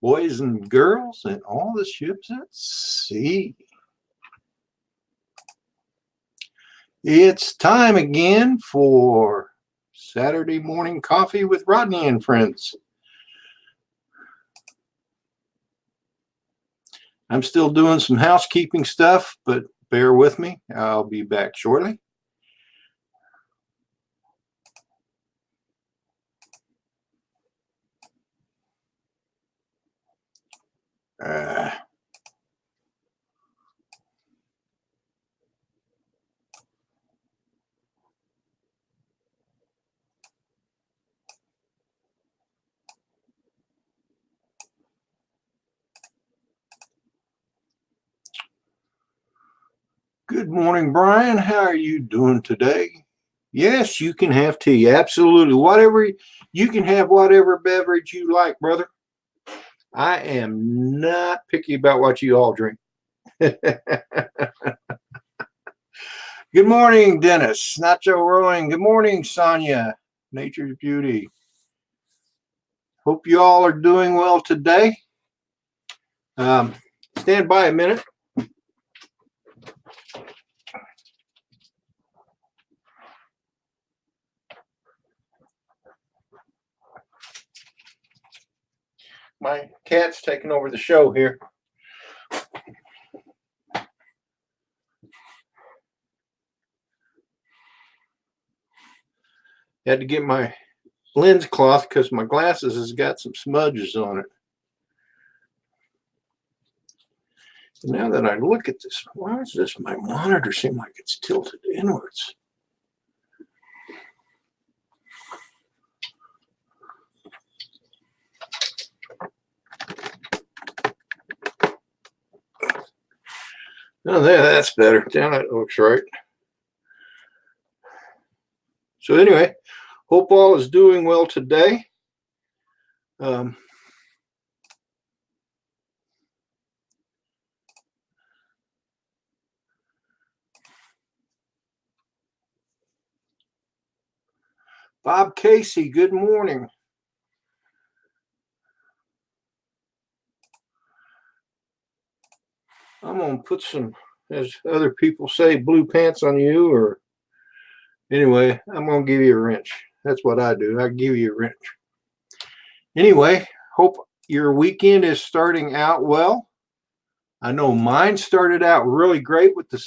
boys and girls, and all the ships at sea. It's time again for Saturday morning coffee with Rodney and friends. I'm still doing some housekeeping stuff, but bear with me. I'll be back shortly. Good morning, Brian. How are you doing today? Yes, you can have tea. Absolutely. You can have whatever beverage you like, brother. I am not picky about what you all drink. Good morning, Dennis. Nacho Rolling. Good morning, Sonia. Nature's Beauty. Hope you all are doing well today. Stand by a minute. My cat's taking over the show here. Had to get my lens cloth because my glasses has got some smudges on it. Now that I look at this, why does this my monitor seem like it's tilted inwards? Oh, that's better. Now that looks right. So anyway, hope all is doing well today. Bob Casey, good morning. I'm going to put some, as other people say, blue pants on you, or anyway, I'm going to give you a wrench. That's what I do. I give you a wrench. Anyway, hope your weekend is starting out well. I know mine started out really great with the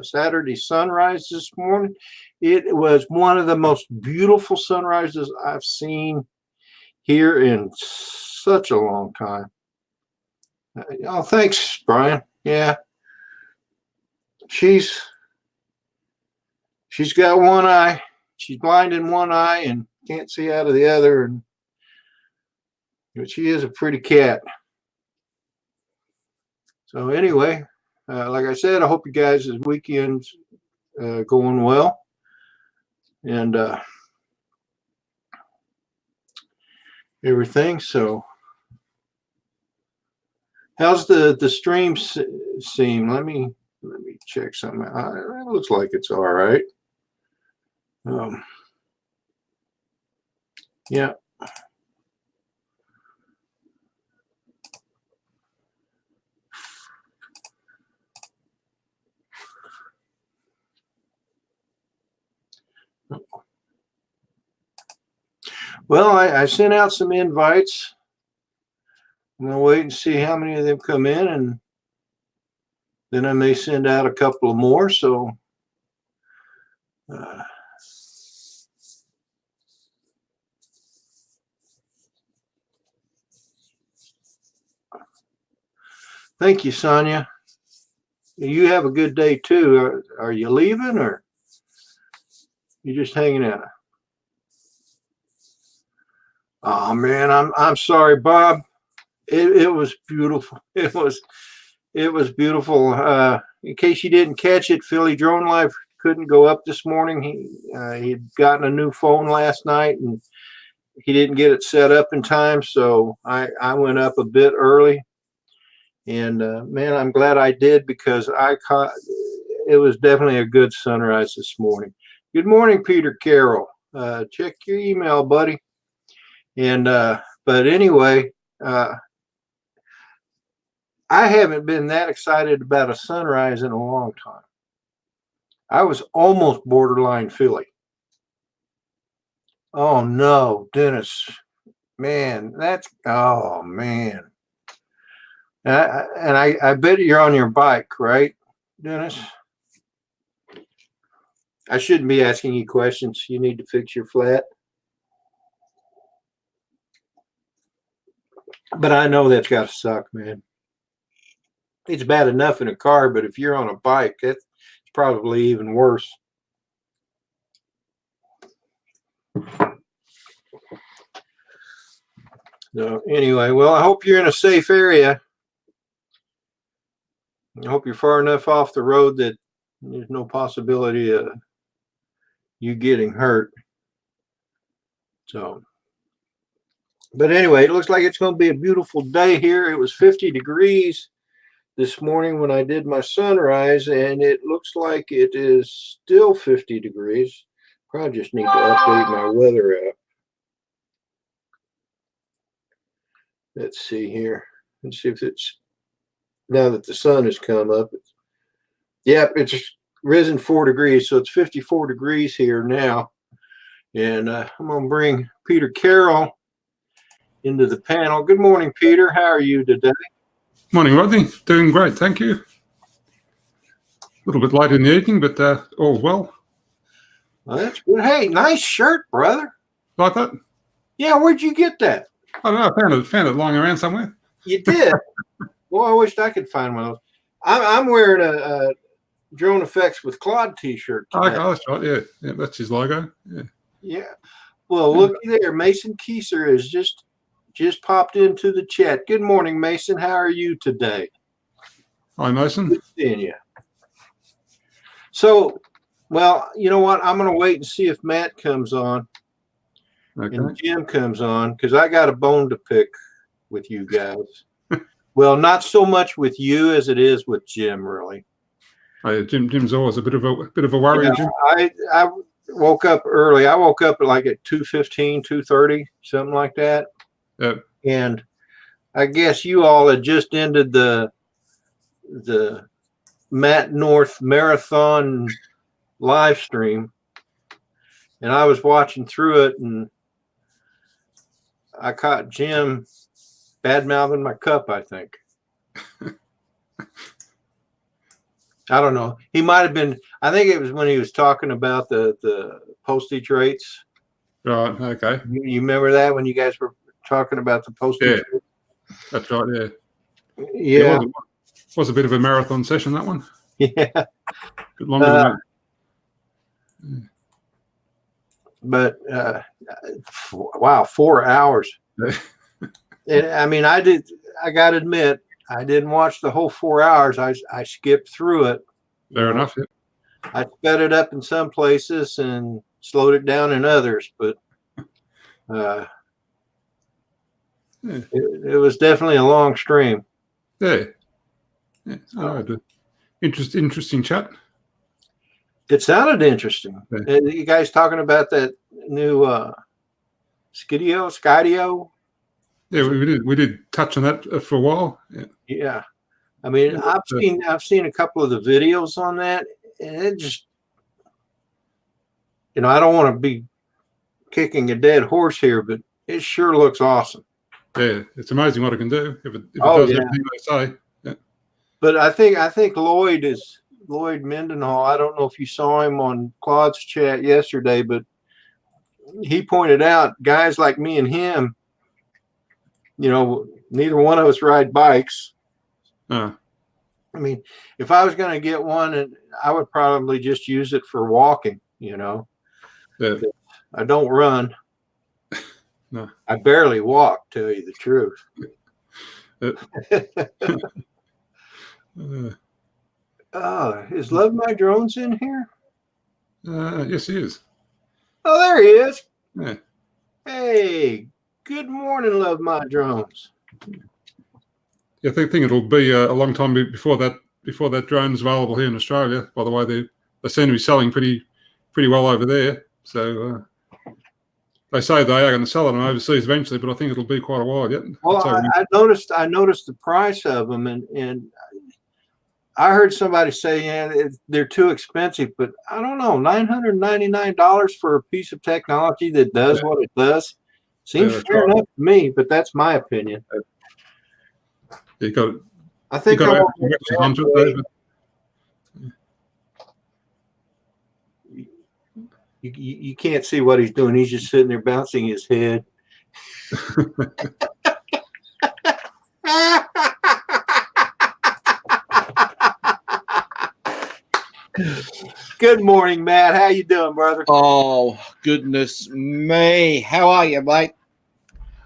Saturday sunrise this morning. It was one of the most beautiful sunrises I've seen here in such a long time. Oh, thanks, Brian. Yeah. She's got one eye. She's blind in one eye and can't see out of the other. But she is a pretty cat. So anyway, like I said, I hope you guys' weekend's going well. And everything. So how's the stream seem? Let me check something. It looks like it's all right. Yeah. Well, I sent out some invites. I'm going to wait and see how many of them come in, and then I may send out a couple of more. So thank you, Sonia. You have a good day too. Are you leaving, or you just hanging out? Oh man, I'm sorry, Bob. It was beautiful. It was beautiful. In case you didn't catch it, Philly Drone Life couldn't go up this morning. He'd gotten a new phone last night, and he didn't get it set up in time, so I went up a bit early. And man, I'm glad I did, because it was definitely a good sunrise this morning. Good morning, Peter Carroll. Check your email, buddy. And but anyway, I haven't been that excited about a sunrise in a long time. I was almost borderline Philly. Oh no, Dennis, man, oh man. I bet you're on your bike, right, Dennis? I shouldn't be asking you questions. You need to fix your flat. But I know that's got to suck, man. It's bad enough in a car, but if you're on a bike, that's probably even worse. So anyway, well, I hope you're in a safe area. I hope you're far enough off the road that there's no possibility of you getting hurt. So, but anyway, it looks like it's going to be a beautiful day here. It was 50 degrees this morning when I did my sunrise, and it looks like it is still 50 degrees. Probably just need to update my weather app. Let's see here. Let's see if it's, now that the sun has come up. Yep, it's risen 4 degrees, so it's 54 degrees here now. And I'm going to bring Peter Carroll into the panel. Good morning, Peter. How are you today? Morning, Rodney. Doing great, thank you. A little bit late in the evening, but all well. Well, that's good. Hey, nice shirt, brother. Like that? Yeah, where'd you get that? I don't know. I found it lying around somewhere. You did? Well, I wished I could find one of those. I'm wearing a Drone Effects with Claude t-shirt today. Oh, that's right. Yeah, that's his logo. Yeah. Well, look there. Mason Kieser has just popped into the chat. Good morning, Mason. How are you today? Hi, Mason. Good seeing you. So, well, you know what? I'm going to wait and see if Matt comes on. Okay. And Jim comes on, because I got a bone to pick with you guys. Well, not so much with you as it is with Jim, really. Oh, yeah, Jim's always a bit of a worry. Yeah, Jim. I woke up early. I woke up at 2:15, 2:30, something like that. Yep. And I guess you all had just ended the Matt North Marathon live stream, and I was watching through it, and I caught Jim bad-mouthing my cup, I think. I don't know. He might have been, I think it was when he was talking about the postage rates. Right, okay. You remember that when you guys were talking about the postage rates? That's right, yeah. Yeah. It was a bit of a marathon session, that one. Yeah. A bit longer than that. But wow, 4 hours. I mean, I got to admit, I didn't watch the whole 4 hours. I skipped through it. Fair enough. Yeah. I sped it up in some places and slowed it down in others, but it was definitely a long stream. Yeah. Interesting chat. It sounded interesting. Yeah. You guys talking about that new Skydio? Yeah, we did touch on that for a while. Yeah. I mean, I've seen a couple of the videos on that, and it just, I don't want to be kicking a dead horse here, but it sure looks awesome. Yeah, it's amazing what it can do if it does everything they say. Yeah. But I think Lloyd Mendenhall. I don't know if you saw him on Claude's chat yesterday, but he pointed out guys like me and him, neither one of us ride bikes. I mean, if I was going to get one, I would probably just use it for walking, Yeah. I don't run. No. I barely walk, to tell you the truth. Is Love My Drones in here? Yes, he is. Oh, there he is. Yeah. Hey, good morning, Love My Drones. Yeah, I think it'll be a long time before that drone is available here in Australia. By the way, they seem to be selling pretty well over there. So they say they are going to sell them overseas eventually, but I think it'll be quite a while yet. Well, So I noticed the price of them, and I heard somebody say, yeah, they're too expensive, but I don't know, $999 for a piece of technology that does what it does seems fair enough to me, but that's my opinion. you got I think I want to you can't see what he's doing. He's just sitting there bouncing his head. Good morning, Matt. How you doing, brother? Oh, goodness me. How are you, mate?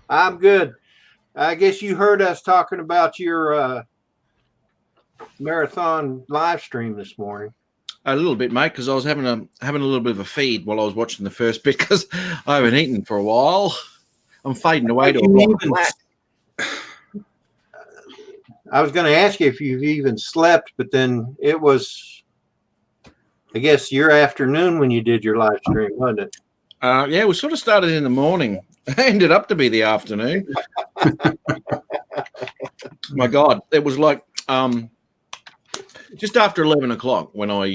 I'm good. I guess you heard us talking about your marathon live stream this morning. A little bit, mate, because I was having a little bit of a feed while I was watching the first bit because I haven't eaten for a while. I'm fading away to a block flat. I was going to ask you if you've even slept, but then it was, I guess, your afternoon when you did your live stream, wasn't it? Yeah, we sort of started in the morning. It ended up to be the afternoon. My God, it was like just after 11 o'clock when I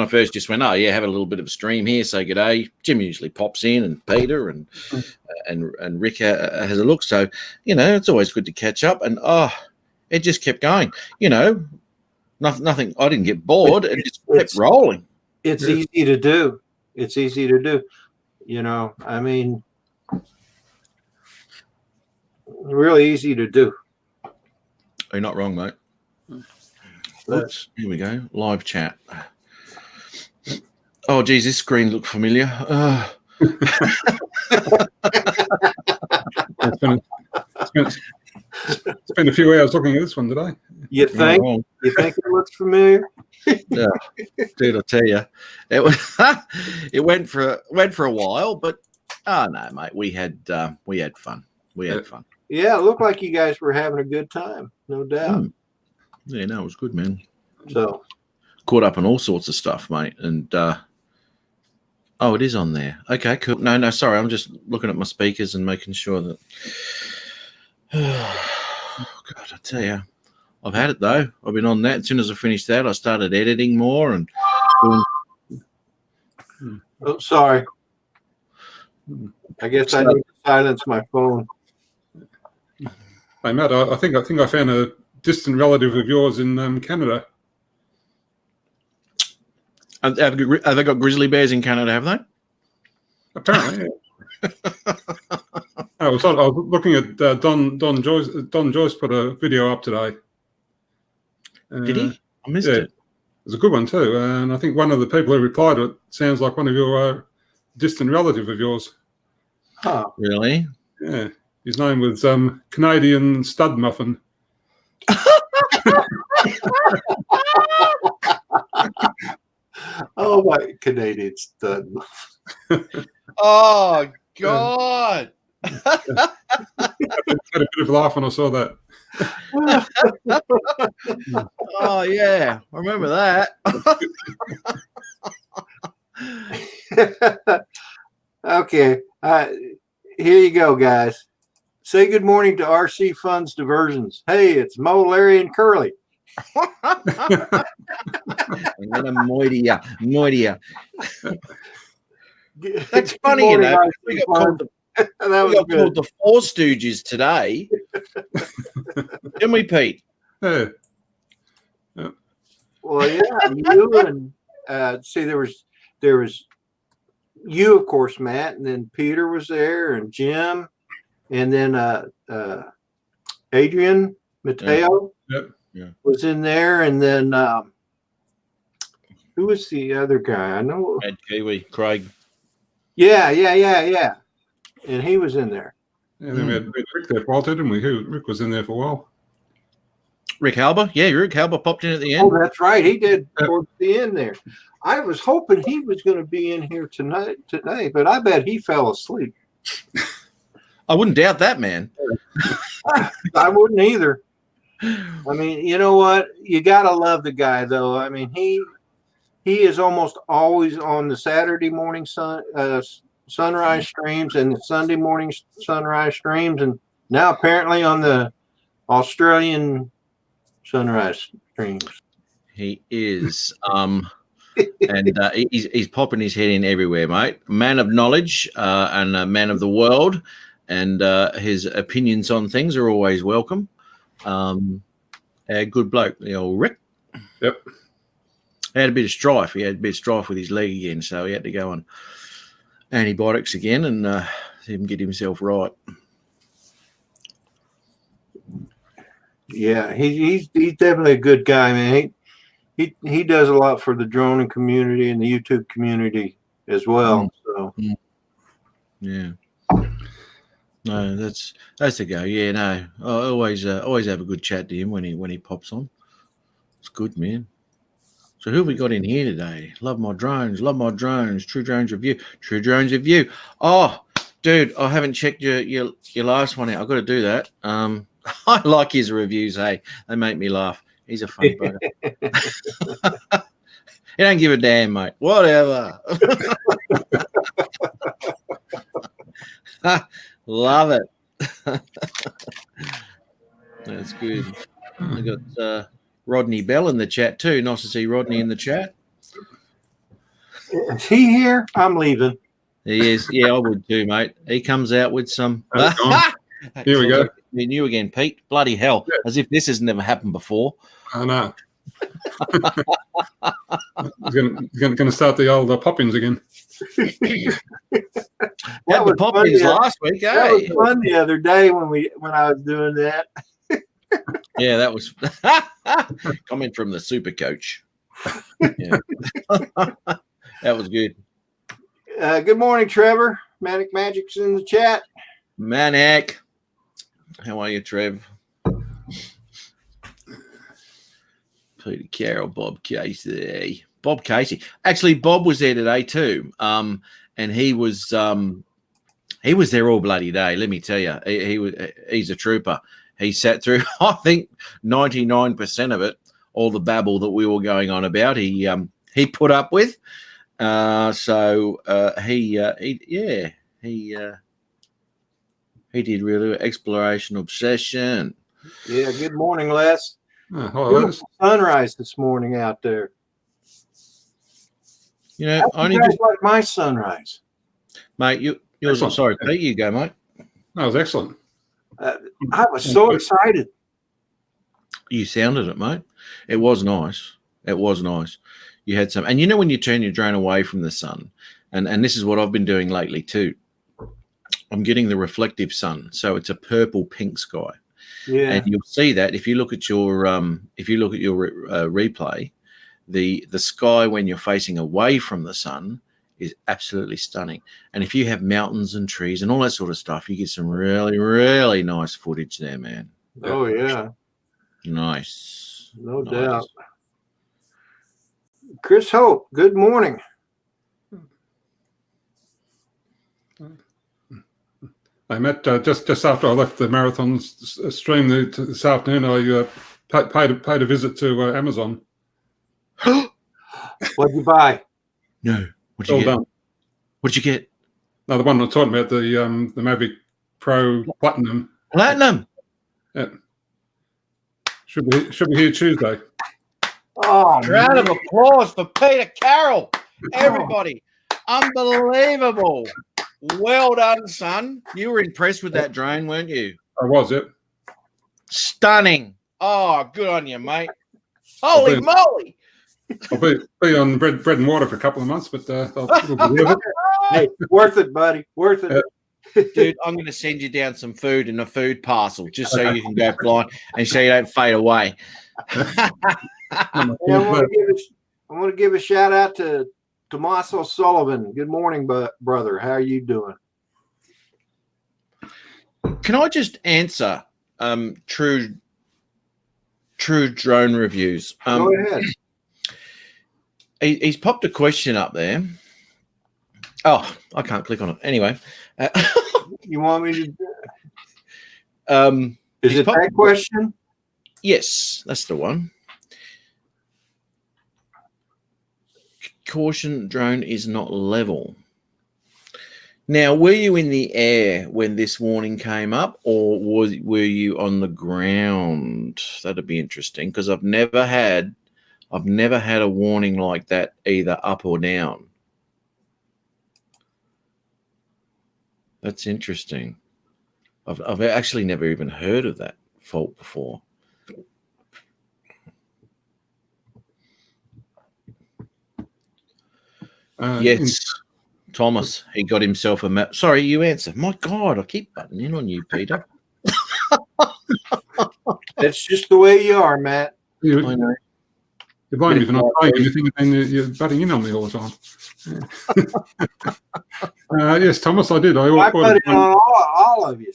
first just went, oh yeah, have a little bit of a stream here, say good day. Jim usually pops in, and Peter and Rick has a look. So it's always good to catch up. And it just kept going. Nothing. I didn't get bored. It just kept rolling. It's easy to do. It's easy to do. I mean, really easy to do. You're not wrong, mate. Oops, here we go. Live chat. Oh, geez, this screen looked familiar. Spent a few hours looking at this one today. You think? You think it looks familiar? Yeah, dude, I tell you, it went for a while, but no, mate, we had fun. We had fun. Yeah, it looked like you guys were having a good time, no doubt. Yeah, no, it was good, man. So caught up on all sorts of stuff, mate, and it is on there. Okay, cool. No, sorry, I'm just looking at my speakers and making sure that. God, I tell you, I've had it though. I've been on that. As soon as I finished that, I started editing more and doing. Oh, sorry. I guess I need to silence my phone. Hey Matt, I think I found a distant relative of yours in Canada. Have they got grizzly bears in Canada? Have they? Apparently, yeah. I was looking at Don Joyce. Don Joyce put a video up today. Did he? I missed it. It was a good one too, and I think one of the people who replied to it sounds like one of your distant relative of yours. Oh, really? Yeah. His name was Canadian Stud Muffin. Oh my Canadian Stud Muffin. Oh God! I had a bit of a laugh when I saw that. Oh yeah, I remember that. Okay, here you go, guys. Say good morning to RC Funds Diversions. Hey, it's Mo, Larry, and Curly. Moidia. That's funny, morning, We got called the Four Stooges today. Didn't we, Pete? Yeah. Well, yeah, you and see, there was you, of course, Matt, and then Peter was there, and Jim, and then Adrian Mateo was in there, and then who was the other guy? I know. Ed Kiwi, Craig. Yeah, and he was in there. Yeah, then we had Rick there for a while, didn't we? Rick was in there for a while. Rick Halber? Yeah, Rick Halber popped in at the end. Oh, that's right. He did towards the end there. I was hoping he was going to be in here today, but I bet he fell asleep. I wouldn't doubt that, man. I wouldn't either. I mean, you know what? You got to love the guy, though. I mean, he is almost always on the Saturday morning sunrise streams and the Sunday morning sunrise streams, and now apparently on the Australian sunrise streams. He is. And he's popping his head in everywhere, mate. Man of knowledge and a man of the world, and his opinions on things are always welcome. A good bloke, the old Rick. Yep. He had a bit of strife. He had a bit of strife with his leg again, so he had to go on antibiotics again and see him get himself right. Yeah, he's definitely a good guy, man. He does a lot for the droning community and the YouTube community as well. So yeah. No, that's the go. Yeah, no. I always have a good chat to him when he pops on. It's good, man. So who have we got in here today? Love my drones. True Drones Review. Oh, dude, I haven't checked your last one out. I've got to do that. I like his reviews, hey. They make me laugh. He's a funny bugger. He don't give a damn, mate. Whatever. Love it. That's good. I got Rodney Bell in the chat too. Nice to see Rodney in the chat. is he here? I'm leaving. He is. Yeah, I would too, mate. He comes out with some. Here we go. Me and you again, Pete. Bloody hell. Yeah. As if this has never happened before. I know. He's going to start the old poppins again. Had the poppins last week, eh? That was fun the other day when I was doing that. Yeah, that was coming from the super coach. Yeah. That was good. Good morning, Trevor. Manic Magic's in the chat. Manic. How are you, Trev? Peter Carroll, Bob Casey. Bob Casey. Actually, Bob was there today too. And he was there all bloody day. Let me tell you, he's a trooper. He sat through, I think, 99% of it, all the babble that we were going on about. He put up with. He did really exploration obsession. Yeah. Good morning, Les. Beautiful Sunrise this morning out there. You know, only guys like my sunrise, mate. Yours. Sorry, Pete. You go, mate. That was excellent. I was so excited. You sounded it, mate. It was nice. It was nice. You had some, and you know when you turn your drone away from the sun, and this is what I've been doing lately too. I'm getting the reflective sun, so it's a purple pink sky. Yeah, and you'll see that if you look at your replay, the sky when you're facing away from the sun is absolutely stunning. And if you have mountains and trees and all that sort of stuff, you get some really, really nice footage there, man. Oh yeah, nice, no doubt. Chris Hope, good morning. I met just after I left the marathon stream this afternoon. I paid a visit to Amazon. What'd you buy? No, what'd you get? Done. What'd you get? No, the one I'm talking about, the Mavic Pro Platinum. Platinum. Yeah. Should be here Tuesday. Oh, round of applause for Peter Carroll, everybody! Unbelievable. Well done, son. You were impressed with that drone, weren't you? I was, yep. Stunning. Oh, good on you, mate. Holy moly. I'll be on bread and water for a couple of months, but it'll be worth it. Hey, worth it, buddy. Worth it. Dude, I'm going to send you down some food in a food parcel just so you can go blind and so you don't fade away. I want to give a shout out to Tommaso Sullivan. Good morning, brother. How are you doing? Can I just answer true drone reviews? Go ahead. He's popped a question up there. Oh, I can't click on it. Anyway. You want me to? Is it that question? Yes, that's the one. Caution, drone is not level. Now, were you in the air when this warning came up, or were you on the ground? That'd be interesting, because I've never had a warning like that, either up or down. That's interesting. I've actually never even heard of that fault before. Yes, Thomas, he got himself a map. Sorry, you answer. My God, I keep butting in on you, Peter. That's just the way you are, Matt. I know. You blame me for not playing anything, and then you're butting in on me all the time. Yeah. Yes, Thomas, I did. I put it on all of you.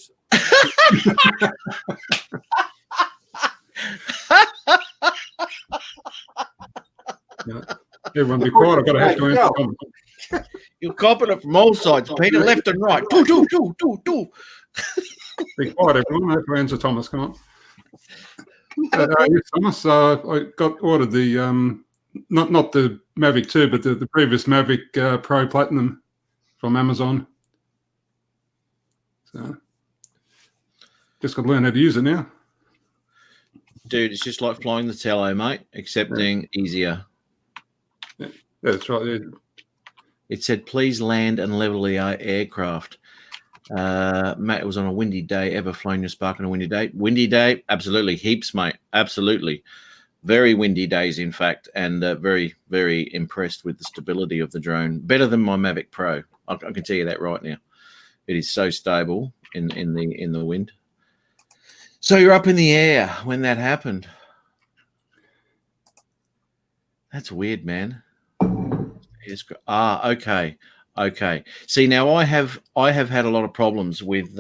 Yeah. Everyone be quiet. I've got to have to answer Thomas. You're copping it from all sides, Peter, left and right. Do. Be quiet, everyone. I have to answer Thomas. Come on. Yes, Thomas. I ordered the not the Mavic 2, but the previous Mavic Pro Platinum from Amazon. So just got to learn how to use it now. Dude, it's just like flying the Tello, mate, excepting easier. Yeah, that's right. Yeah. It said, please land and level the aircraft. Matt, it was on a windy day. Ever flown your Spark on a windy day? Windy day? Absolutely. Heaps, mate. Absolutely. Very windy days, in fact, and very, very impressed with the stability of the drone. Better than my Mavic Pro. I can tell you that right now. It is so stable in the wind. So you're up in the air when that happened. That's weird, man. Okay. See, now I have had a lot of problems with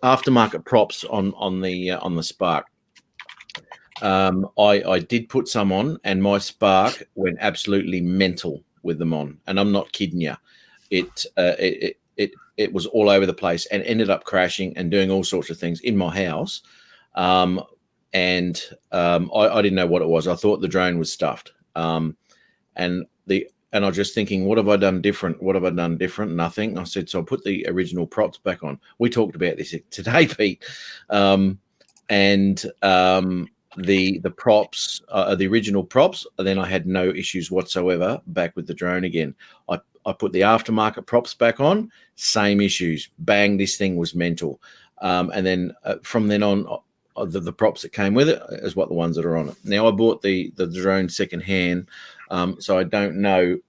aftermarket props on the Spark. I did put some on, and my Spark went absolutely mental with them on, and I'm not kidding you. It was all over the place and ended up crashing and doing all sorts of things in my house. I didn't know what it was. I thought the drone was stuffed. And I was just thinking, what have I done different? What have I done different? Nothing. I said, so I put the original props back on. We talked about this today, Pete. The props, the original props, then I had no issues whatsoever back with the drone again. I put the aftermarket props back on, same issues. Bang, this thing was mental. And then from then on, the props that came with it is what the ones that are on it. Now, I bought the drone secondhand, so I don't know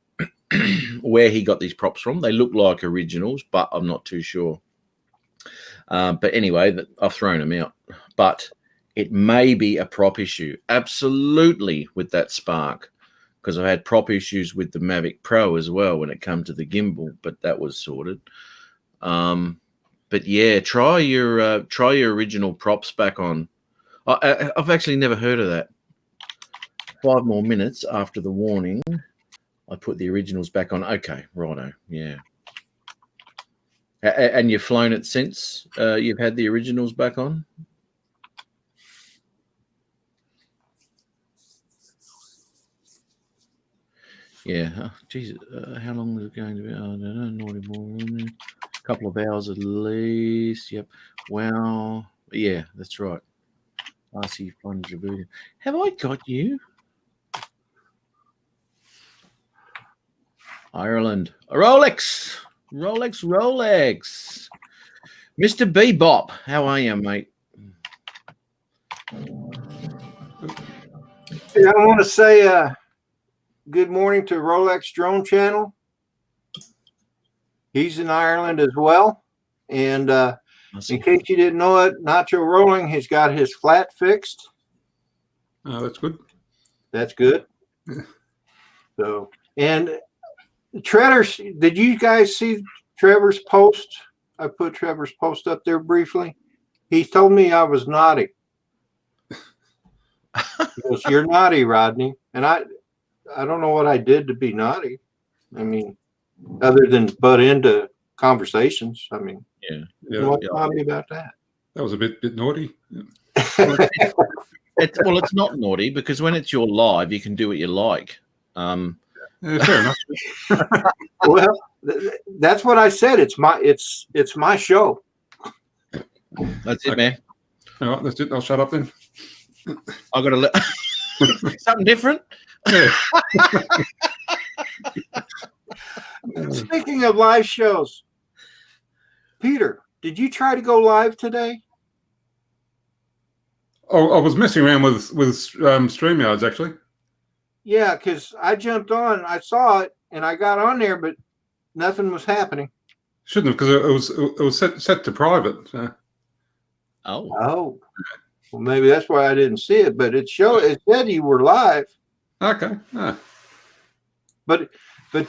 where he got these props from. They look like originals, but I'm not too sure. But anyway, I've thrown them out. But it may be a prop issue, absolutely, with that Spark, because I had prop issues with the Mavic Pro as well when it came to the gimbal, but that was sorted. But yeah, try your original props back on. I've actually never heard of that. 5 more minutes after the warning, I put the originals back on. Okay, righto, yeah. And you've flown it since you've had the originals back on? Yeah. Oh, Jesus, how long is it going to be? I don't know. Not anymore. A couple of hours at least. Yep. Well, yeah, that's right. RC fun Djibouti. Have I got you? Ireland. A Rolex. Mr. Bebop. How are you, mate? Yeah, I want to say good morning to Rolex Drone Channel. He's in Ireland as well. And in case you didn't know it, Nacho Rolling has got his flat fixed. Oh, that's good. That's good. So, and Trevor's, did you guys see Trevor's post? I put Trevor's post up there briefly. He told me I was naughty. He goes, "You're naughty, Rodney." And I don't know what I did to be naughty. I mean, other than butt into conversations. I mean, what's naughty about that? That was a bit naughty. Yeah. It's not naughty, because when it's your live, you can do what you like. Fair enough. Well, that's what I said. It's my show. That's it, Okay. man. All right, that's it. I'll shut up then. I got to something different. Yeah. Speaking of live shows, Peter, did you try to go live today? Oh, I was messing around with StreamYards actually. Yeah, because I jumped on, I saw it, and I got on there, but nothing was happening. Shouldn't have, because it was set to private. So. Oh, Oh, well, maybe that's why I didn't see it. But it said you were live. Okay. Ah. But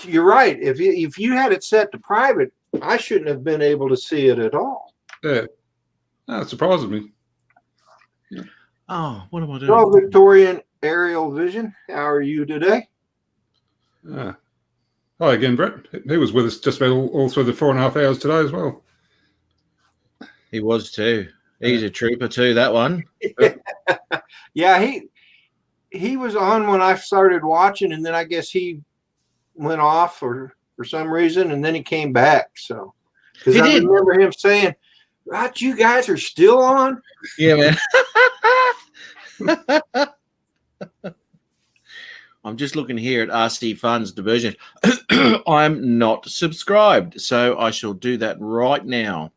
you're right. If you had it set to private, I shouldn't have been able to see it at all. Yeah. That surprises me. oh, what am I doing? Hello, Victorian Aerial Vision. How are you today? Ah. Hi again, Brett. He was with us just about all through the 4.5 hours today as well. He was too. He's a trooper too. That one. Yeah, he was on when I started watching, and then I guess he went off for some reason, and then he came back. So, because I remember him saying, "Right, you guys are still on." Yeah, man. I'm just looking here at RC Funds Diversion. I'm not subscribed, so I shall do that right now.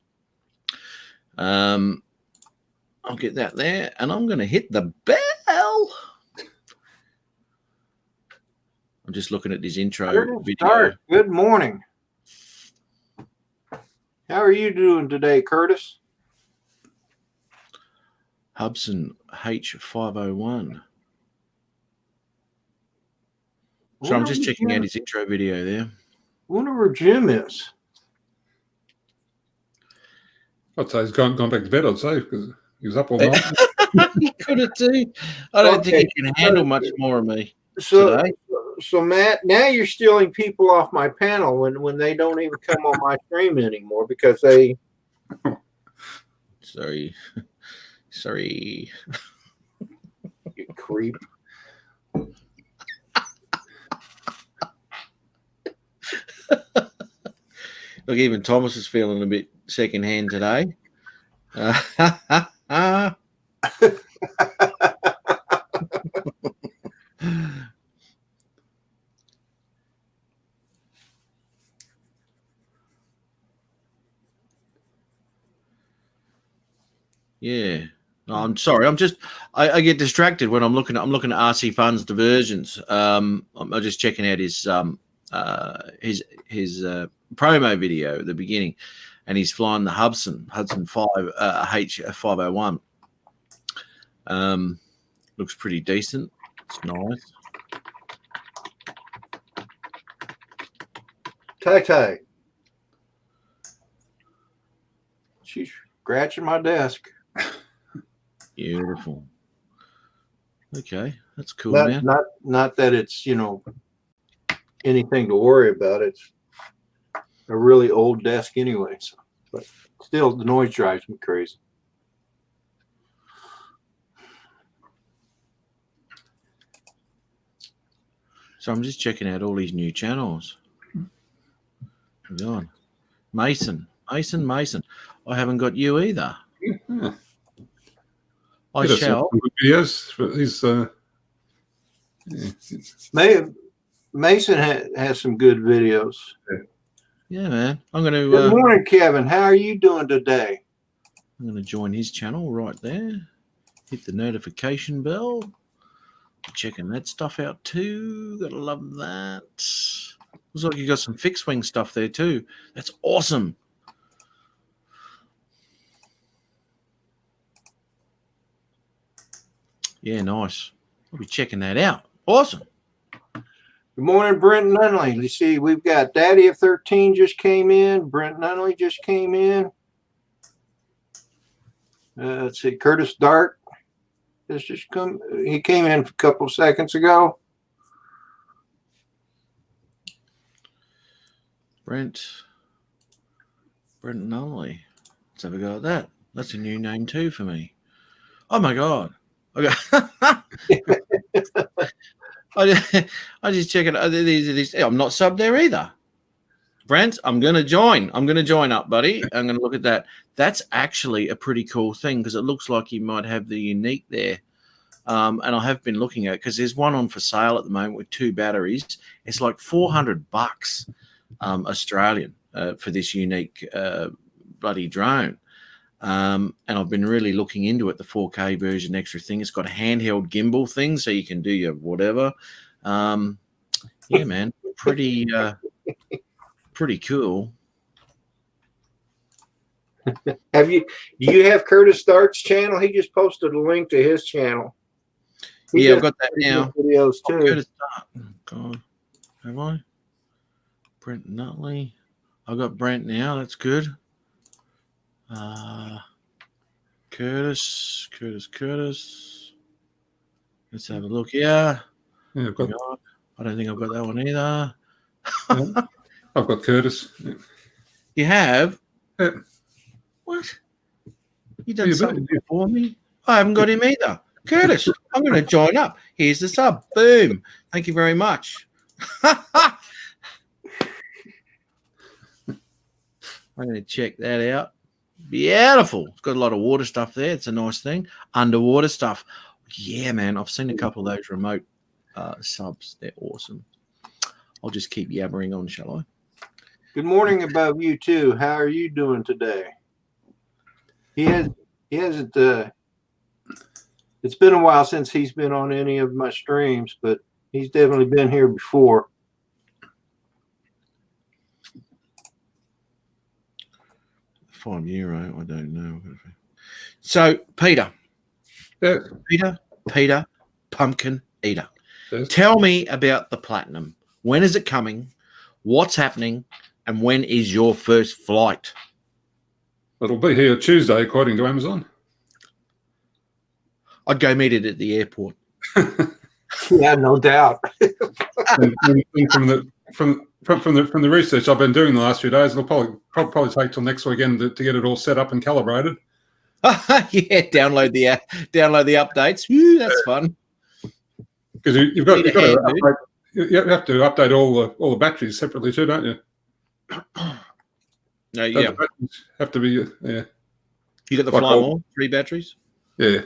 I'll get that there, and I'm going to hit the bell. I'm just looking at this intro video. Good morning. How are you doing today, Curtis? Hubson H501. So I'm just checking out his intro video there. Wonder where Jim is. I'd say he's gone back to bed, I'd say, because he was up all night. He could have too. I don't think he can handle much more of me today. So Matt, now you're stealing people off my panel when they don't even come on my stream anymore because they. Sorry. You creep. Look, even Thomas is feeling a bit secondhand today. Yeah. No, I'm sorry. I get distracted when I'm looking at RC Funds Diversions. I'm just checking out his promo video at the beginning, and he's flying the Hudson 5 H501. Looks pretty decent. It's nice. Tai. She's scratching my desk. Beautiful. Okay, that's cool, man. Not that it's anything to worry about. It's a really old desk anyway. So, but still, the noise drives me crazy. So I'm just checking out all these new channels. Hang on. Mason. I haven't got you either. Yeah. I shall. Videos. Mason has some good videos. Yeah, man. I'm going to. Good morning, Kevin. How are you doing today? I'm going to join his channel right there. Hit the notification bell. Checking that stuff out too. Gotta love that. Looks like you got some fixed wing stuff there too. That's awesome. Yeah, nice. I'll be checking that out. Awesome. Good morning, Brent Nunley. Let's see, we've got Daddy of 13 just came in. Brent Nunley just came in. Let's see, Curtis Dart has just come. He came in a couple of seconds ago. Brent Nunley. Let's have a go at that. That's a new name too for me. Oh my God. Okay. I just check it. I'm not sub there either. Brent, I'm going to join. I'm going to join up, buddy. I'm going to look at that. That's actually a pretty cool thing because it looks like you might have the unique there. And I have been looking at it because there's one on for sale at the moment with 2 batteries. It's like $400 Australian for this unique bloody drone. And I've been really looking into it, the 4K version extra thing. It's got a handheld gimbal thing so you can do your whatever. Yeah, man, pretty cool. Do you have Curtis Stark's channel? He just posted a link to his channel. Yeah, I've got that now. Videos too. Curtis Stark. Oh, God, have I? Brent Nutley. I've got Brent now. That's good. Curtis. Let's have a look here. Yeah, I don't think I've got that one either. Yeah, I've got Curtis. Yeah. You have? Yeah. What? You done something for me? I haven't got him either. Curtis, I'm going to join up. Here's the sub. Boom. Thank you very much. I'm going to check that out. Beautiful. It's got a lot of water stuff there. It's a nice thing. Underwater stuff. Yeah, man. I've seen a couple of those remote subs. They're awesome. I'll just keep yabbering on, shall I? Good morning above you too. How are you doing today? He hasn't it's been a while since he's been on any of my streams, but he's definitely been here before. €5, I don't know. So, Peter, Pumpkin Eater, tell me about the Platinum. When is it coming? What's happening? And when is your first flight? It'll be here Tuesday, according to Amazon. I'd go meet it at the airport. Yeah, no doubt. and from the research I've been doing the last few days, it'll probably take till next weekend to get it all set up and calibrated. Yeah, download the updates. Woo, that's fun. Because you have to update all the batteries separately too, don't you? No, yeah. Have to be yeah. You got the Fly More 3 batteries? Yeah.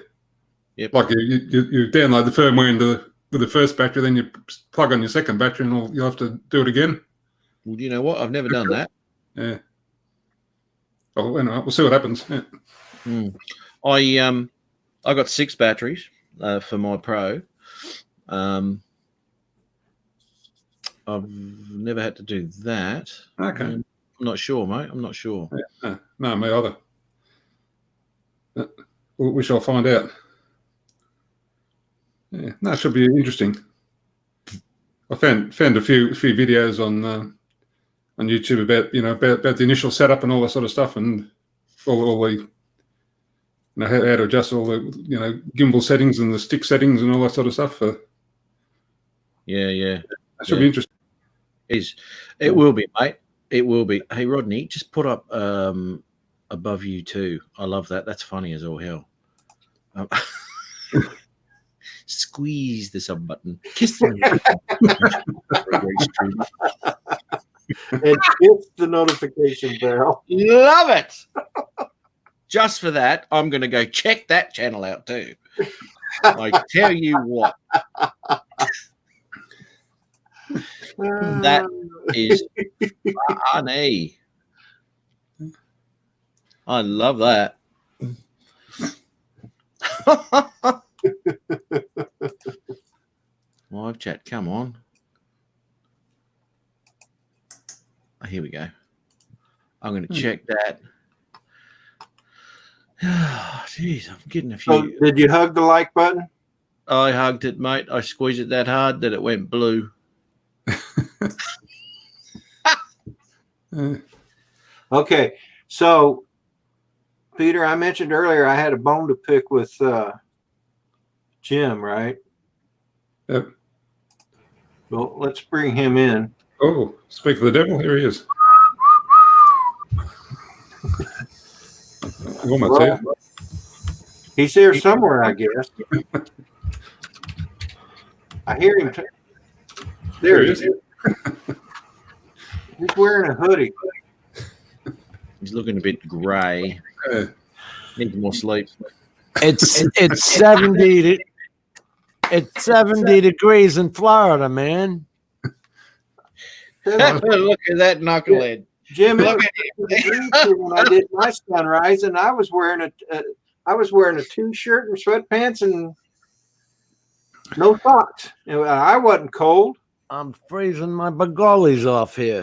Yep. Like you download the firmware into the first battery, then you plug on your second battery, and you'll have to do it again. Well, you know what? I've never done that. Yeah. Oh, anyway, we'll see what happens. Yeah. I got 6 batteries for my Pro. I've never had to do that. Okay. I'm not sure, mate. I'm not sure. Yeah. No, me either. We shall find out. Yeah, that should be interesting. I found a few videos on YouTube about about the initial setup and all that sort of stuff, and all the how to adjust all the gimbal settings and the stick settings and all that sort of stuff. Yeah. That should be interesting. It will be, mate. It will be. Hey, Rodney, just put up above you too. I love that. That's funny as all hell. Squeeze the sub button. Kiss them. And hit the notification bell. Love it. Just for that, I'm going to go check that channel out too. I tell you what. That is funny. I love that. Live chat, come on. Oh, here we go. I'm going to check that. Jeez, I'm getting a few. So did you hug the like button? I hugged it, mate. I squeezed it that hard that it went blue. Okay, so Peter, I mentioned earlier I had a bone to pick with Jim, right? Yep. Well, let's bring him in. Oh, speak of the devil, here he is. Almost here. He's here somewhere, I guess. I hear him. There he is. He's wearing a hoodie. He's looking a bit grey. Needs more sleep. It's 70. It's 70 degrees in Florida, man. Look at that knucklehead. Jim, look at when I did my sunrise, and I was wearing a t-shirt and sweatpants and no socks. And I wasn't cold. I'm freezing my bagolies off here.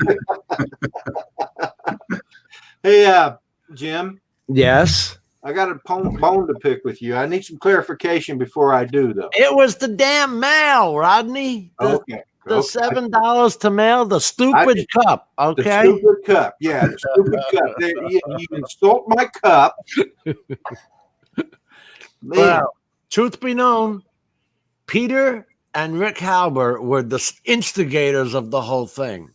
Hey, Jim. Yes. I got a bone to pick with you. I need some clarification before I do, though. It was the damn mail, Rodney. Okay. The $7 to mail the stupid cup. Okay. The stupid cup. Yeah, the stupid cup. You insult my cup. Well, truth be known, Peter and Rick Halber were the instigators of the whole thing.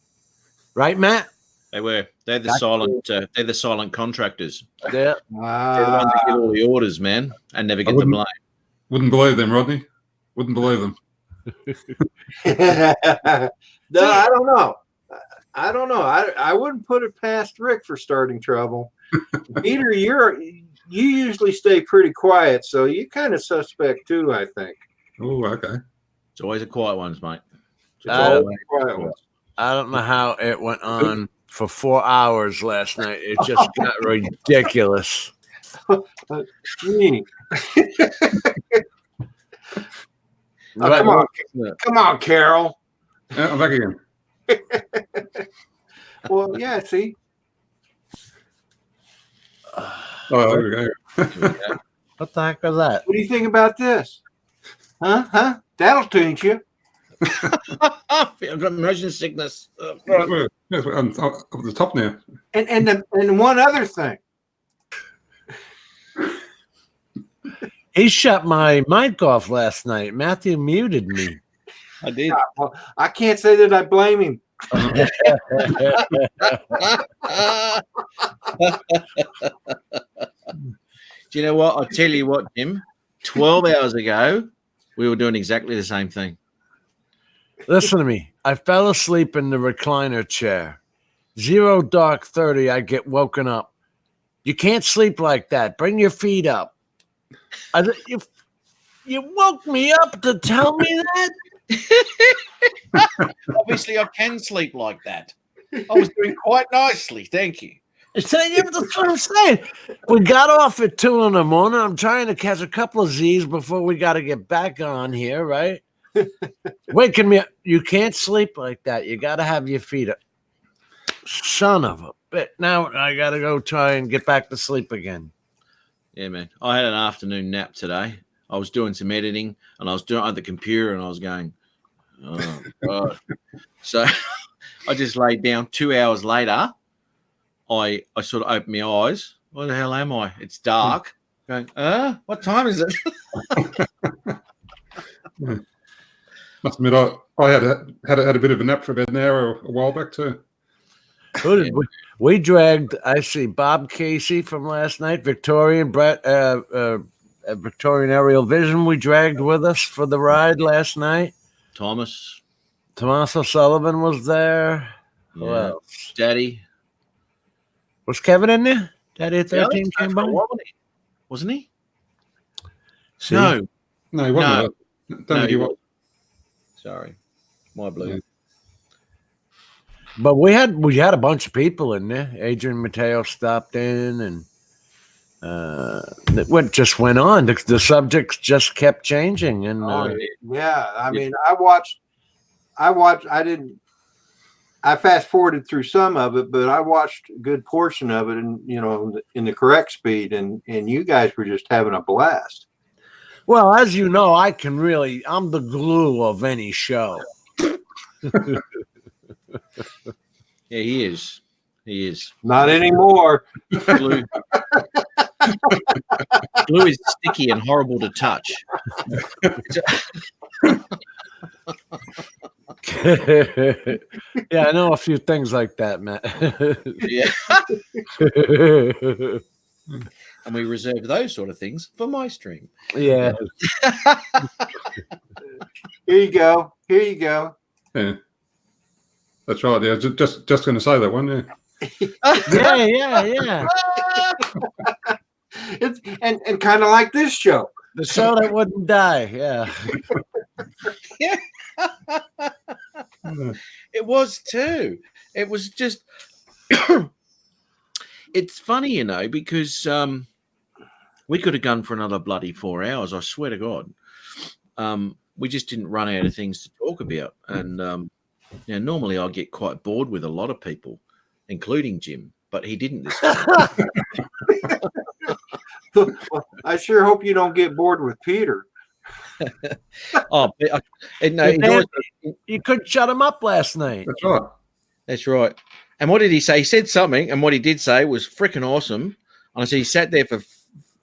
Right, Matt? They were. They're the silent. They're the silent contractors. Yeah. They're the ones that get all the orders, man, and never get the blame. Wouldn't believe them, Rodney. Wouldn't believe them. No, I don't know. I wouldn't put it past Rick for starting trouble. Peter, you usually stay pretty quiet, so you kind of suspect too, I think. Oh, okay. It's always the quiet ones, mate. It's always the quiet ones. I don't know how it went on for 4 hours last night. It just got ridiculous. Gee. But, Come on, Carol. Yeah, I'm back again. Well, yeah, see. Oh, there we go. what the heck was that? What do you think about this? Huh? That'll change you. I've got motion sickness. I'm up the top now. And one other thing. He shut my mic off last night. Matthew muted me. I did. Well, I can't say that I blame him. Do you know what? I'll tell you what, Jim. 12 hours ago, we were doing exactly the same thing. Listen to me. I fell asleep in the recliner chair. 0:30, I get woken up. You can't sleep like that. Bring your feet up. You woke me up to tell me that? Obviously, I can sleep like that. I was doing quite nicely. Thank you. That's what I'm saying. We got off at 2 in the morning. I'm trying to catch a couple of Z's before we got to get back on here, right? Waking me up. You can't sleep like that. You got to have your feet up. Son of a bit. Now I got to go try and get back to sleep again. Yeah, man. I had an afternoon nap today. I was doing some editing, and I was doing it on the computer, and I was going, oh, God. So I just laid down. 2 hours later, I sort of opened my eyes. Where the hell am I? It's dark. Going, what time is it? Must admit, I had a bit of a nap for about an hour a while back too. Who did we dragged? I see Bob Casey from last night, Victorian Victorian Aerial Vision. We dragged with us for the ride last night. Thomas O'Sullivan was there. Who else? Daddy. Was Kevin in there? Daddy at 13 came by? Wasn't he? See? No, he wasn't. Don't think he was. Sorry, my blue. But we had a bunch of people in there. Adrian Mateo stopped in, and it just went on. The subjects just kept changing, and yeah. I mean, I fast forwarded through some of it, but I watched a good portion of it, and in the correct speed, and you guys were just having a blast. Well, as you know, I'm the glue of any show. Yeah, he is. He is. Not anymore. Glue. Glue is sticky and horrible to touch. Yeah, I know a few things like that, Matt. Yeah. And we reserve those sort of things for my stream. Yeah. Here you go. Yeah. That's right. Yeah, just going to say that one. Yeah. Yeah. It's and kind of like this show. The show that wouldn't die. Yeah. It was too. It was just. It's funny, you know, because we could have gone for another bloody 4 hours. I swear to God. We just didn't run out of things to talk about, and you know, normally I get quite bored with a lot of people, including Jim, but he didn't this time. Well, I sure hope you don't get bored with Peter. You couldn't shut him up last night. That's right. That's right. And what did he say? He said something, and what he did say was freaking awesome. And I said he sat there for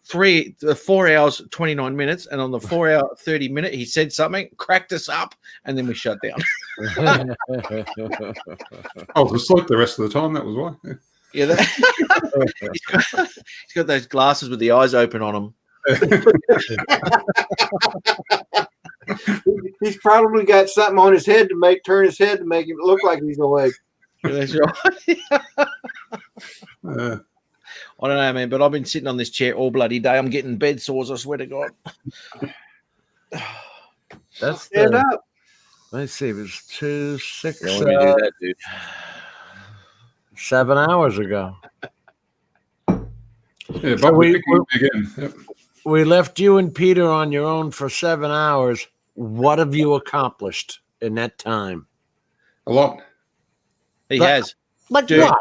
4 hours, 29 minutes, and on the 4 hour, 30 minute, he said something, cracked us up, and then we shut down. I was asleep the rest of the time. That was why. Yeah, he's got those glasses with the eyes open on them. He's probably got something on his head to turn his head to make him look like he's awake. Yeah, that's right. I don't know, man, but I've been sitting on this chair all bloody day. I'm getting bed sores, I swear to God. That's Stand up. Let's see. It was 2, 6, Yeah, let me do that, dude. 7 hours ago. Yeah, So but again. Yep. We left you and Peter on your own for 7 hours. What have you accomplished in that time? A lot. He has. Like Dude. what?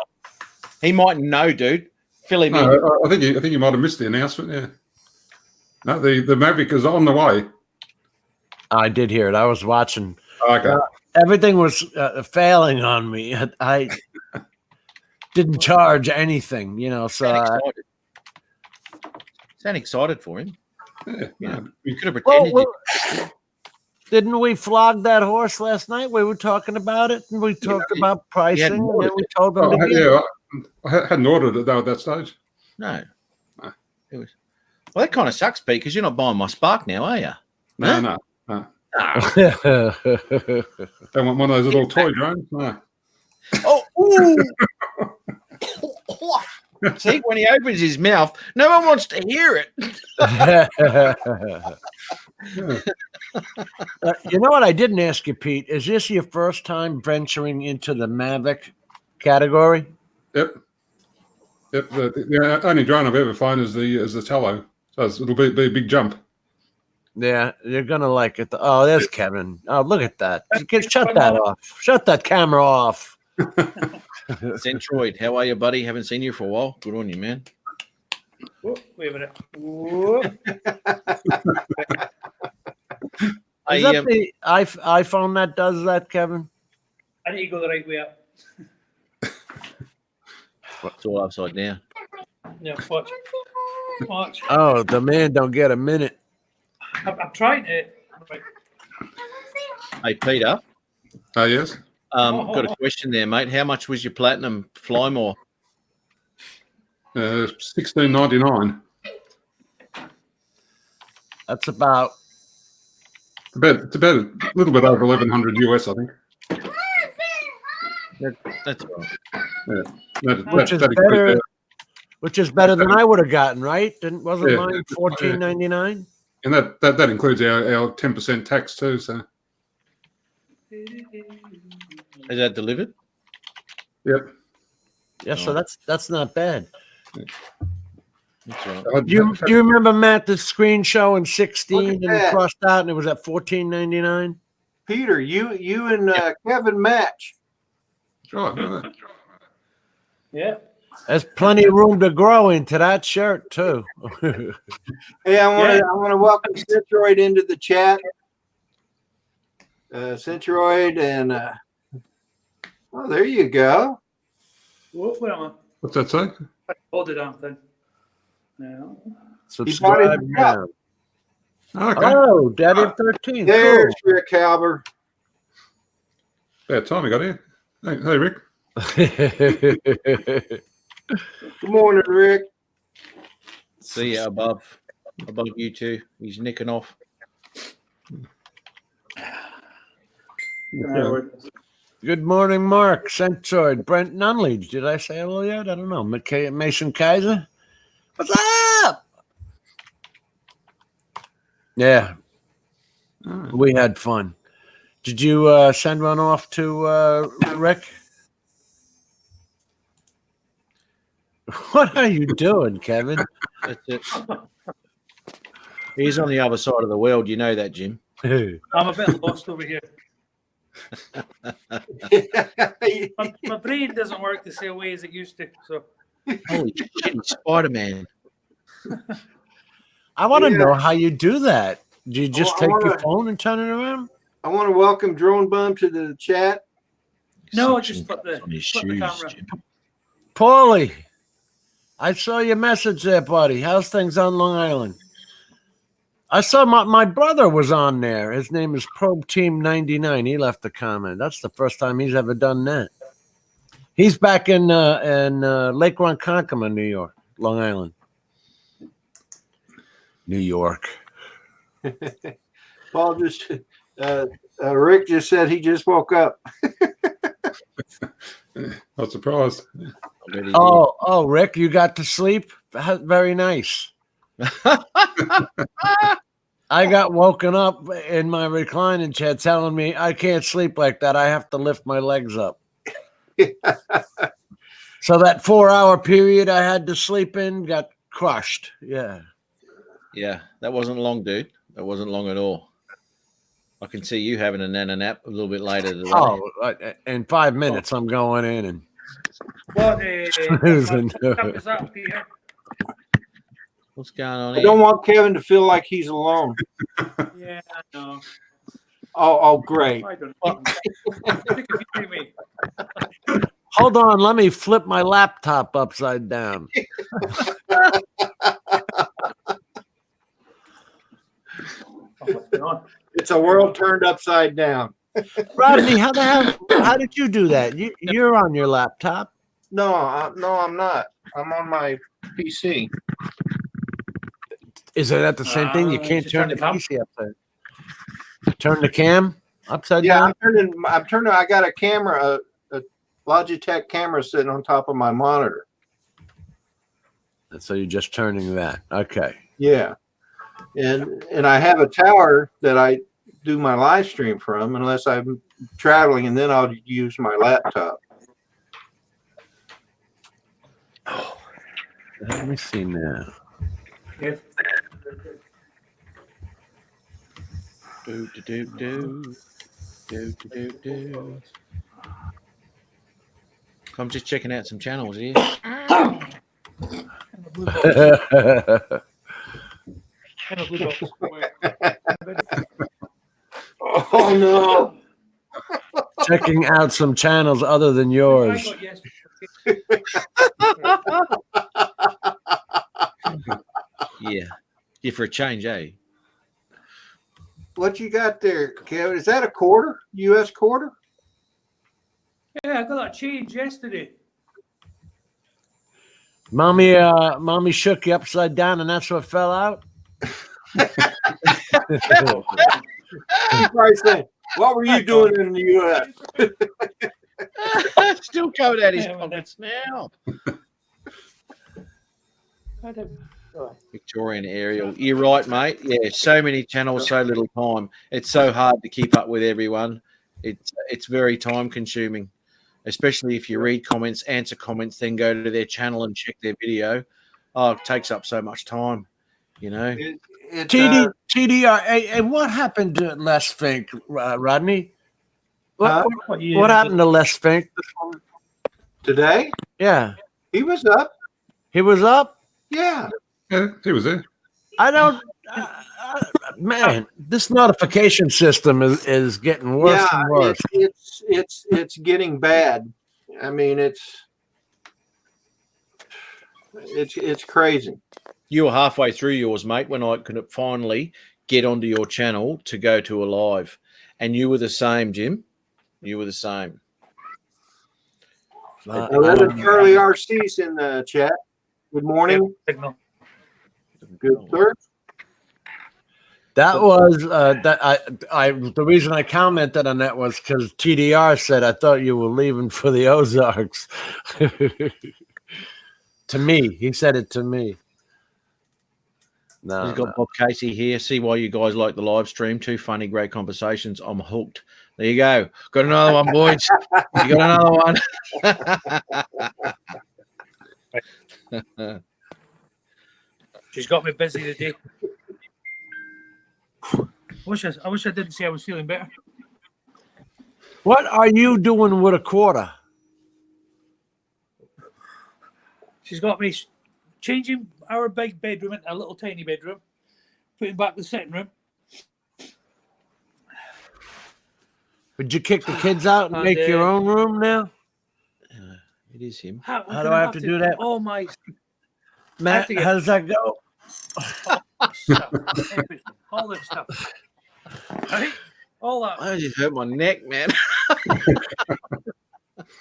He might know, dude. Fill him in. No, I think you might have missed the announcement. Yeah. No, the Maverick is on the way. I did hear it. I was watching. Okay. Everything was failing on me. I didn't charge anything, you know. So Sound excited for him. Yeah. You could have pretended. didn't we flog that horse last night? We were talking about it, and we talked about pricing, and then we told them to get it. I hadn't ordered it though at that stage. No. It was. Well, that kind of sucks, Pete, because you're not buying my Spark now, are you? No. Ah. Don't want one of those little toy drones. No. Oh, ooh. See, when he opens his mouth, no one wants to hear it. You know what I didn't ask you, Pete? Is this your first time venturing into the Mavic category? Yep. The only drone I've ever flown is the Tello, so it'll be a big jump. Yeah, you're gonna like it. Oh, there's Kevin. Oh, look at that. Shut that off. Shut that camera off. Centroid, how are you, buddy? Haven't seen you for a while. Good on you, man. Wait a minute. Whoop. Is that the iPhone that does that, Kevin? I need to go the right way up. It's all upside down. Yeah, watch. Watch. Oh, the man don't get a minute. I'm trying to. Right. Hey, Peter. Oh yes. Got a question there, mate. How much was your platinum fly more? $16.99. That's about It's about a little bit over 1,100 US, I think. That's right. Yeah. which is better than I would have gotten, right? Wasn't Yeah. mine $14.99? And that includes our 10% tax too. So. Is that delivered? Yep. Yeah, so that's not bad. That's right. Do you remember, Matt, the screen show in 16 Look and at it that. crossed out and it was at $14.99? Peter, you and Kevin match. Right. Yeah. There's plenty of room to grow into that shirt too. Hey, I want to welcome Centroid into the chat. Centroid and oh, there you go. Whoop, where am I? What's that say? Hold the damn thing. No. Subscribe his now. Okay. Oh, Daddy of 13. There's Rick Halber. Bad time we got here. Hey, Rick. Cool. Good morning, Rick. See you above you two. He's nicking off. Good morning, Mark. Centroid. Brent Nunley. Did I say hello yet? I don't know. Mason Kaiser. What's up? Yeah, we had fun. Did you send one off to Rick? What are you doing, Kevin? That's it. He's on the other side of the world. You know that, Jim. I'm a bit lost over here. My brain doesn't work the same way as it used to. So Holy shit, Spider-Man. I want to Yeah. know how you do that. Do you just I take your wanna- phone and turn it around? I want to welcome Drone Bum to the chat. no, Suction just put the on his flip the shoes, camera. Jim. Paulie, I saw your message there, buddy. How's things on Long Island? I saw my brother was on there. His name is Probe Team 99. He left a comment. That's the first time he's ever done that. He's back in Lake Ronkonkoma, New York, Long Island. New York. Paul just, Rick just said he just woke up. Not surprised. I bet he Oh, Rick, you got to sleep? Very nice. I got woken up in my reclining chair telling me I can't sleep like that. I have to lift my legs up. So that 4-hour period I had to sleep in got crushed. Yeah. Yeah, that wasn't long, dude. That wasn't long at all. I can see you having a nana nap a little bit later today. Oh, in 5 minutes I'm going in and What Losing. is that, Peter? What's going on I here? don't want Kevin to feel like he's alone. Yeah, I know. Oh, great. I don't know. I think if you hear me. hold on, let me flip my laptop upside down. Oh, what's going on? It's a world turned upside down. Rodney, how did you do that? You're on your laptop. No, I'm not. I'm on my PC. Is it at the same thing? You Ah, can't just turn turn the the cam. PC upside. Turn the cam upside Yeah, down. I'm turning. I got a camera, a Logitech camera sitting on top of my monitor. And so you're just turning that. Okay. Yeah, and I have a tower that I do my live stream from, unless I'm traveling, and then I'll use my laptop. Let me see now. Yes. Do, do, do, do. Do, do, do, do. I'm just checking out some channels here. Oh no! Checking out some channels other than yours. I got yes. Yeah. Yeah, for a change, eh? What you got there, Kevin? Is that a quarter? U.S. quarter? Yeah, I got that change yesterday. Mommy shook you upside down and that's what fell out. Probably saying, what were you doing in the U.S.? Still coming out his Yeah, well, pockets now. I don't. Victorian aerial. You're right, mate. Yeah, so many channels, so little time. It's so hard to keep up with everyone. It's very time consuming, especially if you read comments, answer comments, then go to their channel and check their video. Oh, it takes up so much time, you know. TDR. Hey, what happened to Les Fink, Rodney? Huh? What happened to Les Fink? Today? Yeah, He was up. he was up. Yeah. Yeah, he was there. I don't. Man, this notification system is getting worse Yeah, and worse. it's getting bad. I mean, it's crazy. You were halfway through yours, mate, when I could finally get onto your channel to go to a live. And you were the same, Jim. You were the same. Charlie RC's in the chat. Good morning. Signal. Good, sir. That was the reason I commented on that was because TDR said I thought you were leaving for the Ozarks. To me, he said it to me. No, He's got Bob Casey here. See why you guys like the live stream. Too funny, great conversations. I'm hooked. There you go. Got another one, boys. You got another one. She's got me busy today. I wish I didn't say I was feeling better. What are you doing with a quarter? She's got me changing our big bedroom into a little tiny bedroom, putting back the sitting room. Would you kick the kids out and make your own room now? It is him. How do I have to do that? Oh my, Matt, how does that go? stuff, everything, all this stuff. Right? All that. I just hurt my neck, man.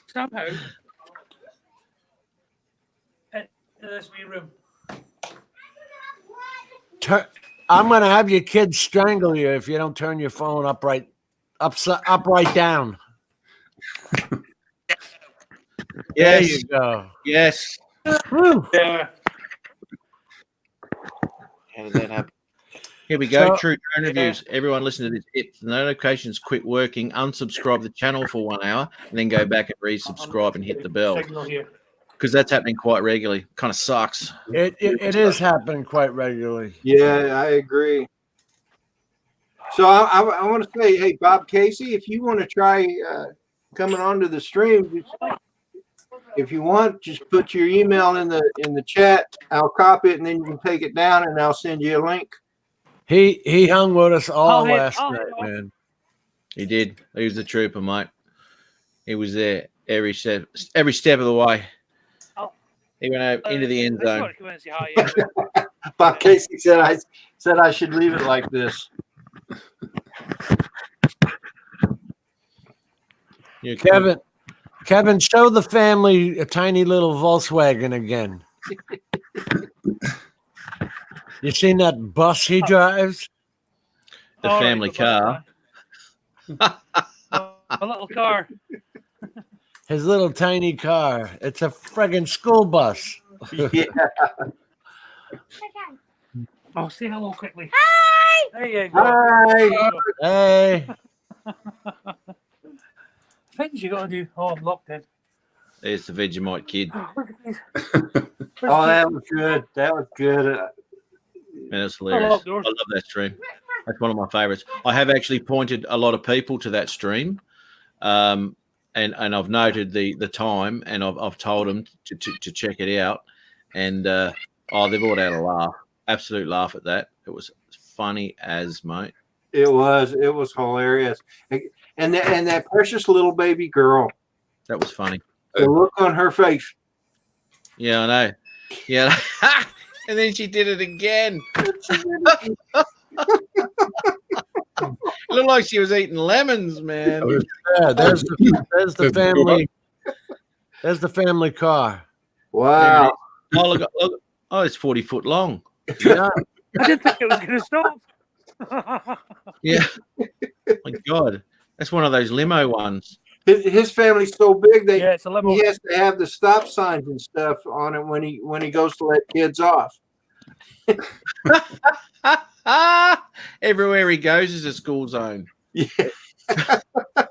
Somehow, in this wee room. I'm going to have your kids strangle you if you don't turn your phone upright down. Yes. There you go. Yes. Whew. Yeah. How did that happen? Here we go. So- True drone reviews. Everyone listen to this. If the notifications quit working, unsubscribe the channel for 1 hour and then go back and resubscribe and hit the bell Signal here. because that's happening quite regularly. Kind of sucks. It is happening quite regularly. Yeah, I agree. So I want to say, hey, Bob Casey, if you want to try coming onto the stream, if you want, just put your email in the chat. I'll copy it and then you can take it down and I'll send you a link. He hung with us all I'll last head night, off. man. He did. He was a trooper, mate. He was there every step of the way. Oh. He went out into the end I just zone. wanted to come in and say hi, yeah. Bob Casey said I should leave it like this. Yeah, cool. Kevin, show the family a tiny little Volkswagen again. You seen that bus he drives? The All family right, car. a little car. His little tiny car. It's a friggin' school bus. Yeah. Oh, say hello quickly. Hi. There you go. Hi. Hey. Things you gotta do. Oh, I'm locked in. There's the Vegemite kid. Look at these. Oh, that was good. That was good. Man, that's hilarious. I love that stream. That's one of my favorites. I have actually pointed a lot of people to that stream, and I've noted the time, and I've told them to check it out, and they've all had a laugh, absolute laugh at that. It was funny as mate. It was hilarious, and that precious little baby girl. That was funny. The look on her face. Yeah, I know. Yeah, and then she did it again. It looked like she was eating lemons, man. Yeah, there's the family. There's the family car. Wow. Oh, look, oh, it's 40 foot long. Yeah. I didn't think it was gonna stop. Yeah. My God, that's one of those limo ones. His family's so big Yeah, it's a limo. he has to have the stop signs and stuff on it when he goes to let kids off. Everywhere he goes is a school zone. Yeah.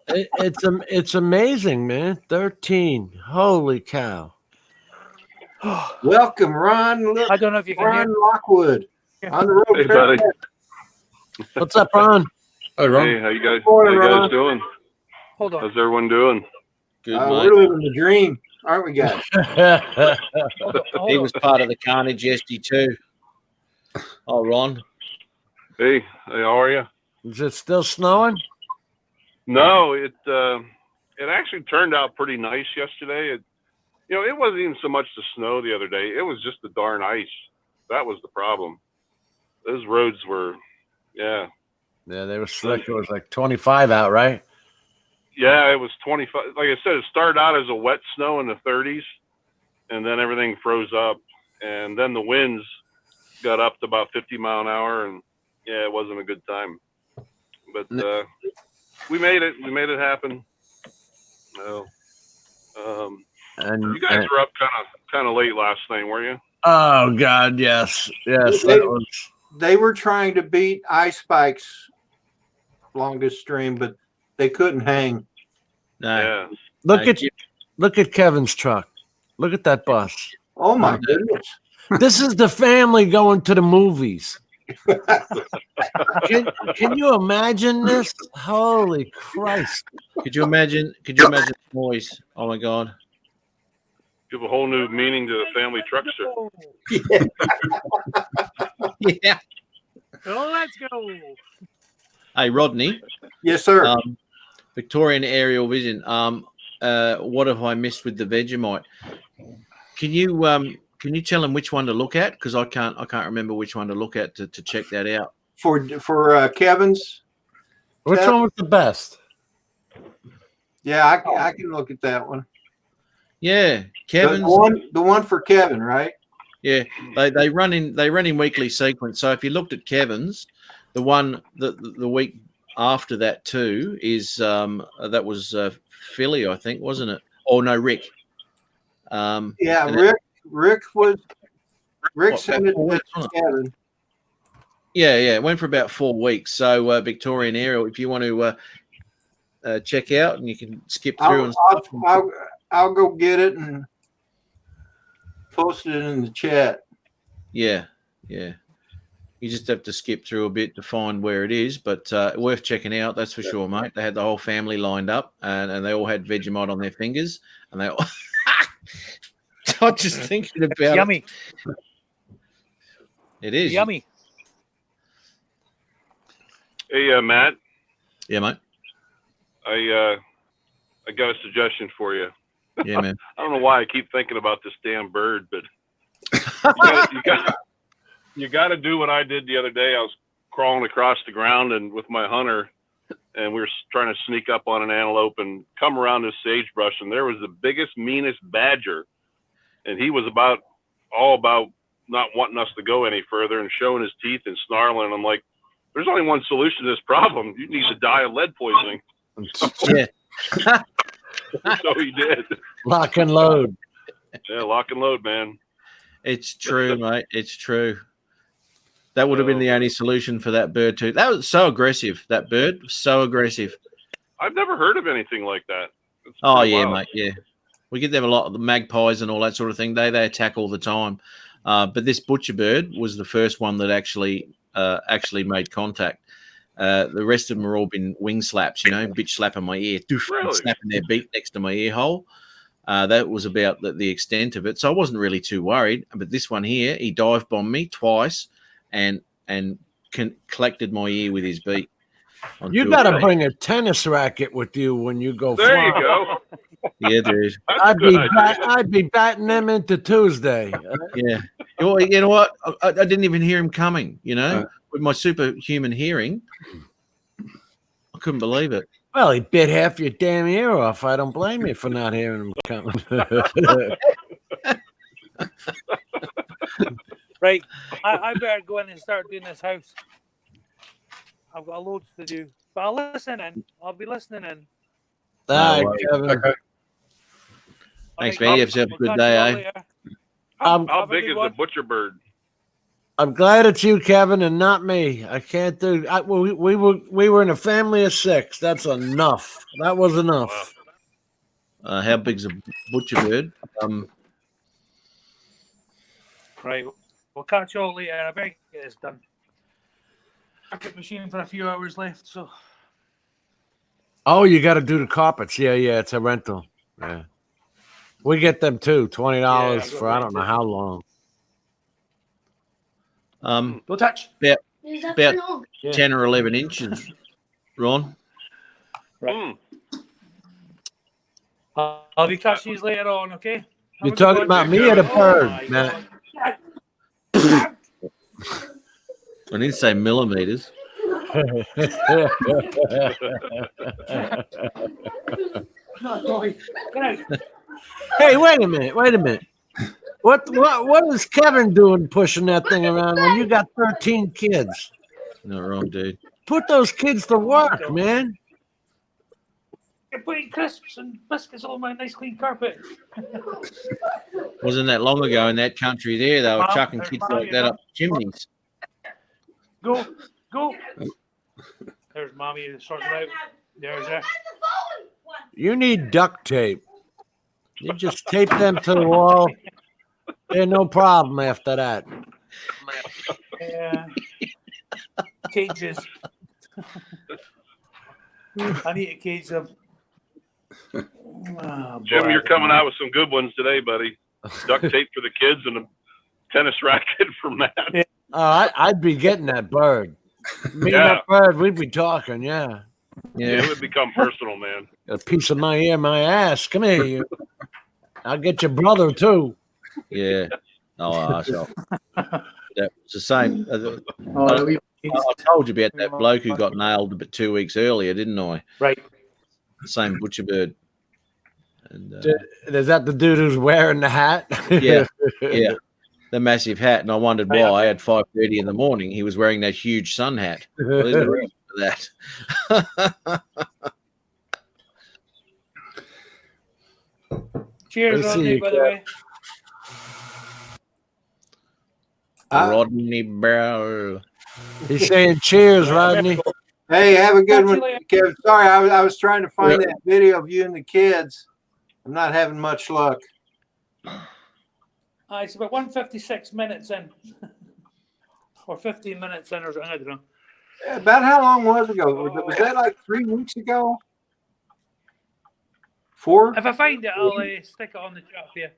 It's amazing, man. 13. Holy cow. Welcome, Ron. I don't know if you can Ron hear. Lockwood on the road. Hey, trip. buddy. What's up, Ron? Hey, Ron. Hey, how you guys? Morning, how you Ron. guys doing? Hold on. How's everyone doing? Good, We're mate. living the dream, aren't we, guys? He was part of the carnage yesterday too. Oh, Ron. Hey, how are you? Is it still snowing? No, it actually turned out pretty nice yesterday. It wasn't even so much the snow the other day. It was just the darn ice. That was the problem. Those roads were, yeah. Yeah, they were slick. It was like 25 out, right? Yeah, it was 25. Like I said, it started out as a wet snow in the 30s, and then everything froze up, and then the winds got up to about 50 mile an hour, and yeah, it wasn't a good time. But we made it. We made it happen. Well, And you guys were up kind of late last night, weren't you? oh God, yes, yes. They- That was, They were trying to beat Ice Spike's longest stream, but they couldn't hang. nah. Yeah. Look at Kevin's truck. Look at that bus. Oh my goodness. This is the family going to the movies. Can you imagine this? Holy Christ! Could you imagine the noise? Oh my God. Give a whole new meaning to the family truckster. Yeah. Oh, let's go. Hey, Rodney. Yes, sir. Victorian Aerial Vision. What have I missed with the Vegemite? Can you tell him which one to look at? Because I can't remember which one to look at to check that out. For Kevin's. Which one was the best? Yeah, I can look at that one. Yeah, Kevin's the one for Kevin, right? Yeah, they run in weekly sequence. So if you looked at Kevin's, the one the week after that too is that was Philly, I think, wasn't it? Oh no, Rick. Yeah, Rick sent it to Kevin. Yeah, it went for about 4 weeks. So Victorian Aerial, if you want to check out, and you can skip through I'll go get it and post it in the chat. Yeah. You just have to skip through a bit to find where it is, but worth checking out, that's for sure, mate. They had the whole family lined up, and they all had Vegemite on their fingers, and they all. I'm just thinking about Yummy. It is Yummy. Hey, Matt. Yeah, mate. I got a suggestion for you. Yeah, man. I don't know why I keep thinking about this damn bird, but you got to do what I did the other day. I was crawling across the ground and with my hunter, and we were trying to sneak up on an antelope and come around this sagebrush, and there was the biggest, meanest badger, and he was all about not wanting us to go any further and showing his teeth and snarling. I'm like, there's only one solution to this problem. You need to die of lead poisoning. Yeah. So he did. Lock and load. Yeah, lock and load, man. It's true, mate. It's true. That would have been the only solution for that bird too. That was so aggressive. That bird was so aggressive. I've never heard of anything like that. It's Oh pretty yeah, wild. mate. Yeah, we get them a lot of the magpies and all that sort of thing. They attack all the time. But this butcher bird was the first one that actually made contact. The rest of them are all been wing slaps, bitch slapping my ear, Really? snapping their beak next to my ear hole. That was about the extent of it. So I wasn't really too worried. But this one here, he dive bombed me twice and collected my ear with his beak. You got to bring a tennis racket with you when you go There you flying. go. Yeah, dude. That's a good idea. I'd be batting them into Tuesday. Yeah. You know what? I didn't even hear him coming, with my superhuman hearing. I couldn't believe it. Well, he bit half your damn ear off. I don't blame you for not hearing him coming. Right. I better go in and start doing this house. I've got loads to do. But I'll listen in. I'll be listening in. All No right, Kevin. Okay. Thanks, Alright, man. You have yourself a I'll good talk day, to you eh? later. I'm- How Have a big good is one. the butcher bird? I'm glad it's you, Kevin, and not me. I can't do. We were in a family of 6. That's enough. That was enough. How big's a butcher bird? Right. We'll catch you all later. I better get this done. I've got machine for a few hours left, so Oh, you got to do the carpets. Yeah, it's a rental. Yeah, we get them too. $20 Yeah, for I don't know how long. don't touch. About 10 or 11 inches, Ron. Mm. I'll be catching you later on, okay? You're talking about me or the bird, my Matt? God. I didn't say millimeters. Get out. Hey, wait a minute. What is Kevin doing pushing that thing around when you got 13 kids? Not wrong, dude. Put those kids to work, man. You're putting crisps and biscuits all on my nice clean carpet. Wasn't that long ago in that country there, they were Mom, chucking there's kids Mom, like you that know. up chimneys. Go. There's mommy sorting out. There's her. You need duct tape. You just tape them to the wall. They're no problem after that. Yeah. Cages. I need to cage them. Oh, Jim, boy. you're coming out with some good ones today, buddy. Duct tape for the kids and a tennis racket for Matt. I'd be getting that bird. Me and Yeah. that bird, we'd be talking, yeah. Yeah, it would become personal, man. A piece of my ear, my ass. Come here, you. I'll get your brother, too. Yeah. Oh, so that was the same. Oh, I told you about that bloke who got nailed about 2 weeks earlier, didn't I? right. The same butcher bird. And, Is that the dude who's wearing the hat? yeah, the massive hat. And I wondered why at 5:30 in the morning he was wearing that huge sun hat. Well, there's a reason for that. Cheers, Let's see Rodney, you, by the way. Rodney Bell. He's saying cheers, Rodney. Hey, have a good one, Actually, Kevin. Sorry, I was trying to find that video of you and the kids. I'm not having much luck. it's about 156 minutes in. Or 15 minutes in, or something. I don't know. About how long was it ago? Was that like 3 weeks ago? 4? If I find it, I'll stick it on the chat for you.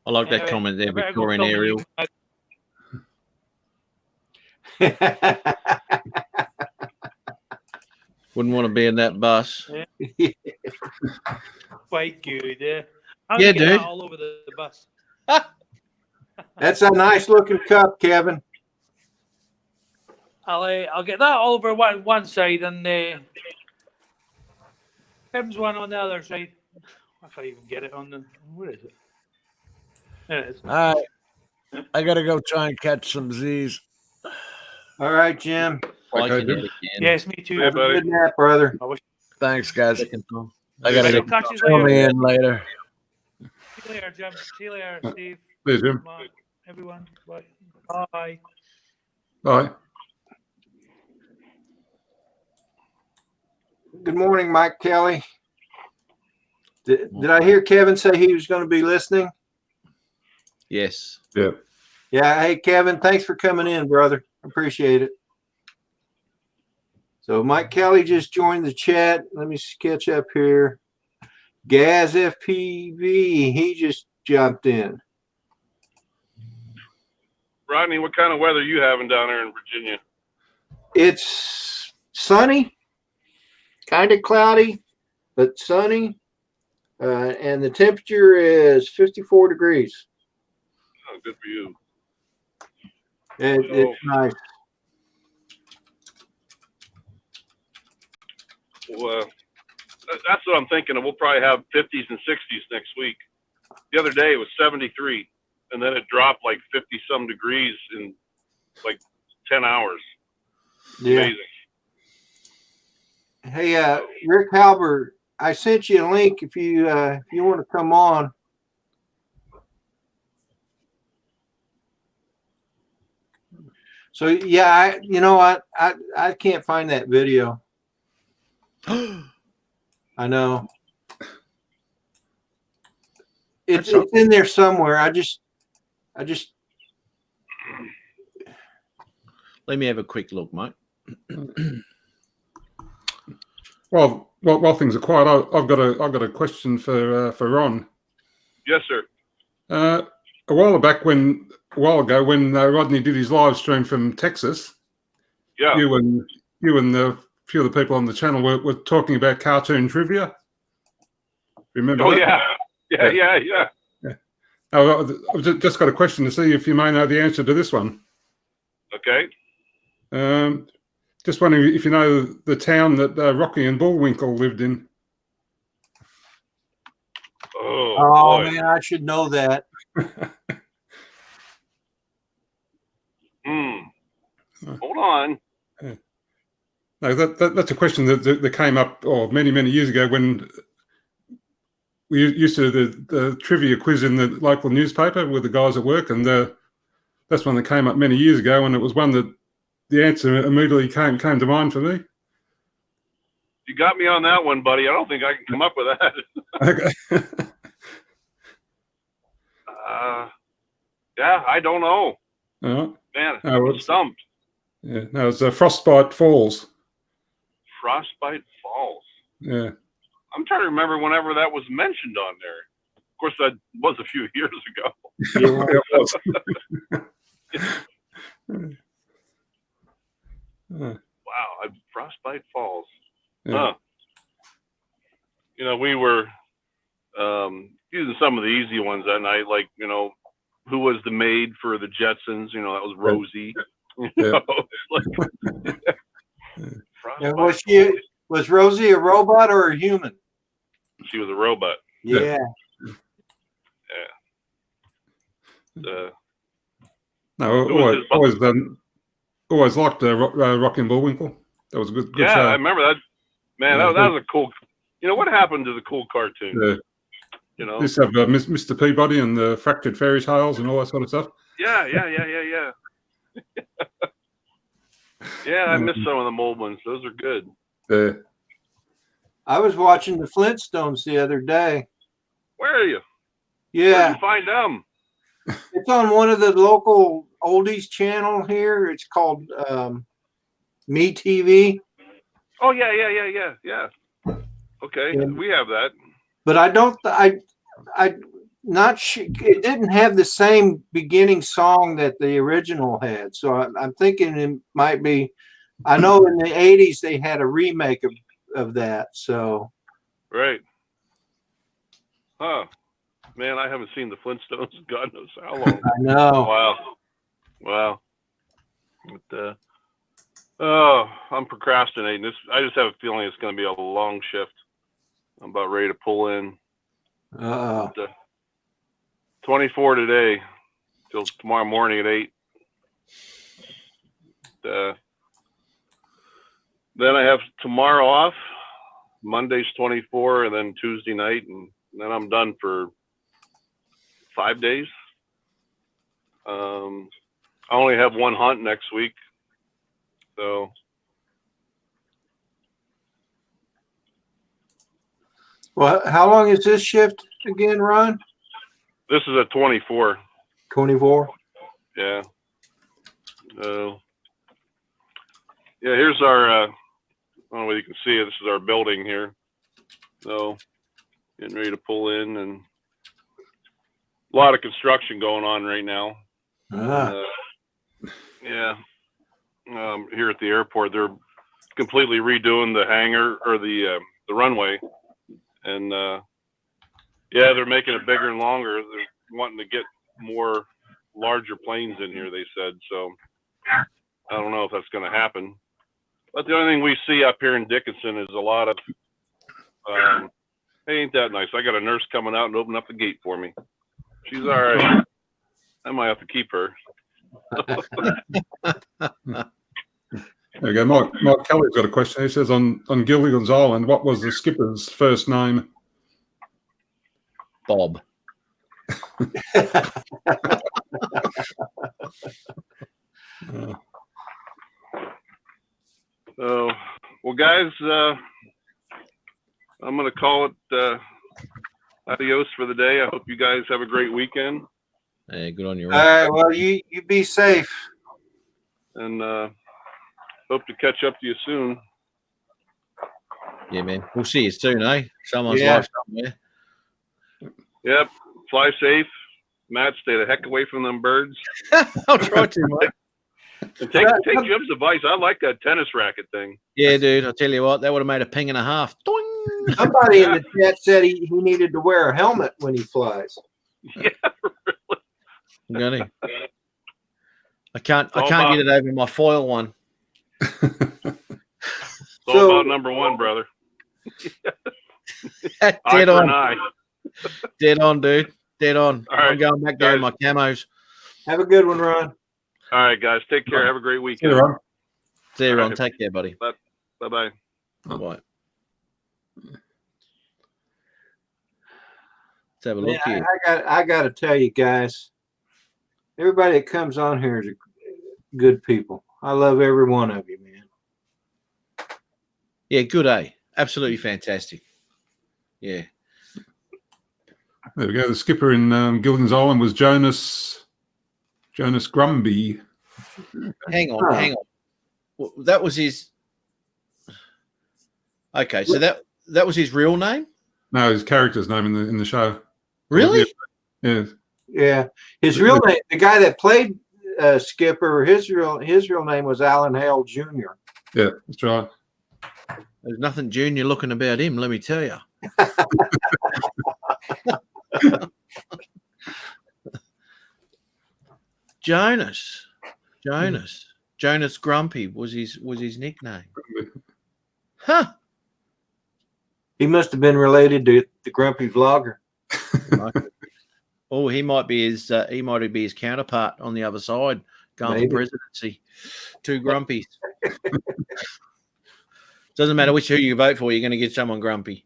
I like that Anyway, comment there, I better go Victorian film Ariel. Wouldn't want to be in that bus. Quite good, yeah. I'm Yeah, gonna get that dude. all over the bus. That's a nice looking cup, Kevin. I'll get that all over one side and Tim's one on the other side. If I even get it on the where is it? There it is. All right. I got to go try and catch some Z's. All right, Jim. Like Okay, it dude. again. Yes, me too. Hey, Have a buddy. good nap, brother. Thanks, guys. Second time. I got to go. Catch you Fill me later. in later. See you later, Jim. See you later, Steve. There, Jim. Mark, everyone. Bye. Bye. Bye. Good morning, Mike Kelly. Did I hear Kevin say he was going to be listening? Yes. Yeah. Yeah. Hey, Kevin, thanks for coming in, brother. Appreciate it. So Mike Kelly just joined the chat. Let me sketch up here. Gaz FPV, he just jumped in. Rodney, what kind of weather are you having down there in Virginia? It's sunny, kind of cloudy, but sunny. And the temperature is 54 degrees. Oh, good for you. It's nice. Well, that's what I'm thinking. We'll probably have 50s and 60s next week. The other day it was 73, and then it dropped like 50-some degrees in like 10 hours. Yeah. Amazing. Hey, Rick Halbert, I sent you a link if you want to come on. So yeah, I can't find that video. I know. It's in there somewhere. I just Let me have a quick look, mate. Well, while things are quiet, I've got a question for Ron. Yes, sir. A while ago, when Rodney did his live stream from Texas, Yeah. you and a few of the people on the channel were talking about cartoon trivia. Remember? Oh, that? yeah. I've just got a question to see if you may know the answer to this one. Okay. Just wondering if you know the town that Rocky and Bullwinkle lived in. Oh, oh boy. man, I should know that. Hold on. No, that's a question that came up many years ago when we used to do the trivia quiz in the local newspaper with the guys at work, and that's one that came up many years ago, and it was one that the answer immediately came to mind for me. You got me on that one, buddy. I don't think I can come up with that. Okay. Yeah, I don't know. All right. Man, No, I'm stumped. Yeah, no, it's Frostbite Falls. Frostbite Falls. Yeah. I'm trying to remember whenever that was mentioned on there. Of course, that was a few years ago. Yeah, it was. Wow, Frostbite Falls. Yeah. You know, we were using some of the easy ones that night, like, you know, who was the maid for the Jetsons? You know, that was Rosie. Yeah. Was Rosie a robot or a human? She was a robot. Yeah. No, always liked Rocky and Bullwinkle. That was a good yeah, show. I remember that. Man, that was a cool. You know, what happened to the cool cartoon? Yeah. You know, Used to have Mr. Peabody and the Fractured Fairy Tales and all that sort of stuff. Yeah. Yeah, I miss some of the old ones. Those are good. Yeah. I was watching the Flintstones the other day. Where are you? Yeah. Where did you find them? It's on one of the local oldies channel here. It's called Me TV. Oh yeah. Okay, Yeah. we have that. But it didn't have the same beginning song that the original had. So I'm thinking it might be. I know in the 80s they had a remake of that. So. Right. Huh. Man, I haven't seen the Flintstones in God knows how long. I know. Wow. But, I'm procrastinating. I just have a feeling it's going to be a long shift. I'm about ready to pull in. 24 today till tomorrow morning at 8. Then I have tomorrow off. Monday's 24, and then Tuesday night, and then I'm done for 5 days. I only have one hunt next week, so. Well, how long is this shift again, Ron? This is a 24. 24. Yeah. Yeah, here's our, I don't know whether you can see it. This is our building here. So, getting ready to pull in, and a lot of construction going on right now. Yeah. Here at the airport, they're completely redoing the hangar or the runway. And, yeah, they're making it bigger and longer. They're wanting to get more larger planes in here, they said. So I don't know if that's going to happen. But the only thing we see up here in Dickinson is a lot of, hey, ain't that nice? I got a nurse coming out and opening up the gate for me. She's all right. I might have to keep her. There we go. Mike Kelly's got a question. He says, on Gilligan's Island, what was the skipper's first name? Bob. Well, guys, I'm going to call it adios for the day. I hope you guys have a great weekend. Hey, good on you. All right. Well, you be safe. And hope to catch up to you soon. Yeah, man. We'll see you soon, eh? Someone's Yeah. life somewhere. Yep. Fly safe. Matt, stay the heck away from them birds. I'll try to, mate. And take Jim's advice. I like that tennis racket thing. Yeah, dude. I'll tell you what, that would have made a ping and a half. Doing. Somebody in the chat said he needed to wear a helmet when he flies. Yeah, really. Got it. I can't get it over my foil one. It's all about number one, brother. Eye Dead for on. an eye. Dead on, dude. Dead on. All right, I'm going back there in my camos. Have a good one, Ron. All right, guys. Take care. Have a great See weekend. you, Ron. See you, All Ron. right. Take care, buddy. Bye-bye. Bye. Let's have a Man, look here. I got to tell you guys, everybody that comes on here is good people. I love every one of you, man. Yeah, good, eh? Absolutely fantastic. Yeah. There we go. The skipper in Gilligan's Island was Jonas Grumby. Hang on. Well, that was his. Okay, so that was his real name? No, his character's name in the show. Really? Yeah. Yeah, his real name, the guy that played Skipper, his real name was Alan Hale Jr. Yeah, that's right. There's nothing junior looking about him, let me tell you. Jonas Grumpy was his nickname. Huh. He must have been related to the Grumpy Vlogger. Oh, he might be his counterpart on the other side going Maybe. for presidency. Two Grumpies. Doesn't matter who you vote for, you're going to get someone grumpy.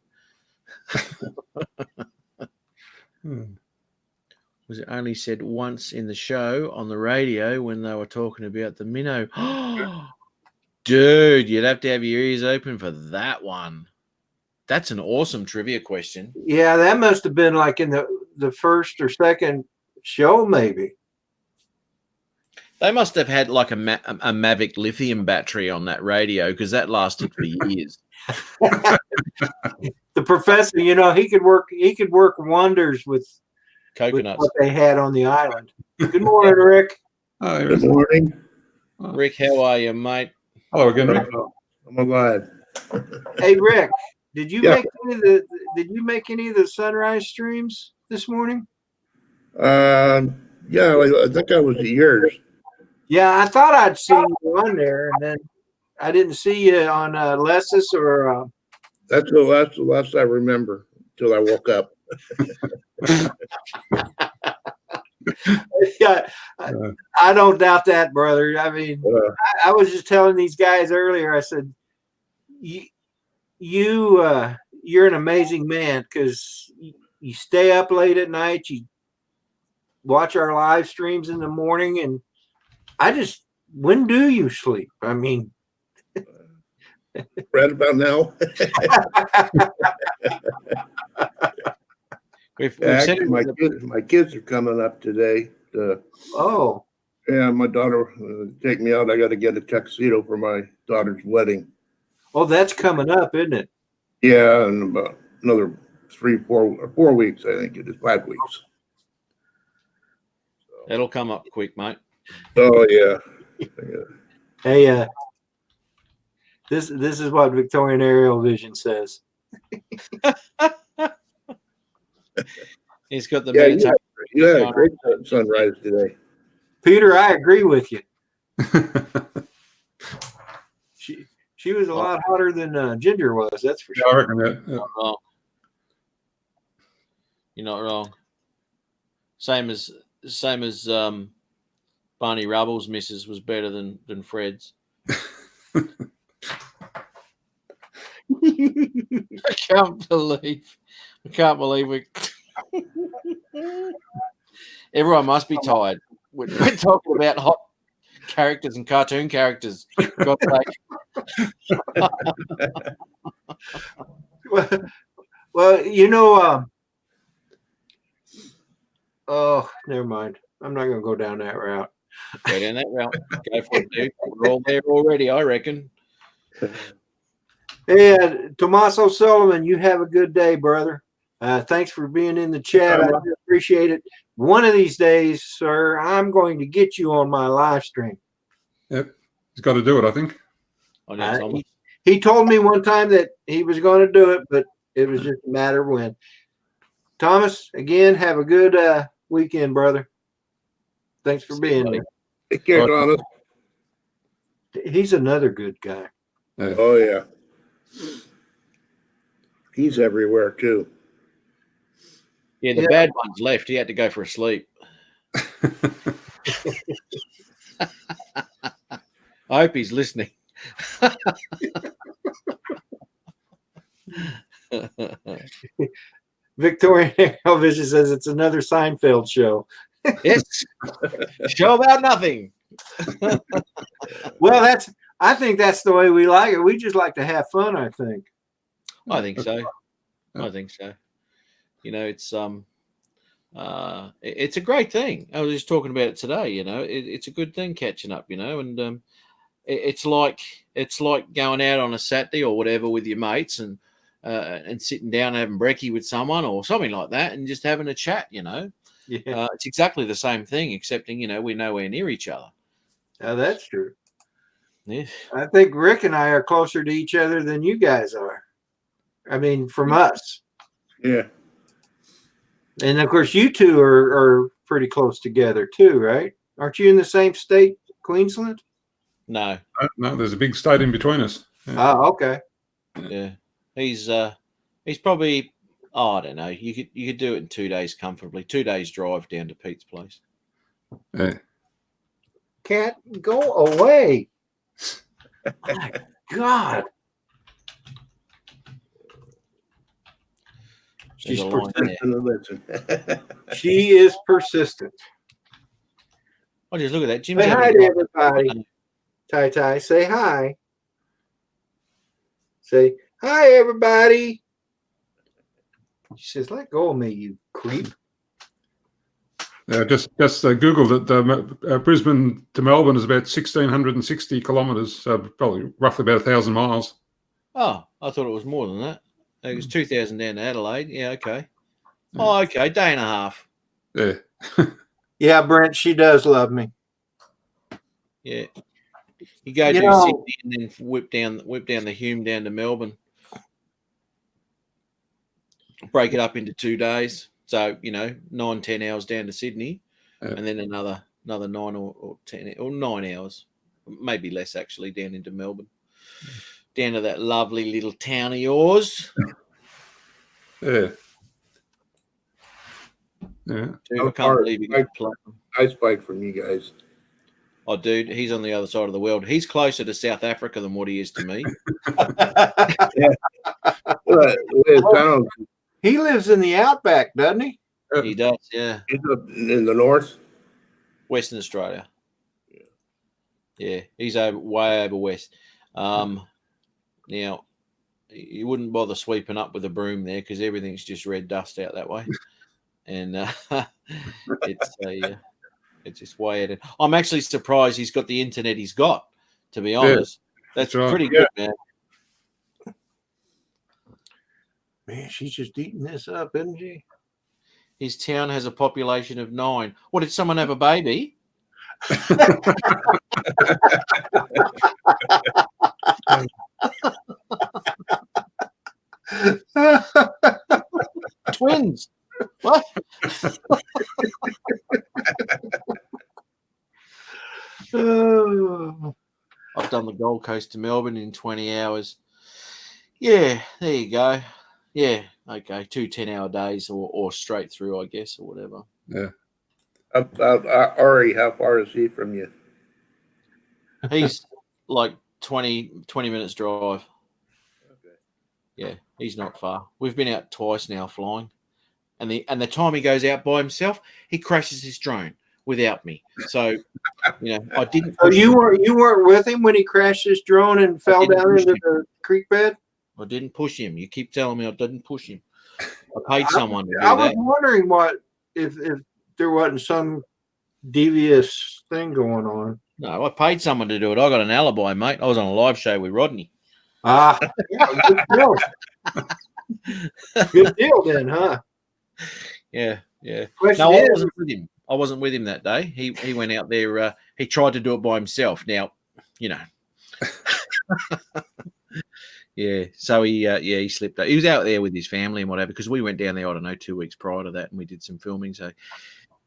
Was it only said once in the show on the radio when they were talking about the minnow? Dude, you'd have to have your ears open for that one. That's an awesome trivia question. Yeah, that must have been like in the first or second show, maybe. They must have had like a Mavic lithium battery on that radio because that lasted for years. The professor, he could work wonders with Coconuts. what they had on the island. Good morning, Rick. Oh, Good morning. Rick, how are you, mate? hello again, Rick. I'm alive. Hey, Rick, did you Yeah. make any of the sunrise streams this morning? Yeah, I think I was at yours. Yeah, I thought I'd seen you on there, and then I didn't see you on Lessus or. That's the last I remember until I woke up. Yeah, I don't doubt that, brother. I mean, I was just telling these guys earlier. I said, you're an amazing man because you stay up late at night. You watch our live streams in the morning, and when do you sleep? I mean, Right about now. We've said Actually, my kids are coming up today. oh, Yeah, my daughter take me out. I got to get a tuxedo for my daughter's wedding. oh, that's coming up, isn't it? Yeah, in about another 4 weeks, I think it is 5 weeks. It'll come up quick, mate. Oh yeah. Hey, this is what Victorian Aerial Vision says. He's got the Yeah, meditation. you had a great sunrise today. Peter, I agree with you. She was a lot hotter than Ginger was. That's for Yeah, I sure. reckon that. Yeah. Not wrong. You're not wrong. Same as Barney Rubble's missus was better than Fred's. I can't believe we. Everyone must be tired. We're talking about hot characters and cartoon characters. God's sake. Well, oh, never mind. I'm not going to go down that route. Go down that route. Go for it, dude. We're all there already, I reckon. Hey, Tommaso Sullivan, you have a good day, brother. Thanks for being in the chat. I do appreciate it. One of these days, sir, I'm going to get you on my live stream. Yep. He's got to do it, I think. I know, Thomas. He told me one time that he was going to do it, but it was just a matter of when. Thomas, again, have a good weekend, brother. Thanks for being here. Take care, Thomas. He's another good guy. Yeah. Oh yeah. He's everywhere too. Yeah, the bad one's left. He had to go for a sleep. I hope he's listening. Victorian Vision says it's another Seinfeld show. Yes. Show about nothing. Well, I think that's the way we like it. We just like to have fun, I think. I think so. I think so. You know, it's a great thing. I was just talking about it today. You know, it's a good thing catching up. You know, and it's like going out on a Saturday or whatever with your mates and sitting down and having brekkie with someone or something like that and just having a chat. You know, Yeah, it's exactly the same thing, excepting we're nowhere near each other. that's true. Yeah. I think Rick and I are closer to each other than you guys are. I mean, from us. Yeah. And of course, you two are pretty close together too, right? Aren't you in the same state, Queensland? No. No, there's a big state in between us. Yeah. Oh, okay. Yeah. He's probably. Oh, I don't know. You could do it in 2 days comfortably. 2 days drive down to Pete's place. Yeah. Cat, go away. My God. There's She's a line persistent. there. She is persistent. Oh, just look at that. Jim's Say hi having to a- everybody. Tai Tai, say hi. Say hi, everybody. She says, "Let go of me, you creep." Just Googled it. Brisbane to Melbourne is about 1,660 kilometres, so probably roughly about 1,000 miles. Oh, I thought it was more than that. It was 2,000 down to Adelaide. Yeah, okay. Oh, okay. Day and a half. Yeah. Yeah, Brent, she does love me. Yeah. You go to Sydney and then whip down the Hume down to Melbourne. Break it up into 2 days. So, 9-10 hours down to Sydney, and then another 9 or 10 or 9 hours, maybe less actually, down into Melbourne. Down to that lovely little town of yours. Yeah. Yeah. Dude, I can't believe you got play. Ice bike from you guys. Oh, dude, he's on the other side of the world. He's closer to South Africa than what he is to me. He lives in the outback, doesn't he? He does, yeah. He's up in the north. Western Australia. Yeah, he's way over west. Now, you wouldn't bother sweeping up with a broom there because everything's just red dust out that way, and it's just way out. I'm actually surprised he's got the internet he's got. To be honest, that's right. pretty good, man. Man, she's just eating this up, isn't she? His town has a population of 9. What, did someone have a baby? Twins. What? I've done the Gold Coast to Melbourne in 20 hours. Yeah, there you go. Yeah, okay, 2 10-hour days or straight through, I guess, or whatever. Yeah. Ari, how far is he from you? He's like 20 minutes drive. Okay. Yeah, he's not far. We've been out twice now flying. And the time he goes out by himself, he crashes his drone without me. So, I didn't. So you weren't with him when he crashed his drone and fell down into the creek bed? I didn't push him. You keep telling me I didn't push him. I paid someone to do I was that. wondering if there wasn't some devious thing going on. No, I paid someone to do it. I got an alibi, mate. I was on a live show with Rodney. Ah, yeah, good deal. Good deal then, huh? Yeah. Question No, I is, wasn't with him. I wasn't with him that day. He went out there. He tried to do it by himself. Now, yeah. So he slipped out. He was out there with his family and whatever because we went down there, I don't know, 2 weeks prior to that, and we did some filming. So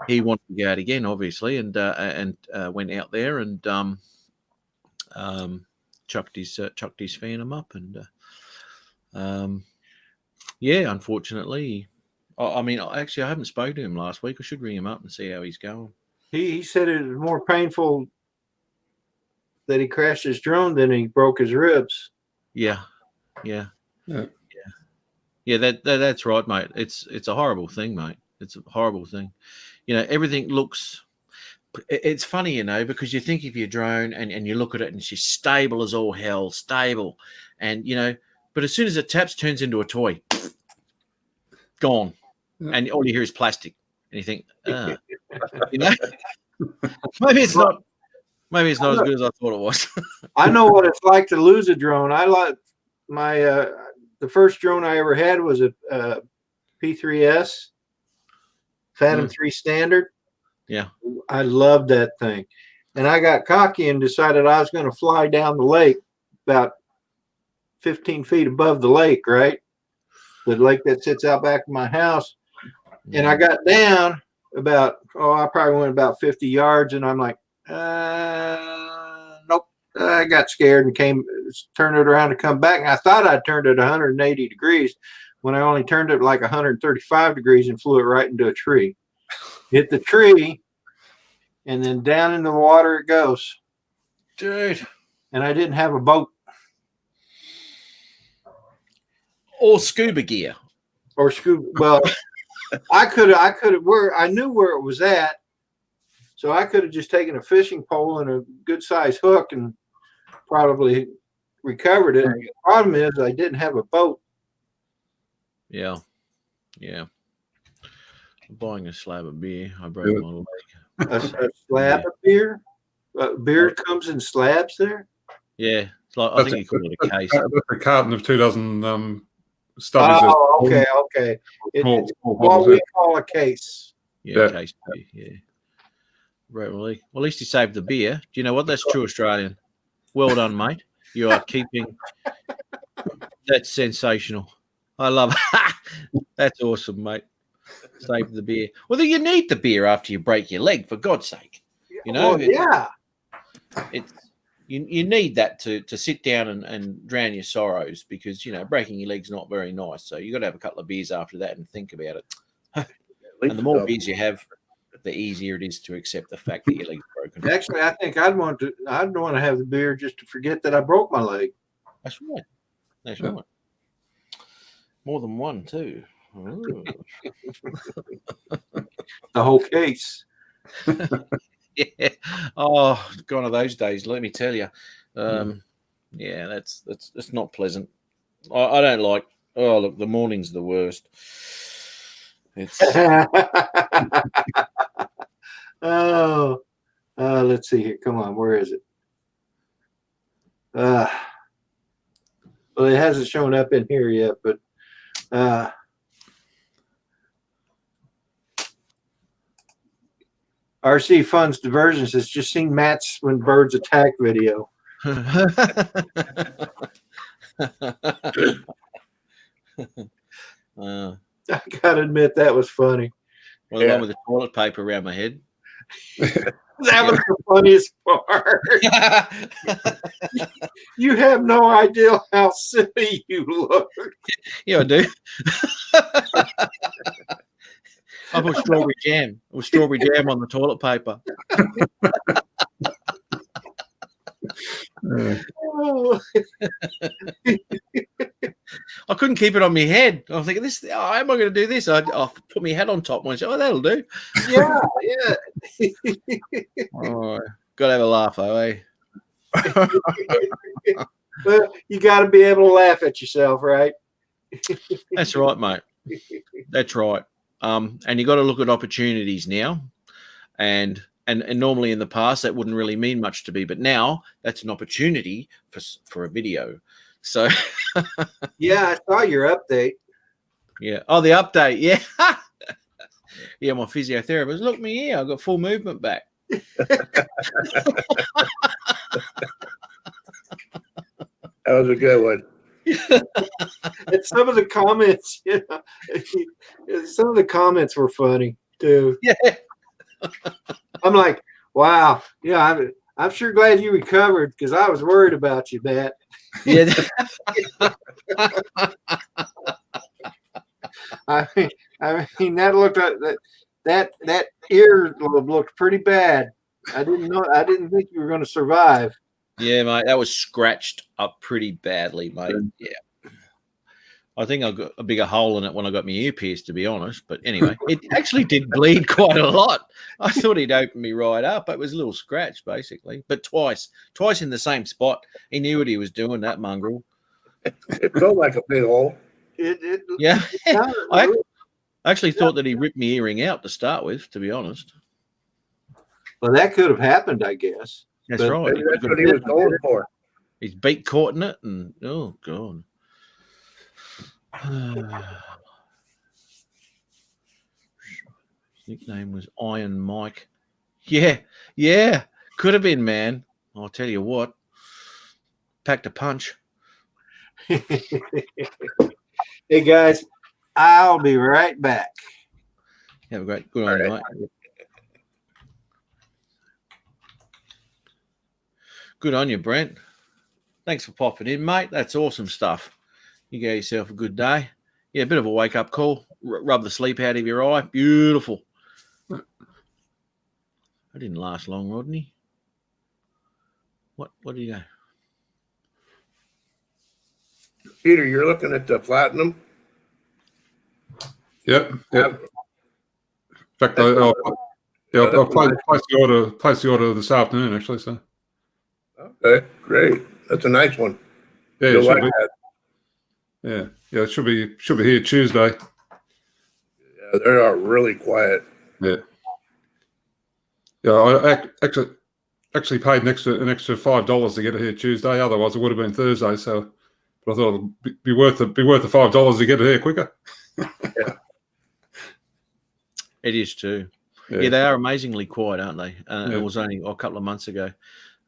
he wanted to go out again, obviously, and went out there and chucked his Phantom up, and unfortunately. I mean, actually, I haven't spoken to him last week. I should ring him up and see how he's going. he said it was more painful that he crashed his drone, then he broke his ribs. Yeah. That's right, mate. It's a horrible thing, mate. It's a horrible thing. Everything looks. It's funny, because you think of your drone and you look at it and she's stable as all hell, stable, and but as soon as it taps, turns into a toy, gone, and all you hear is plastic, and you think, maybe it's not. Maybe it's not as good as I thought it was. I know what it's like to lose a drone. I like my the first drone I ever had was a P3S Phantom 3 Standard. Yeah, I loved that thing, and I got cocky and decided I was going to fly down the lake about 15 feet above the lake, right? The lake that sits out back of my house. And I got down about, I probably went about 50 yards, and I'm like, nope. I got scared and turned it around to come back. And I thought I'd turned it 180 degrees when I only turned it like 135 degrees and flew it right into a tree. Hit the tree, and then down in the water it goes. dude. And I didn't have a boat. Or scuba gear. Or scuba. Well, I knew where it was at. So I could have just taken a fishing pole and a good sized hook and probably recovered it. The problem is I didn't have a boat. Yeah. I'm buying a slab of beer. I broke my leg. A slab of beer? Beer comes in slabs there? Yeah. It's like, I think you call it a case. That's a carton of 2 dozen stubbies. Oh, okay. It's what we call a case. Yeah, case beer. Yeah. Right, well, at least you saved the beer. Do you know what? That's true Australian. Well done, mate. You are keeping. That's sensational. I love it. That's awesome, mate. Save the beer. Well, then you need the beer after you break your leg, for God's sake. It's you need that to sit down and drown your sorrows, because breaking your leg's not very nice. So you got to have a couple of beers after that and think about it. And the more beers you have, the easier it is to accept the fact that your leg's broken. Actually, I think I'd want to have the beer just to forget that I broke my leg. That's right. More than one too. The whole case. Yeah. Oh, gone are those days. Let me tell you. Yeah, that's not pleasant. I don't like. Oh, look, the morning's the worst. It's. Let's see here. Come on, where is it? Well, it hasn't shown up in here yet, but RC Funds Diversions has just seen Matt's When Birds Attack video. I gotta admit that was funny. Well, the one with the toilet paper around my head. That was the funniest part. You have no idea how silly you look. Yeah, I do. I put strawberry jam. It was strawberry jam on the toilet paper. I couldn't keep it on my head. I was thinking, how am I going to do this? I'll put my hat on top and I said, that'll do. Yeah. Oh, got to have a laugh, though, eh? Well, you got to be able to laugh at yourself, right? That's right, mate. That's right. And you got to look at opportunities now, and normally in the past that wouldn't really mean much to me, but now that's an opportunity for a video. So yeah, I saw your update. Yeah. Oh, the update. Yeah. Yeah, my physiotherapist. Look me here. I've got full movement back. That was a good one. And some of the comments, some of the comments were funny too. Yeah. I'm like, wow. Yeah, I'm sure glad you recovered, because I was worried about you, Matt. Yeah. I mean, that looked like that ear looked pretty bad. I didn't think you were going to survive. Yeah, mate, that was scratched up pretty badly, mate. Yeah. I think I got a bigger hole in it when I got my ear pierced, to be honest. But anyway, it actually did bleed quite a lot. I thought he'd open me right up. It was a little scratch, basically, but twice in the same spot. He knew what he was doing, that mongrel. It felt like a big hole. Yeah. sounded I really- actually thought that he ripped my earring out to start with, to be honest. well, that could have happened, I guess. That's But right. Maybe that's what he was going for. His beak caught in it, and oh god. His nickname was Iron Mike. Yeah, could have been, man. I'll tell you what. Packed a punch. Hey guys, I'll be right back. Have a great good on you, mate. Good on you, Brent. Thanks for popping in, mate. That's awesome stuff. You get yourself a good day. Yeah, a bit of a wake-up call. Rub the sleep out of your eye. Beautiful. I didn't last long, Rodney. What do you go? Peter, you're looking at the platinum. Yep. In fact, I'll place the order this afternoon, actually. So Okay, great. That's a nice one. yeah, You'll it should like be. that. Yeah, it should be here Tuesday. Yeah, they are really quiet. Yeah. Yeah, I actually paid an extra $5 to get it here Tuesday. Otherwise, it would have been Thursday. So, but I thought it'd be worth the $5 to get it here quicker. It is too. Yeah, they are amazingly quiet, aren't they? It was only a couple of months ago.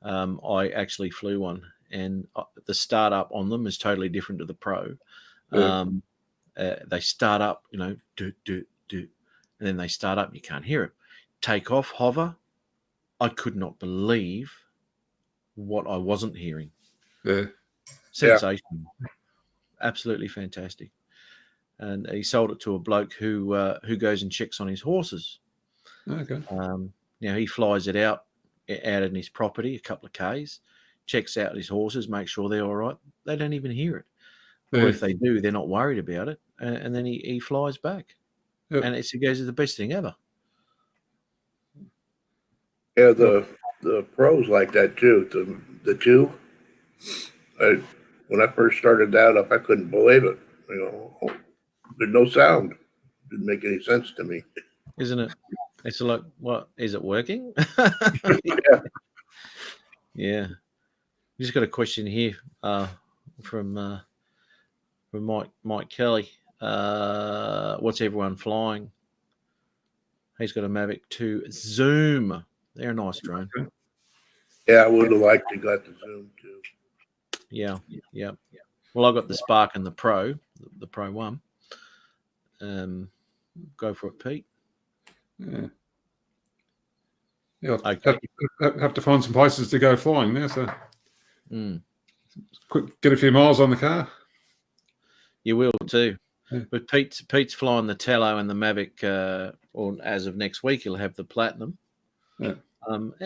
I actually flew one, and the startup on them is totally different to the Pro. They start up, do, and then they start up and you can't hear it. Take off, hover. I could not believe what I wasn't hearing. Yeah. Sensational. Absolutely fantastic. And he sold it to a bloke who goes and checks on his horses. Okay. Now he flies it out in his property, a couple of Ks, checks out his horses, makes sure they're all right. They don't even hear it. Yeah. Or if they do, they're not worried about it. And then he flies back. Yep. And he goes, it's the best thing ever. Yeah, the pros like that too. The two. When I first started that up, I couldn't believe it. There's no sound. Didn't make any sense to me. Isn't it? It's like, what, is it working? Yeah. Yeah. We just got a question here from Mike Kelly. What's everyone flying? He's got a Mavic 2 Zoom. They're a nice drone. Yeah, I would have liked to got the Zoom too. Yeah. Well, I got the Spark and the Pro 1. Go for it, Pete. Yeah. Yeah. Okay. Have to find some places to go flying there. So quick, get a few miles on the car. You will too. Yeah. But Pete's flying the Tello and the Mavic, or as of next week, he'll have the Platinum. Yeah.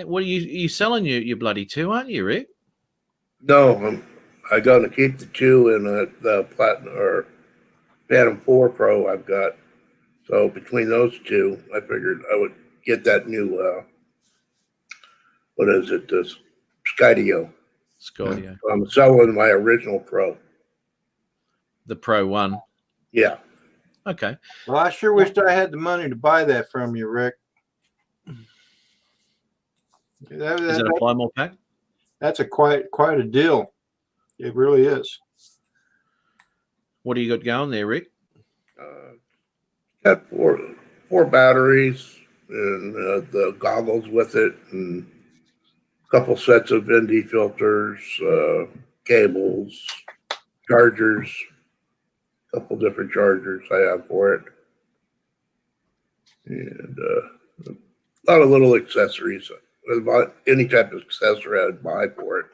What are you selling your bloody 2, aren't you, Rick? No, I'm going to keep the 2 and the Platinum or Phantom 4 Pro I've got. So between those 2, I figured I would get that new, what is it, this Skydio. Skydio. So I'm selling my original Pro. The Pro 1. Yeah. Okay. Well, I sure wished I had the money to buy that from you, Rick. Is it a fly more pack? That's a quite a deal. It really is. What do you got going there, Rick? Got four batteries and the goggles with it, and a couple sets of ND filters, cables, chargers, a couple different chargers I have for it, and a lot of little accessories. About any type of accessory I'd buy for it.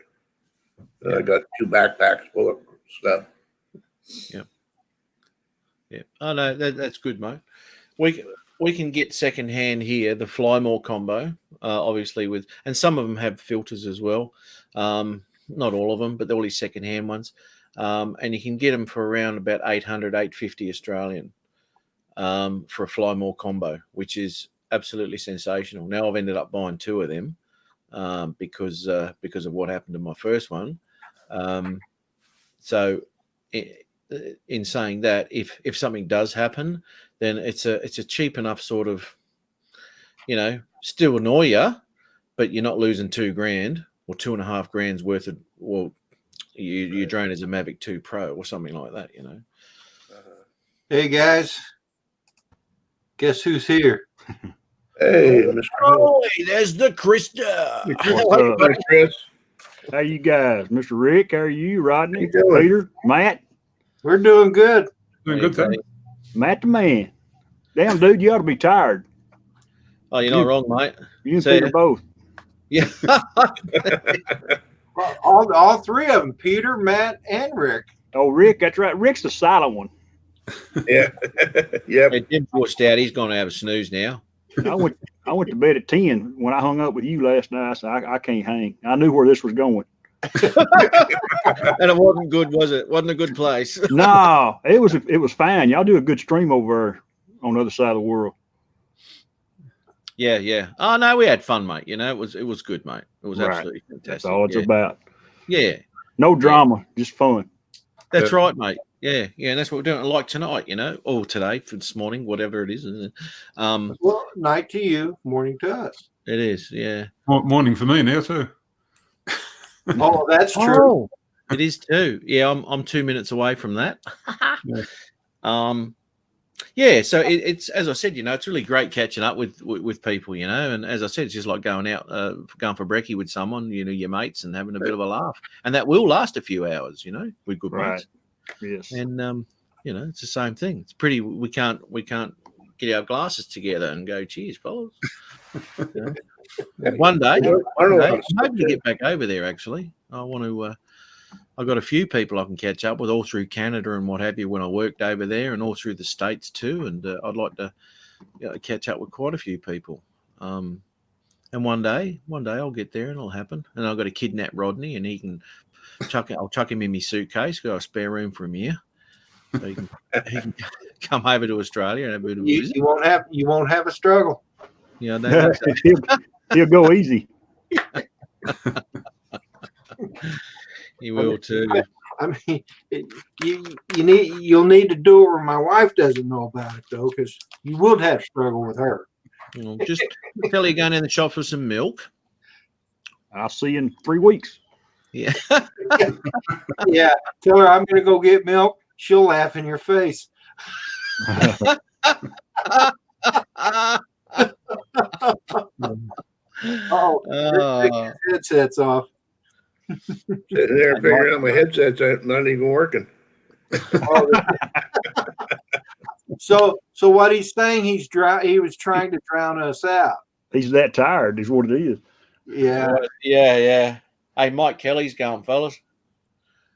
I got 2 backpacks full of stuff. Yeah. Oh no, that's good, mate. We we can get secondhand here the Flymore combo, obviously and some of them have filters as well. Not all of them, but they're all these secondhand ones. And you can get them for around about 800, 850 Australian for a Flymore combo, which is absolutely sensational. Now I've ended up buying 2 of them because of what happened to my first one. So in saying that, if something does happen, then it's a cheap enough sort of, still annoy you, but you're not losing $2,000 or $2.5 worth of, well, your drone is a Mavic 2 Pro or something like that, Hey guys, guess who's here? Hey, Mr. Hill. Oh, there's the Krista. What's up? Hey, Chris. How you guys? Mr. Rick, how are you? Rodney, How you doing? Peter, Matt, We're doing good. Doing good thing. Matt the man. Damn, dude, you ought to be tired. Oh, you're not wrong, mate. You and See Peter ya. both. Yeah. All 3 of them, Peter, Matt, and Rick. Oh, Rick, that's right. Rick's the silent one. Yeah. Yep. Hey, Jim's washed out. He's going to have a snooze now. I went to bed at 10 when I hung up with you last night. I said, I can't hang. I knew where this was going. And it wasn't good, was it? Wasn't a good place. No, it was fine. Y'all do a good stream over there on the other side of the world. Yeah. Oh no, we had fun, mate. It was good, mate. It was Right. absolutely fantastic. That's all it's yeah. about. Yeah, No drama, just fun. that's right, mate. Yeah, and that's what we're doing. Like tonight, or today, for this morning, whatever it is. Well, night to you, morning to us. It is. Yeah, Morning for me now too. Oh, that's true. it is too. Yeah, I'm 2 minutes away from that. Yeah. So it's as I said, it's really great catching up with people, and as I said, it's just like going out, going for brekkie with someone, your mates, and having a bit of a laugh, and that will last a few hours, with good mates. Yes. And it's the same thing. It's pretty. We can't get our glasses together and go, cheers, fellas. One day, I don't know how to I'm hoping to get back over there. Actually, I want to. I've got a few people I can catch up with all through Canada and what have you when I worked over there, and all through the States too. And I'd like to catch up with quite a few people. And one day I'll get there and it'll happen. And I've got to kidnap Rodney, and he can I'll chuck him in my suitcase. Got a spare room for him here, so he can come over to Australia and have a bit of a visit. You won't have a struggle. I don't think so. He'll go easy. He will too. I mean, you'll need to do it where my wife doesn't know about it though, because you would have struggle with her. Just tell her you're going in the shop for some milk. I'll see you in 3 weeks. Yeah. Yeah, tell her I'm going to go get milk. She'll laugh in your face. Oh, headset's off. Sitting there figuring out my headset's not even working. So what he's saying, he was trying to drown us out. He's that tired, is what it is. Yeah. Yeah. Hey, Mike Kelly's going, fellas.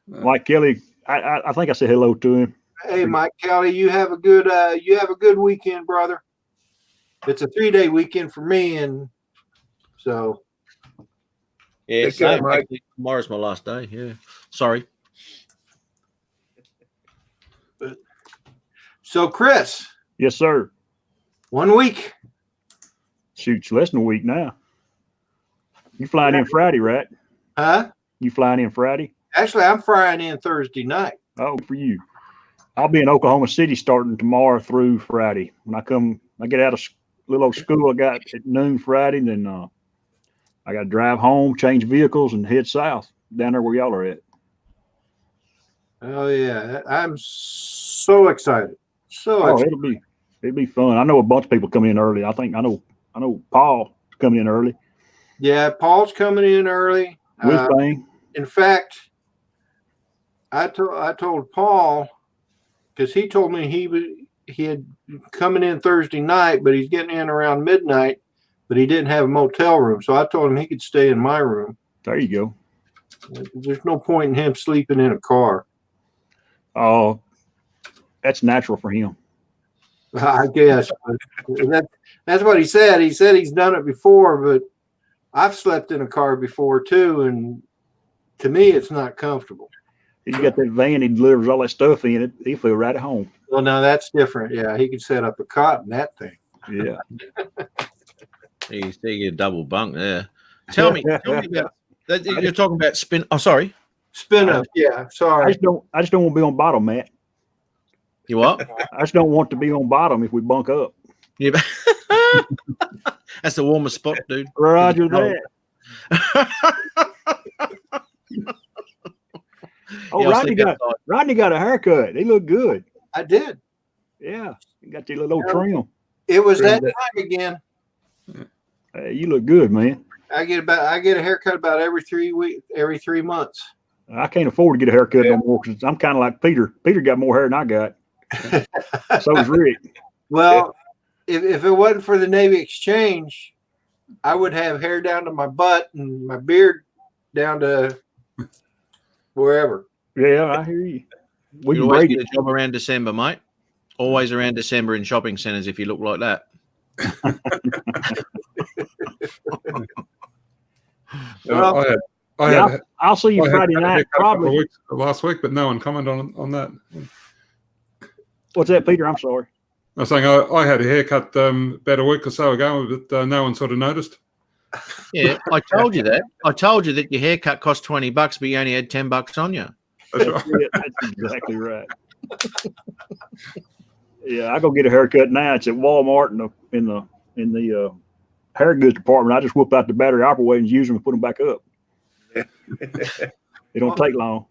Mike Kelly, I think I said hello to him. Hey, Mike Kelly, you have a good weekend, brother. It's a 3-day weekend for me, and so. Yeah, Take care, same. Mike. Actually, tomorrow's my last day. Yeah. Sorry. So, Chris, Yes, sir. 1 week. Shoot, it's less than a week now. You flying in Friday, right? Huh? You flying in Friday? Actually, I'm flying in Thursday night. Oh, for you. I'll be in Oklahoma City starting tomorrow through Friday. When I get out of little old school I got at noon Friday, then I got to drive home, change vehicles, and head south down there where y'all are at. Oh yeah, I'm so excited. Oh, it'll be fun. I know a bunch of people come in early. I know Paul's coming in early. Yeah, Paul's coming in early. With Bang. In fact, I told Paul, because he told me he had coming in Thursday night, but he's getting in around midnight, but he didn't have a motel room. So I told him he could stay in my room. There you go. There's no point in him sleeping in a car. Oh, that's natural for him. I guess. But that's what he said. He said he's done it before, but I've slept in a car before too, and to me, it's not comfortable. He's got that van. He delivers all that stuff in it. He feel right at home. Well, now that's different. Yeah, he could set up a cot in that thing. Yeah. You get a double bunk there. Tell me about that. You're talking about spin. Oh, sorry. Spin up. Yeah, I sorry. just don't want to be on bottom, Matt. You what? I just don't want to be on bottom if we bunk up. Yeah. That's the warmest spot, dude. Roger that. Oh, Yeah, Rodney got a haircut. He looked good. I did. Yeah, he got the little trim. It was that time again. Hey, you look good, man. I get a haircut about every 3 months. I can't afford to get a haircut no more because I'm kind of like Peter. Peter got more hair than I got. So does Rick. Well, if it wasn't for the Navy Exchange, I would have hair down to my butt and my beard down to wherever. Yeah, I hear you. We You can always break get it. a job around December, mate. Always around December in shopping centres if you look like that. Well, I'll see you Friday night. A couple of Probably. weeks last week, but no one commented on that. What's that, Peter? I'm sorry. I was saying I had a haircut about a week or so ago, but no one sort of noticed. Yeah, I told you that. I told you that your haircut cost $20, but you only had $10 on you. That's right. Yeah, that's exactly right. Yeah, I go get a haircut now. It's at Walmart in the hair goods department. I just whip out the battery operated and use them and put them back up. It don't take long.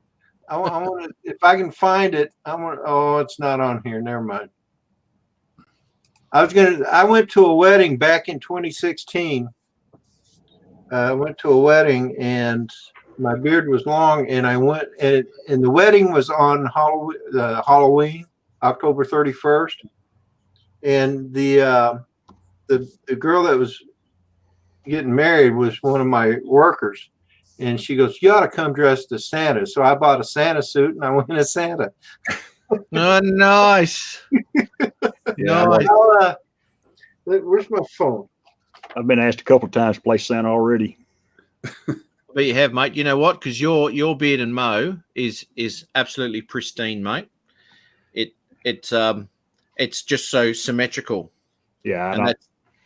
I want to, if I can find it. Oh, it's not on here. Never mind. I went to a wedding back in 2016. I went to a wedding and my beard was long, and I went and the wedding was on Halloween, October 31st, and the girl that was getting married was one of my workers, and she goes, "You ought to come dressed as Santa." So I bought a Santa suit and I went as Santa. Oh, nice. Nice. Where's my phone? I've been asked a couple of times to play Santa already. But you have, mate. You know what? Because your beard and mo is absolutely pristine, mate. It's just so symmetrical. Yeah, and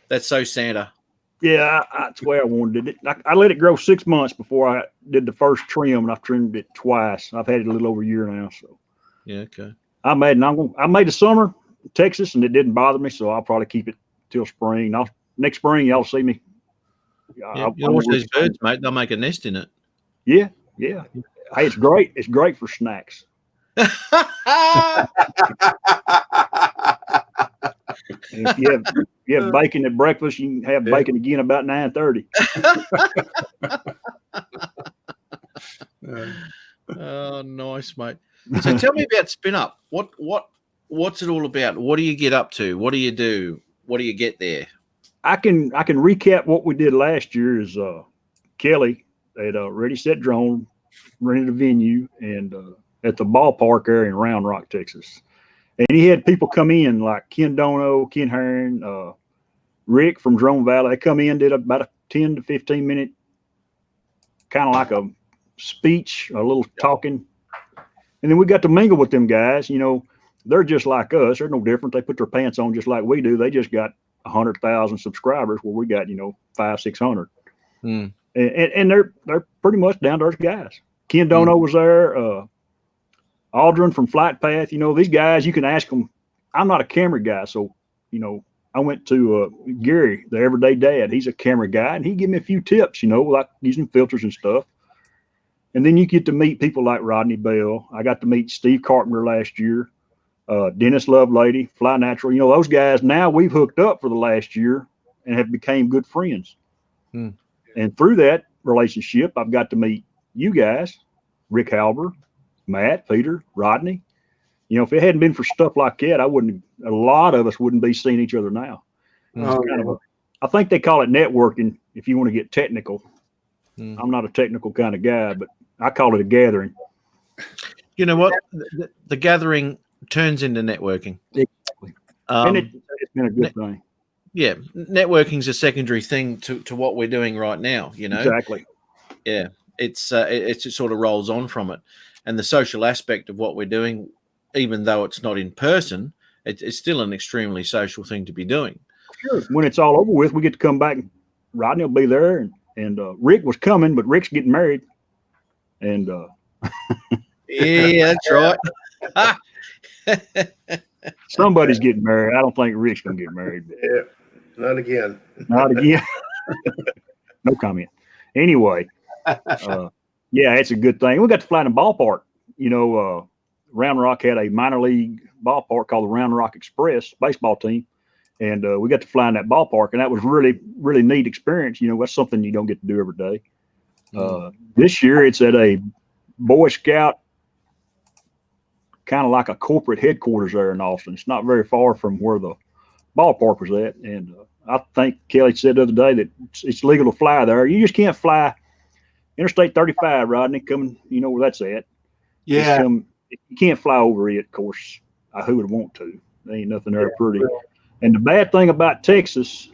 that's so Santa. Yeah, that's the way I wanted it. I let it grow 6 months before I did the first trim, and I've trimmed it twice. I've had it a little over a year now. So yeah, okay. I made the summer in Texas, and it didn't bother me. So I'll probably keep it till spring. Next spring, y'all see me. Yeah, you watch these birds, mate. They'll make a nest in it. Yeah. Hey, it's great. It's great for snacks. If you have bacon at breakfast, you can have bacon again about 9:30. Oh, nice, mate. So tell me about Spin Up. What's it all about? What do you get up to? What do you do? What do you get there? I can recap what we did last year. Is Kelly at Ready Set Drone rented a venue and at the ballpark area in Round Rock, Texas. And he had people come in like Ken Dono, Ken Herron, Rick from Drone Valley. They come in, did about a 10 to 15 minute, kind of like a speech, a little talking. And then we got to mingle with them guys. You know, they're just like us. They're no different. They put their pants on just like we do. They just got 100,000 subscribers where we got, 500-600. And they're pretty much down to earth guys. Ken Dono was there. Aldrin from Flight Path. These guys, you can ask them. I'm not a camera guy, so I went to Gary, the Everyday Dad. He's a camera guy, and he gave me a few tips, like using filters and stuff. And then you get to meet people like Rodney Bell. I got to meet Steve Carpenter last year, Dennis Lovelady, Fly Natural. Those guys, now we've hooked up for the last year and have became good friends. And through that relationship, I've got to meet you guys, Rick Halber, Matt, Peter, Rodney. If it hadn't been for stuff like that, a lot of us wouldn't be seeing each other now. I think they call it networking if you want to get technical. I'm not a technical kind of guy, but I call it a gathering. You know what? The gathering turns into networking. Exactly. And it's been a good thing. Yeah, networking's a secondary thing to what we're doing right now. Exactly. Yeah, it sort of rolls on from it, and the social aspect of what we're doing, even though it's not in person, it's still an extremely social thing to be doing. Sure. When it's all over with, we get to come back. And Rodney will be there, and Rick was coming, but Rick's getting married, and yeah, that's right. somebody's getting married. I don't think Rick's gonna get married. Yeah, not again. Not again. No comment. Anyway, yeah, it's a good thing. We got to fly in the ballpark. Round Rock had a minor league ballpark called the Round Rock Express baseball team, and we got to fly in that ballpark, and that was really, really neat experience. That's something you don't get to do every day. This year, it's at a Boy Scout, kind of like a corporate headquarters there in Austin. It's not very far from where the ballpark was at, and I think Kelly said the other day that it's legal to fly there. You just can't fly Interstate 35, Rodney, coming, where that's at. Yeah. You can't fly over it, of course. Who would want to? There ain't nothing there pretty. And the bad thing about Texas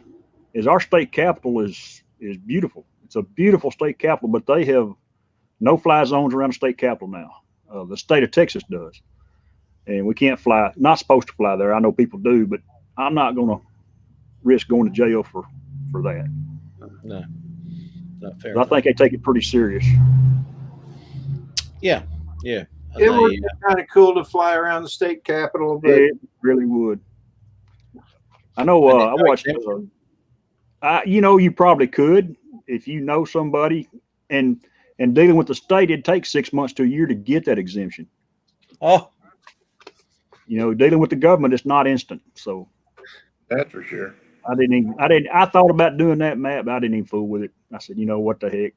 is our state capital is beautiful. It's a beautiful state capital, but they have no fly zones around the state capital now. The state of Texas does. And we can't fly, not supposed to fly there. I know people do, but I'm not going to risk going to jail for that. No, not fair. I think they take it pretty serious. Yeah. It would be kind of cool to fly around the state capitol, but It really would. I know. I watched. You probably could if you know somebody, and dealing with the state, it'd take 6 months to a year to get that exemption. Oh, dealing with the government, it's not instant. So That's for sure. I thought about doing that, Matt, but I didn't even fool with it. I said, what the heck?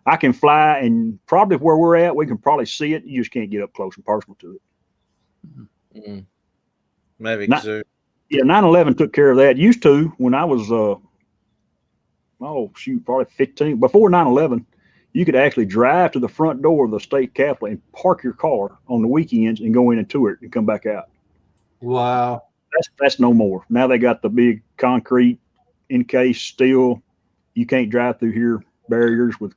I can fly, and probably where we're at, we can probably see it. You just can't get up close and personal to it. Maybe. Yeah, 9/11 took care of that. Used to, when I was, probably 15. Before 9/11, you could actually drive to the front door of the state capitol and park your car on the weekends and go in and tour it and come back out. wow. That's no more. Now they got the big concrete encased steel. You can't drive through here, barriers with,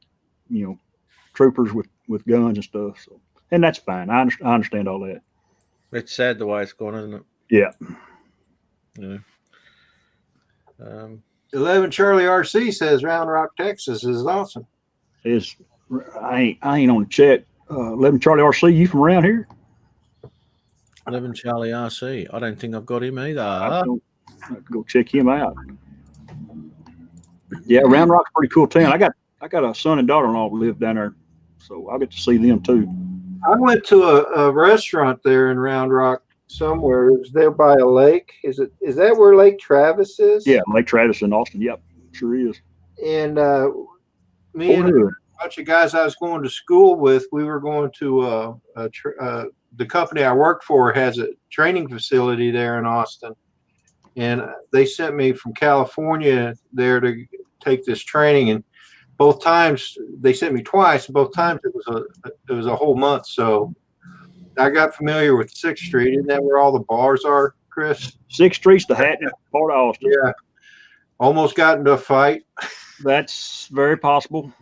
troopers with guns and stuff. So, and that's fine. I understand all that. It's sad the way it's gone, isn't it? Yeah. 11 Charlie RC says Round Rock, Texas is awesome. I ain't on the chat. 11 Charlie RC, you from around here? 11 Charlie RC. I don't think I've got him either. I have to go check him out. Yeah, Round Rock's a pretty cool town. I got a son and daughter-in-law who live down there, so I'll get to see them too. I went to a restaurant there in Round Rock somewhere. It was there by a lake. Is that where Lake Travis is? Yeah, Lake Travis in Austin. Yep, sure is. And me and a bunch of guys I was going to school with, we were going to the company I worked for has a training facility there in Austin, and they sent me from California there to take this training. And both times they sent me twice. Both times it was a whole month. So I got familiar with 6th Street. Isn't that where all the bars are, Chris? 6th Street's the Hatton part of Austin. Yeah. Almost got into a fight. That's very possible.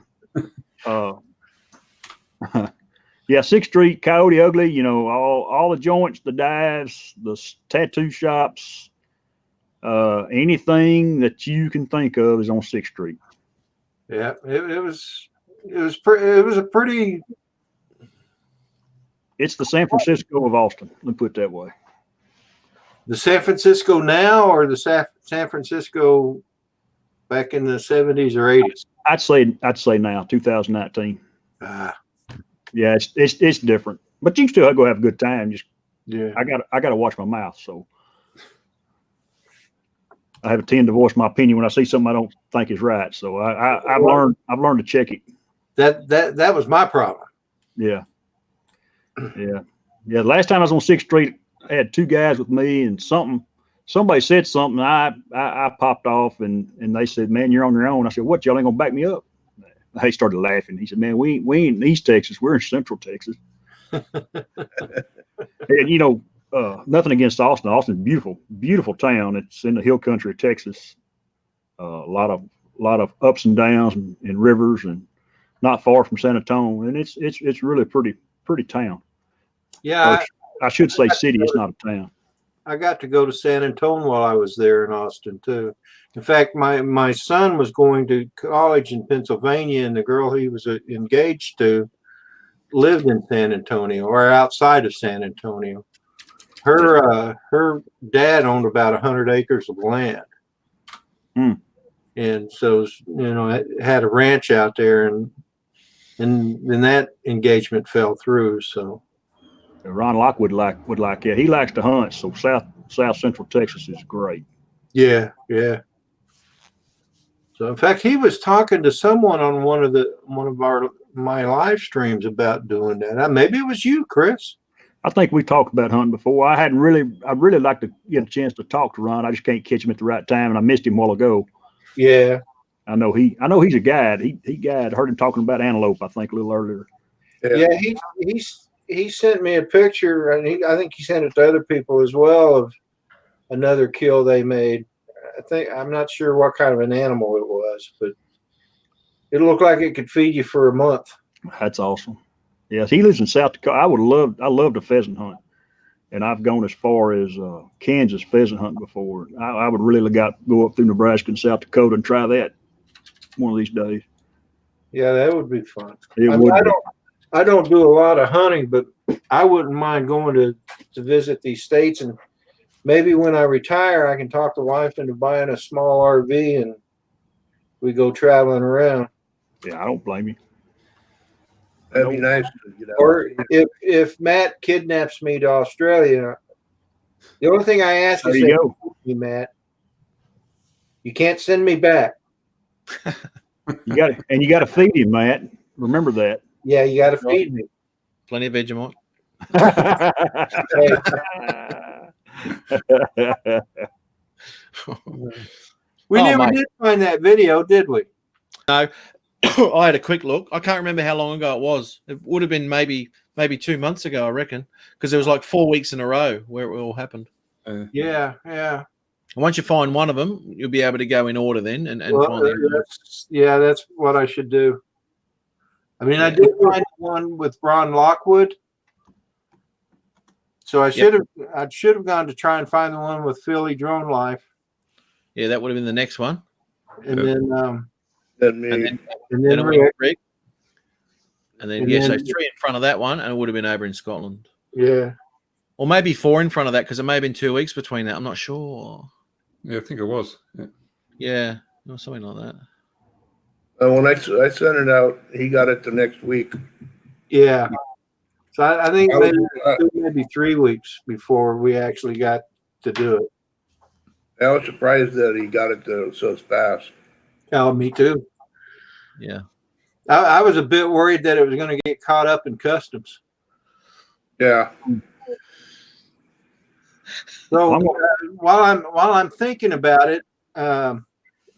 Yeah, 6th Street, Coyote Ugly, all the joints, the dives, the tattoo shops, anything that you can think of is on 6th Street. Yeah, it was a pretty. It's the San Francisco of Austin. Let me put it that way. The San Francisco now, or the San Francisco back in the 70s or 80s? I'd say now, 2019. Yeah, it's different, but you can still go have a good time. I got to watch my mouth, so I have a tend to voice my opinion when I see something I don't think is right. So I've learned to check it. That was my problem. Yeah. The last time I was on 6th Street, I had 2 guys with me, and somebody said something. I popped off, and they said, "Man, you're on your own." I said, "What? Y'all ain't gonna back me up?" They started laughing. He said, "Man, we ain't in East Texas. We're in Central Texas." And nothing against Austin. Austin's a beautiful, beautiful town. It's in the hill country of Texas. A lot of ups and downs and rivers, and not far from San Antonio. And it's really pretty town. Yeah, I should say city. It's not a town. I got to go to San Antonio while I was there in Austin too. In fact, my son was going to college in Pennsylvania, and the girl he was engaged to lived in San Antonio or outside of San Antonio. Her dad owned about 100 acres of land. And so, it had a ranch out there, and then that engagement fell through. So Ron Lockwood he likes to hunt. So South Central Texas is great. yeah. So in fact, he was talking to someone on one of my live streams about doing that. Maybe it was you, Chris. I think we talked about hunting before. I'd really like to get a chance to talk to Ron. I just can't catch him at the right time, and I missed him a while ago. Yeah. I know he's a guide. He guide. I heard him talking about antelope, I think, a little earlier. Yeah, he sent me a picture, and I think he sent it to other people as well, of another kill they made. I'm not sure what kind of an animal it was, but it looked like it could feed you for a month. That's awesome. Yes, he lives in South Dakota. I love to pheasant hunt, and I've gone as far as Kansas pheasant hunting before. I would really go up through Nebraska and South Dakota and try that one of these days. Yeah, that would be fun. I don't do a lot of hunting, but I wouldn't mind going to visit these states, and maybe when I retire, I can talk the wife into buying a small RV and we go traveling around. Yeah, I don't blame you. That'd be nice to get out. Or if Matt kidnaps me to Australia, the only thing I ask is that you, Matt, you can't send me back. You got to feed him, Matt. Remember that. Yeah, you got to feed me. Plenty of Vegemite. We never did find that video, did we? No. I had a quick look. I can't remember how long ago it was. It would have been maybe 2 months ago, I reckon, because there was like 4 weeks in a row where it all happened. Yeah. And once you find one of them, you'll be able to go in order then and find them. That's what I should do. I mean, I did find one with Ron Lockwood, so I should have gone to try and find the one with Philly Drone Life. Yeah, that would have been the next one. And then Rick. And then so 3 in front of that one, and it would have been over in Scotland. Yeah. Or maybe 4 in front of that, because it may have been 2 weeks between that. I'm not sure. Yeah, I think it was. Yeah, or something like that. When I sent it out, he got it the next week. Yeah. So I think maybe 3 weeks before we actually got to do it. I was surprised that he got it so fast. Oh, me too. Yeah. I was a bit worried that it was going to get caught up in customs. Yeah. So while I'm thinking about it,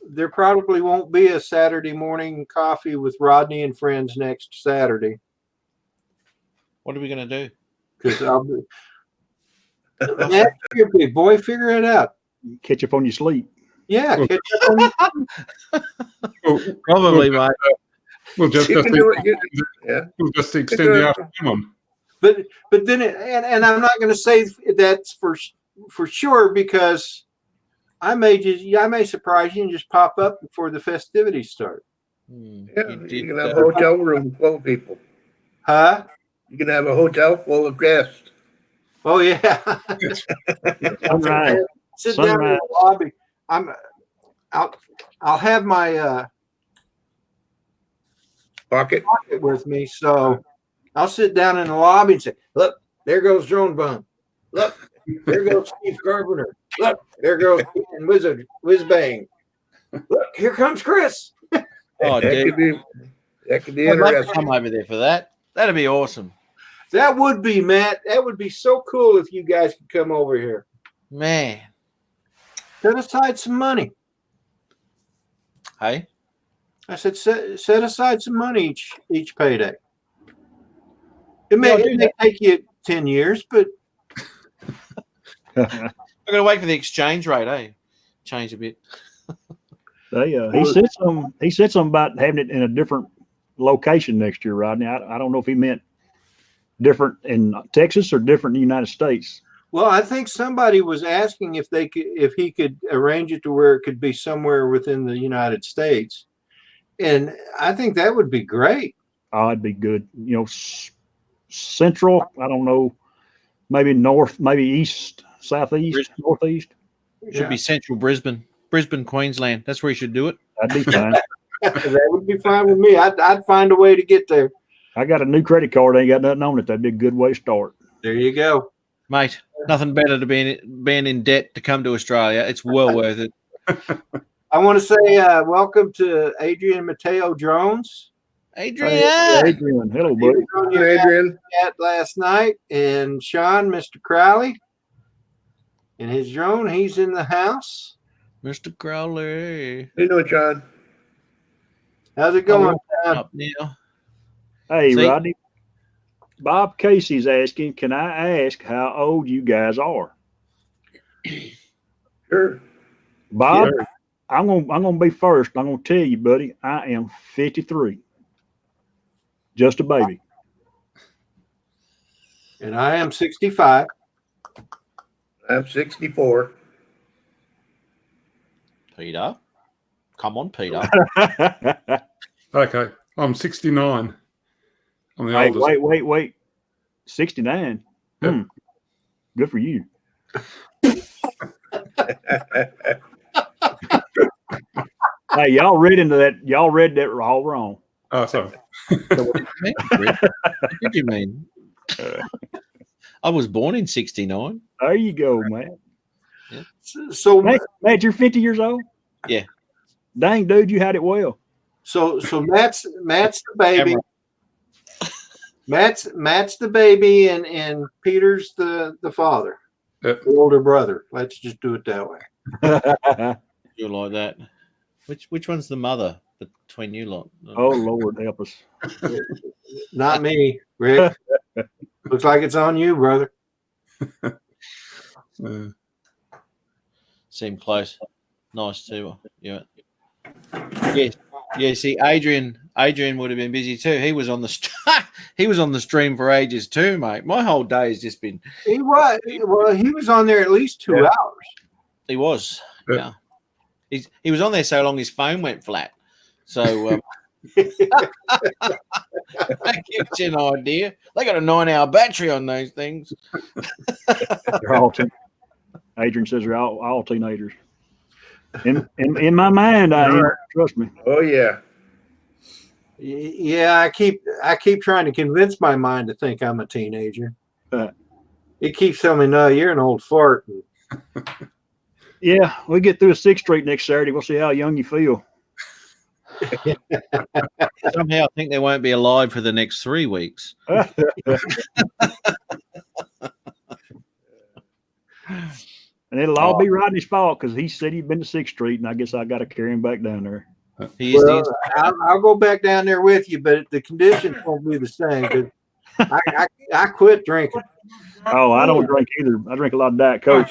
there probably won't be a Saturday morning coffee with Rodney and friends next Saturday. What are we going to do? Because I'll be. Yeah, you're a big boy. Figure it out. Catch up on your sleep. Yeah, catch up on your Probably, mate. We'll just extend the afternoon. But then and I'm not going to say that's for sure, because I may surprise you and just pop up before the festivities start. Yeah, you can have a hotel room full of people. Huh? You can have a hotel full of guests. Oh yeah. Sunrise. Sit down in the lobby. I'll have my Pocket with me, so I'll sit down in the lobby and say, "Look, there goes Drone Bum. Look, there goes Steve Carpenter. Look, there goes Whiz Bang. Look, here comes Chris." Oh, that could be I'd love to interesting. come over there for that. That'd be awesome. That would be, Matt. That would be so cool if you guys could come over here. Man. Set aside some money. Hey? I said set aside some money each payday. It may take you 10 years, but I've got to wait for the exchange rate, eh? Change a bit. He said something about having it in a different location next year, Rodney. I don't know if he meant different in Texas or different in the United States. Well, I think somebody was asking if he could arrange it to where it could be somewhere within the United States, and I think that would be great. Oh, it'd be good. Central. I don't know. Maybe north. Maybe east, southeast, northeast. Should be central Brisbane, Queensland. That's where you should do it. That'd be fine. That would be fine with me. I'd find a way to get there. I got a new credit card. Ain't got nothing on it. That'd be a good way to start. There you go. Mate, nothing better to being in debt to come to Australia. It's well worth it. I want to say welcome to Adrian Mateo Jones. Adrian. Hello, buddy. He was on your Adrian. chat last night, and Sean, Mr. Crowley, and his drone. He's in the house. Mr. Crowley. You know, John. How's it going, Sean? Up now. Hey, See? Rodney. Bob Casey's asking, can I ask how old you guys are? Sure. Bob, Sure. I'm gonna be first. I'm gonna tell you, buddy, I am 53. Just a baby. And I am 65. I'm 64. Peter. Come on, Peter. Okay, I'm 69. I'm the Hey, oldest. wait. 69. Yep. Good for you. Hey, y'all read that all wrong. Oh, sorry. What did you mean? I was born in 69. There you go, man. So Matt, you're 50 years old? Yeah. Dang, dude, you had it well. So Matt's the baby. Matt's the baby, and Peter's the father, Yep. the older brother. Let's just do it that way. You're like that. Which one's the mother between you lot? Oh, Lord, help us. Not me, Rick. Looks like it's on you, brother. Seem close. Nice too. Yeah. Yes. Yeah. See, Adrian would have been busy too. He was on the stream for ages too, mate. My whole day has just been. He was on there at least 2 hours. He was. Yeah. Yeah. He was on there so long his phone went flat. So that gives you an idea. They got a 9-hour battery on those things. They're all Adrian says they're all teenagers. In my mind, I am. Trust me. Oh, yeah. Yeah, I keep trying to convince my mind to think I'm a teenager. It keeps telling me, no, you're an old fart. Yeah, we get through a 6th Street next Saturday. We'll see how young you feel. Somehow I think they won't be alive for the next 3 weeks. And it'll all be Rodney's fault because he said he'd been to 6th Street, and I guess I got to carry him back down there. I'll go back down there with you, but the conditions won't be the same. 'Cause I quit drinking. Oh, I don't drink either. I drink a lot of Diet Coke.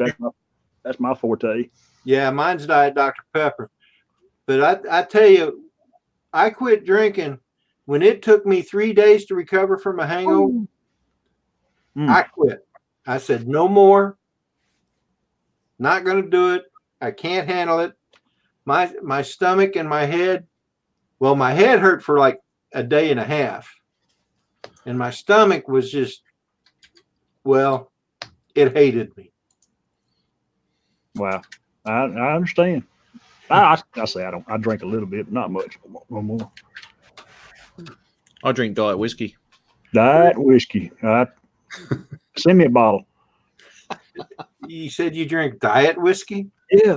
That's my forte. Yeah, mine's Diet Dr. Pepper. But I tell you, I quit drinking when it took me 3 days to recover from a hangover. I quit. I said, no more. Not going to do it. I can't handle it. My stomach and my head. Well, my head hurt for like a day and a half. And my stomach was just, well, it hated me. Wow. I understand. I say I drink a little bit, but not much. No more. I drink diet whiskey. Diet whiskey. Send me a bottle. You said you drink diet whiskey? Yeah.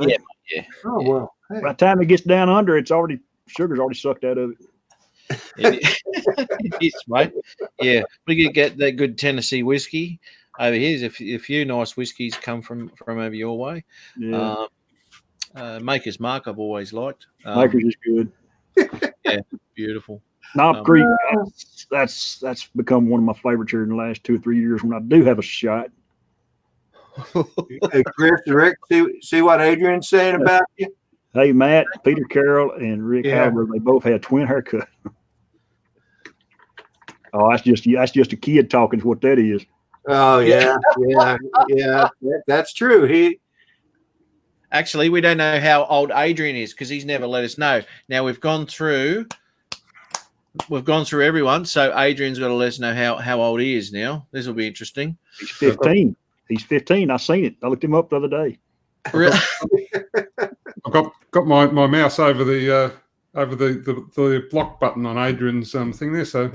Yeah. Oh, well. Hey. By the time it gets down under, sugar's already sucked out of it. It is, mate. Yeah, we could get that good Tennessee whiskey over here. If a few nice whiskeys come from over your way. Yeah. Maker's Mark I've always liked. Maker's is good. Yeah, beautiful. Knob Creek, that's become one of my favorites here in the last 2 or 3 years when I do have a shot. Hey, Chris and Rick, see what Adrian's saying about you? Hey, Matt, Peter Carroll, and Rick Yeah. Halliburton, they both had twin haircut. Oh, that's just a kid talking. Is what that is. Oh yeah, yeah. That's true. Actually, we don't know how old Adrian is because he's never let us know. Now we've gone through everyone, so Adrian's got to let us know how old he is now. This will be interesting. He's 15. He's 15. I seen it. I looked him up the other day. Really? I've got my mouse over the block button on Adrian's thing there, so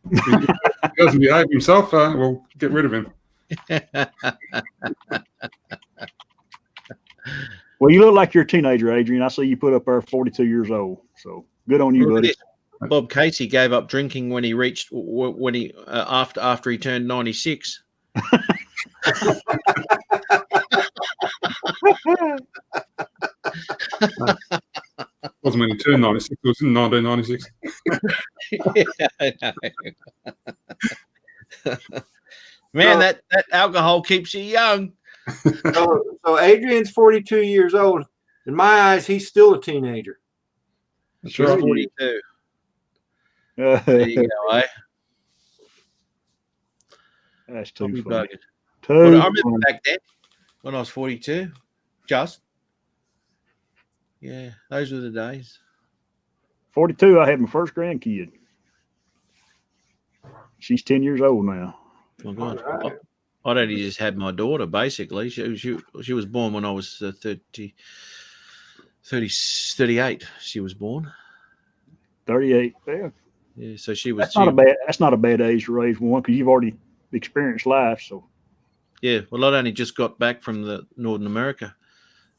if he doesn't behave himself, we'll get rid of him. Well, you look like you're a teenager, Adrian. I see you put up there 42 years old. So good on you, buddy. Bob Casey gave up drinking when he after he turned 96. Wasn't when he turned 96. It was in 1996. Yeah, I know. Man, that alcohol keeps you young. So Adrian's 42 years old. In my eyes, he's still a teenager. She's 42. There you go, eh? That's I'll too be funny. bugging. Too Well, I remember funny. back then when I was 42. Yeah, those were the days. 42, I had my first grandkid. She's 10 years old now. My God. Right. I'd only just had my daughter, basically. She was born when I was 38. She was born. 38. Yeah. Yeah, so she was. That's not a bad age to raise one because you've already experienced life. So Yeah, well, I'd only just got back from the Northern America.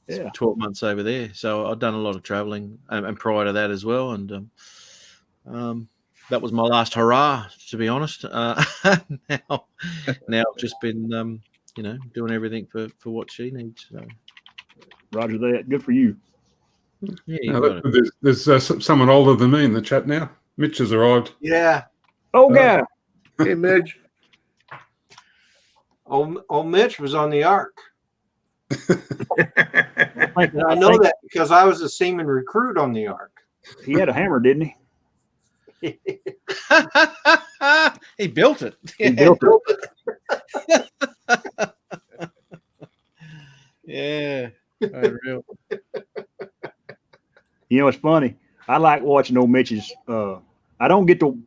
yeah. 12 months over there. So I'd done a lot of traveling and prior to that as well. And that was my last hurrah, to be honest. Now I've just been, doing everything for what she needs. So. Roger that. Good for you. Yeah, you got it. There's someone older than me in the chat now. Mitch has arrived. Yeah. Oh, God. Hey, Midge. Old Mitch was on the Ark. I I know that because I was a seaman recruit on the Ark. He had a hammer, didn't he? He built it. He built it. Yeah. Unreal. You know, it's funny. I like watching old Mitch's. I don't get to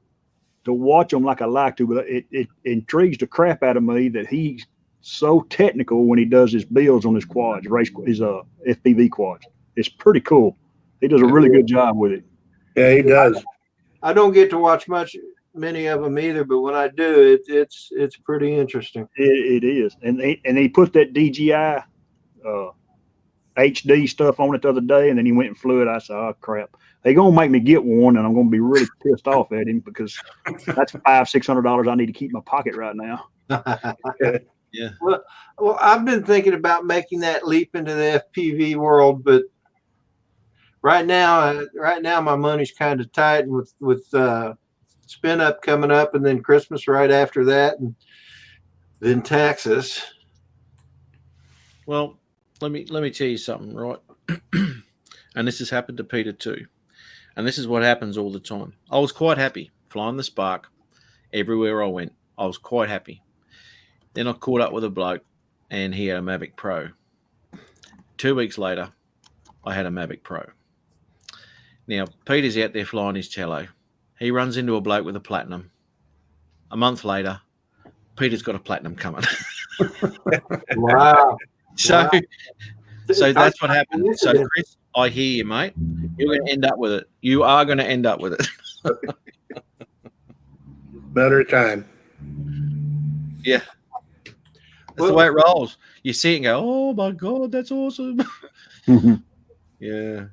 watch them like I like to, but it intrigues the crap out of me that he's so technical when he does his builds on his quads, his FPV quads. It's pretty cool. He does a really good job with it. Yeah, he does. I don't get to watch many of them either, but when I do, it's pretty interesting. It is, and he put that DJI HD stuff on it the other day, and then he went and flew it. I said, "Oh crap, they're gonna make me get one, and I'm gonna be really pissed off at him because that's $500-600 I need to keep in my pocket right now." Yeah. Well, I've been thinking about making that leap into the FPV world, but right now my money's kind of tight with spin up coming up, and then Christmas right after that, and then taxes. Well, let me tell you something, right? And this has happened to Peter too. And this is what happens all the time. I was quite happy flying the Spark everywhere I went. I was quite happy. Then I caught up with a bloke, and he had a Mavic Pro. 2 weeks later, I had a Mavic Pro. Now, Peter's out there flying his tello. He runs into a bloke with a Platinum. A month later, Peter's got a Platinum coming. Wow. So that's what happened. So, Chris, I hear you, mate. You're going to end up with it. You are going to end up with it. Matter of time. Yeah. That's the way it rolls. You see it and go, oh, my God, that's awesome. Yeah.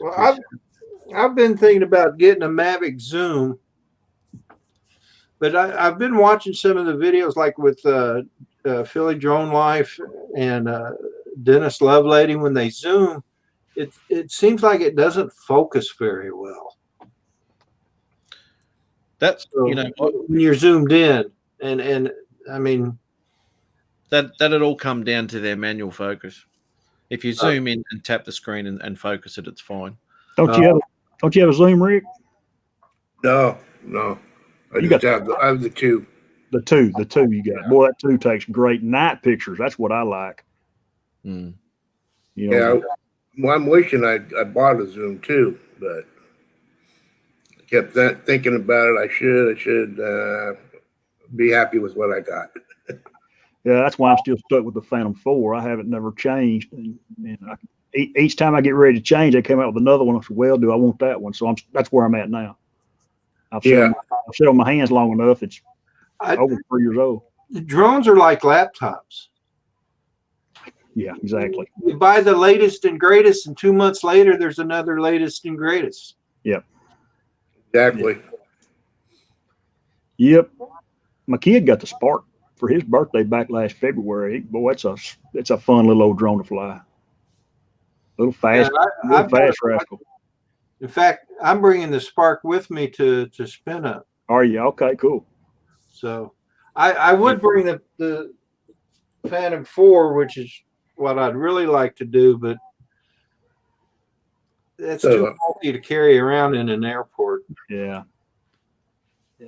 Well, I've been thinking about getting a Mavic Zoom, but I've been watching some of the videos, like with Philly Drone Life and Dennis Lovelady. When they zoom, it seems like it doesn't focus very well. That's, So you know what? when you're zoomed in, and I mean, that'd all come down to their manual focus. If you zoom in and tap the screen and focus it, it's fine. Don't you have a zoom, Rick? No. I You just have I have the 2. The two you got. Boy, that 2 takes great night pictures. That's what I like. Mm. You know, Yeah. Well, I'm wishing I bought a Zoom too, but I kept thinking about it. I should be happy with what I got. yeah, that's why I'm still stuck with the Phantom 4. I haven't never changed, and each time I get ready to change, they come out with another one. I said, well, do I want that one? So that's where I'm at now. I've sat on my hands long enough. It's over 3 years old. Drones are like laptops. Yeah, exactly. You buy the latest and greatest, and 2 months later, there's another latest and greatest. Yep. Exactly. Yep. My kid got the Spark for his birthday back last February. Boy, it's a fun little old drone to fly. Little fast, rascal. In fact, I'm bringing the Spark with me to spin up. Are you? Okay, cool. So I would bring the Phantom 4, which is what I'd really like to do, but that's too bulky to carry around in an airport. Yeah.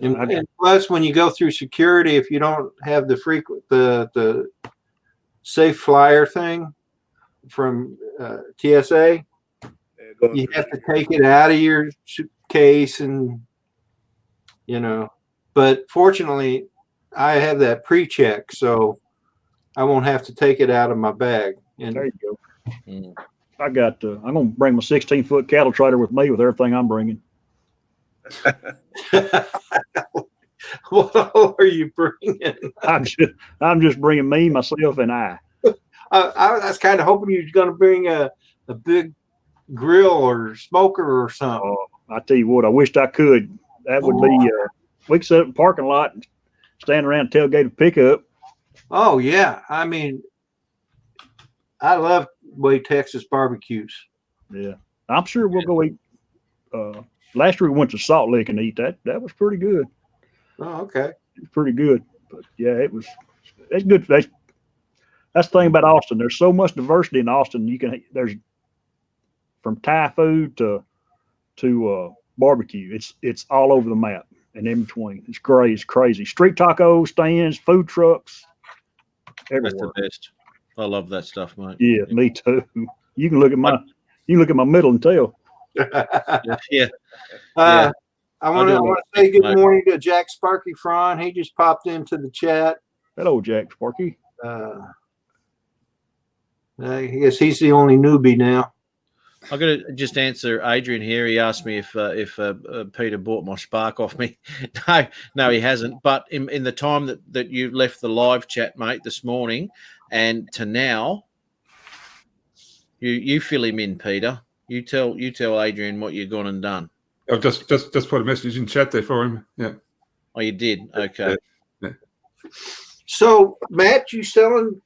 And plus, when you go through security, if you don't have the safe flyer thing from TSA, you have to take it out of your suitcase, and But fortunately, I have that pre-check, so I won't have to take it out of my bag. And there you go. I got. I'm gonna bring my 16-foot cattle trailer with me with everything I'm bringing. What all are you bringing? I'm just bringing me, myself, and I. I was kind of hoping you were going to bring a big grill or smoker or something. Oh, I tell you what, I wished I could. That would be. We could set up in the parking lot and stand around tailgate pickup. Oh yeah, I mean, I love way Texas barbecues. Yeah, I'm sure we'll go eat. Last year we went to Salt Lake and eat that. That was pretty good. Oh, okay. It was pretty good, but yeah, it's good. That's the thing about Austin. There's so much diversity in Austin. There's from Thai food to barbecue. It's all over the map and in between. It's great. It's crazy. Street taco stands, food trucks, everywhere. That's the best. I love that stuff, mate. Yeah, me too. You can look at my middle and tell. Yeah. I want to say good morning to Jack Sparky Fron. He just popped into the chat. Hello, Jack Sparky. I guess he's the only newbie now. I've got to just answer Adrian here. He asked me if Peter bought my Spark off me. No, he hasn't. But in the time that you left the live chat, mate, this morning and to now, you fill him in, Peter. You tell Adrian what you've gone and done. I've just put a message in chat there for him. Yeah. Oh, you did? Okay. Yeah. So, Matt, you selling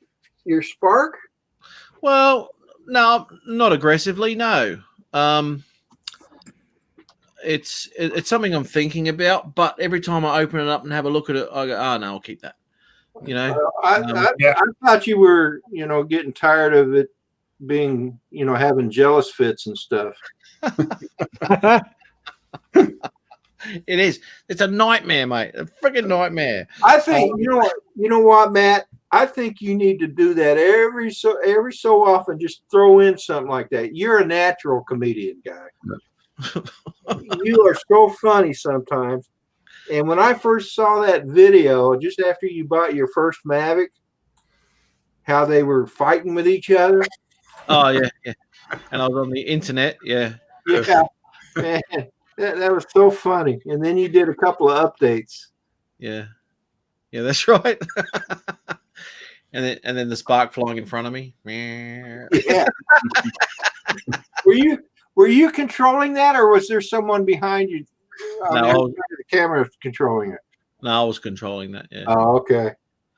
your Spark? Well, no, not aggressively. No. It's something I'm thinking about, but every time I open it up and have a look at it, I go, oh, no, I'll keep that. I thought you were, getting tired of it being, having jealous fits and stuff. It is. It's a nightmare, mate. A freaking nightmare. I think you know what, Matt. I think you need to do that every so often. Just throw in something like that. You're a natural comedian guy. You are so funny sometimes. And when I first saw that video, just after you bought your first Mavic, how they were fighting with each other. Oh yeah. And I was on the internet. Yeah. Yeah. Man, that was so funny. And then you did a couple of updates. Yeah. Yeah, that's right. and then the Spark flying in front of me. Yeah. Were you controlling that, or was there someone behind you? No, the camera controlling it. No, I was controlling that. Yeah. Oh, okay.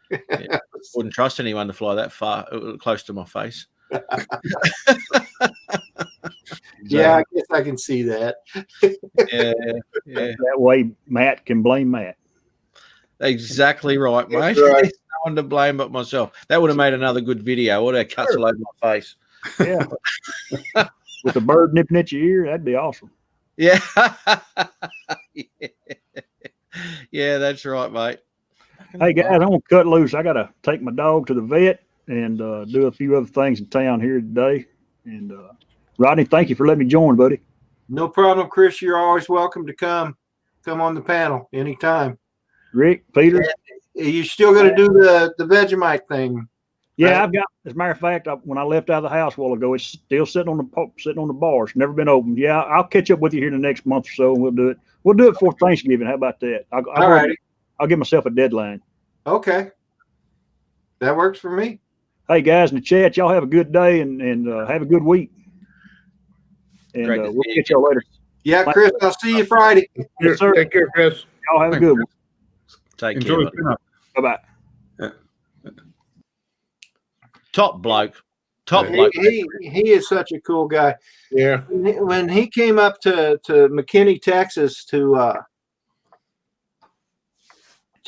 Yeah. Wouldn't trust anyone to fly that far close to my face. Yeah, I guess I can see that. Yeah. That way Matt can blame Matt. Exactly right, mate. Right. one to blame but myself. That would have made another good video. Would have cuts all over my face. Yeah. With the bird nipping at your ear, that'd be awesome. Yeah. Yeah, that's right, mate. Hey guys, I'm gonna cut loose. I gotta take my dog to the vet and do a few other things in town here today. And Rodney, thank you for letting me join, buddy. No problem, Chris. You're always welcome to come on the panel anytime. Rick, Peter. You still going to do the Vegemite thing? Yeah, right? I've got. As a matter of fact, when I left out of the house a while ago, it's still sitting on the bar. It's never been opened. Yeah, I'll catch up with you here in the next month or so, and we'll do it. We'll do it for Thanksgiving. How about that? All right. I'll give myself a deadline. Okay, that works for me. Hey guys in the chat, y'all have a good day and have a good week. And we'll catch y'all later. Yeah, Chris, I'll see you Friday. Yes, sir. Take care, Chris. Y'all have a good one. Take Enjoy care. dinner. Bye bye. Top bloke. Top He, bloke. he is such a cool guy. Yeah. When he came up to McKinney, Texas to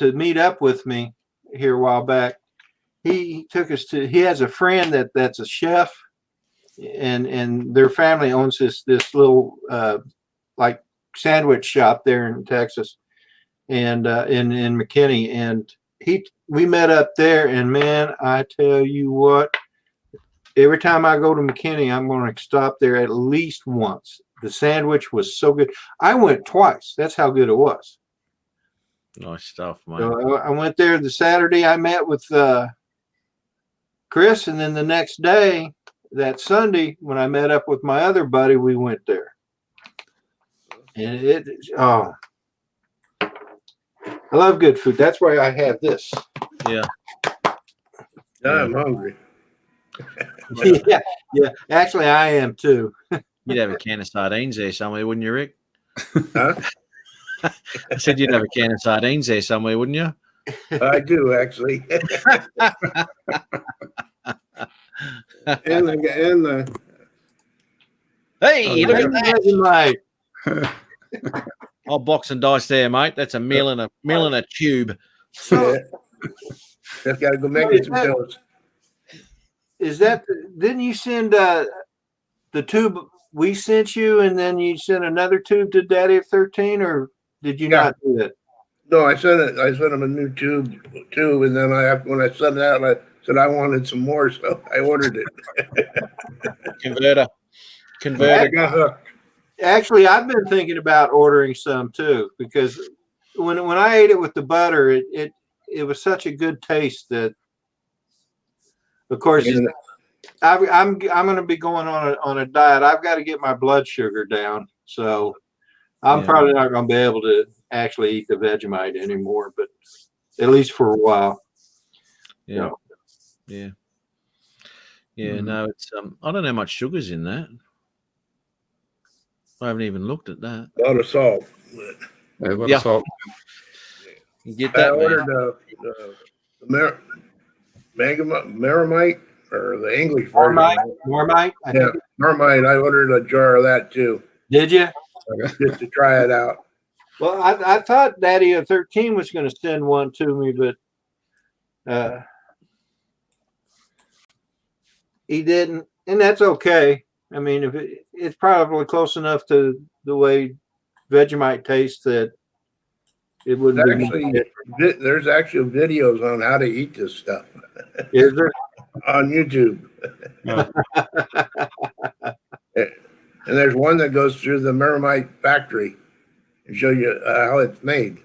meet up with me here a while back, he took us to. He has a friend that's a chef, and their family owns this little like sandwich shop there in Texas, and in McKinney, and we met up there, and man, I tell you what, every time I go to McKinney, I'm going to stop there at least once. The sandwich was so good. I went twice. That's how good it was. Nice stuff, mate. So I went there the Saturday. I met with Chris, and then the next day, that Sunday, when I met up with my other buddy, we went there. And I love good food. That's why I have this. Yeah. I'm hungry. Yeah. Actually, I am too. You'd have a can of sardines there somewhere, wouldn't you, Rick? Huh? I said you'd have a can of sardines there somewhere, wouldn't you? I do, actually. and the Hey, look at that. Vegemite. I'll box and dice there, mate. That's a meal in a tube. So, just got to go make it some toast. is that? Didn't you send the tube we sent you, and then you sent another tube to Daddy of 13, or did you not do it? No, I sent it. I sent him a new tube too, and then when I sent it out, I said I wanted some more, so I ordered it. Converter. I got hooked. Actually, I've been thinking about ordering some too, because when I ate it with the butter, it was such a good taste that, of course, I'm going to be going on a diet. I've got to get my blood sugar down, so I'm probably not going to be able to actually eat the Vegemite anymore, but at least for a while. Yeah. You know. Yeah. Yeah. No, it's I don't know how much sugar's in that. I haven't even looked at that. A lot of salt. Yeah, a lot of salt. You get I that, ordered man. Maramite, or the English version. Marmite. Yeah, Marmite. I ordered a jar of that too. Did you? Just to try it out. Well, I thought Daddy of 13 was going to send one to me, but he didn't, and that's okay. I mean, if it's probably close enough to the way Vegemite tastes that it wouldn't be. There's actually videos on how to eat this stuff. Is there? On YouTube. And there's one that goes through the Maramite factory and show you how it's made.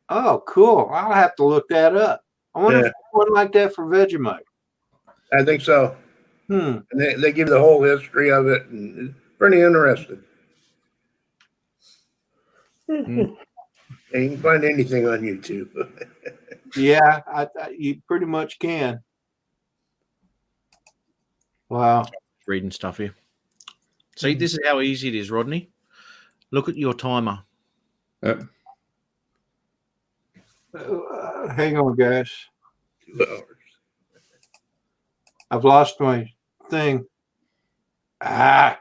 Oh, cool. I'll have to look that up. I wonder if there's one like that for Vegemite. I think so. And they give the whole history of it, and it's pretty interesting. And you can find anything on YouTube. Yeah, you pretty much can. Wow. Reading stuff here. See, this is how easy it is, Rodney. Look at your timer. Yep. Hang on, guys. 2 hours. I've lost my thing. Can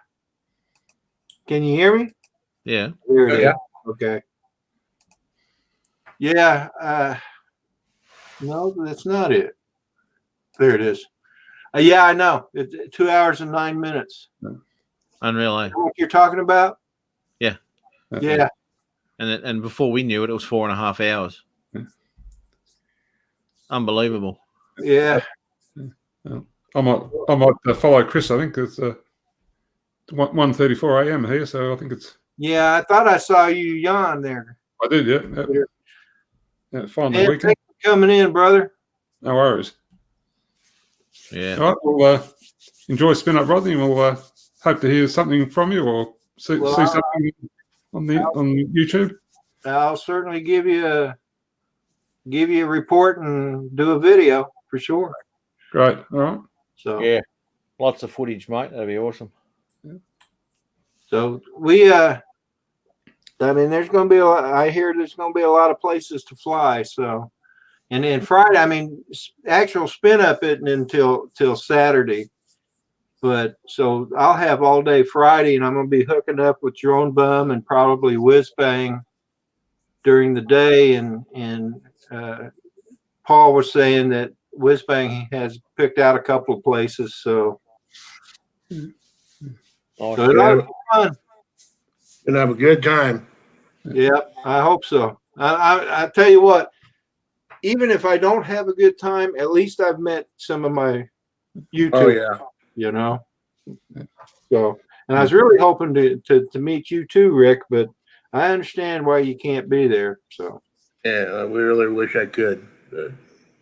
you hear me? Yeah. There it is. Yeah. Okay. Yeah. No, that's not it. There it is. Yeah, I know. It's 2 hours and 9 minutes. Unreal, eh? You know what you're talking about? Yeah. Yeah. And before we knew it, it was 4.5 hours. Unbelievable. Yeah. I might follow Chris. I think it's 1:34 a.m. here, so I think it's. Yeah, I thought I saw you yawn there. I did, yeah. Finally, Yeah, weekend. thanks for coming in, brother. No worries. Yeah. All right, we'll enjoy Spin Up Rodney, and we'll hope to hear something from you or see something on YouTube. I'll certainly give you a report and do a video for sure. Great. All right. So Yeah. Lots of footage, mate. That'd be awesome. So we I mean, there's going to be a lot. I hear there's going to be a lot of places to fly. So, and then Friday, I mean, actual spin up isn't until Saturday. But so I'll have all day Friday, and I'm going to be hooking up with Drone Bum and probably Whiz Bang during the day. And Paul was saying that Whiz Bang has picked out a couple of places. So it'll be fun. Gonna have a good time. Yep, I hope so. I tell you what, even if I don't have a good time, at least I've met some of my YouTube. Oh yeah. You know. So, and I was really hoping to meet you too, Rick, but I understand why you can't be there. So. Yeah, I really wish I could.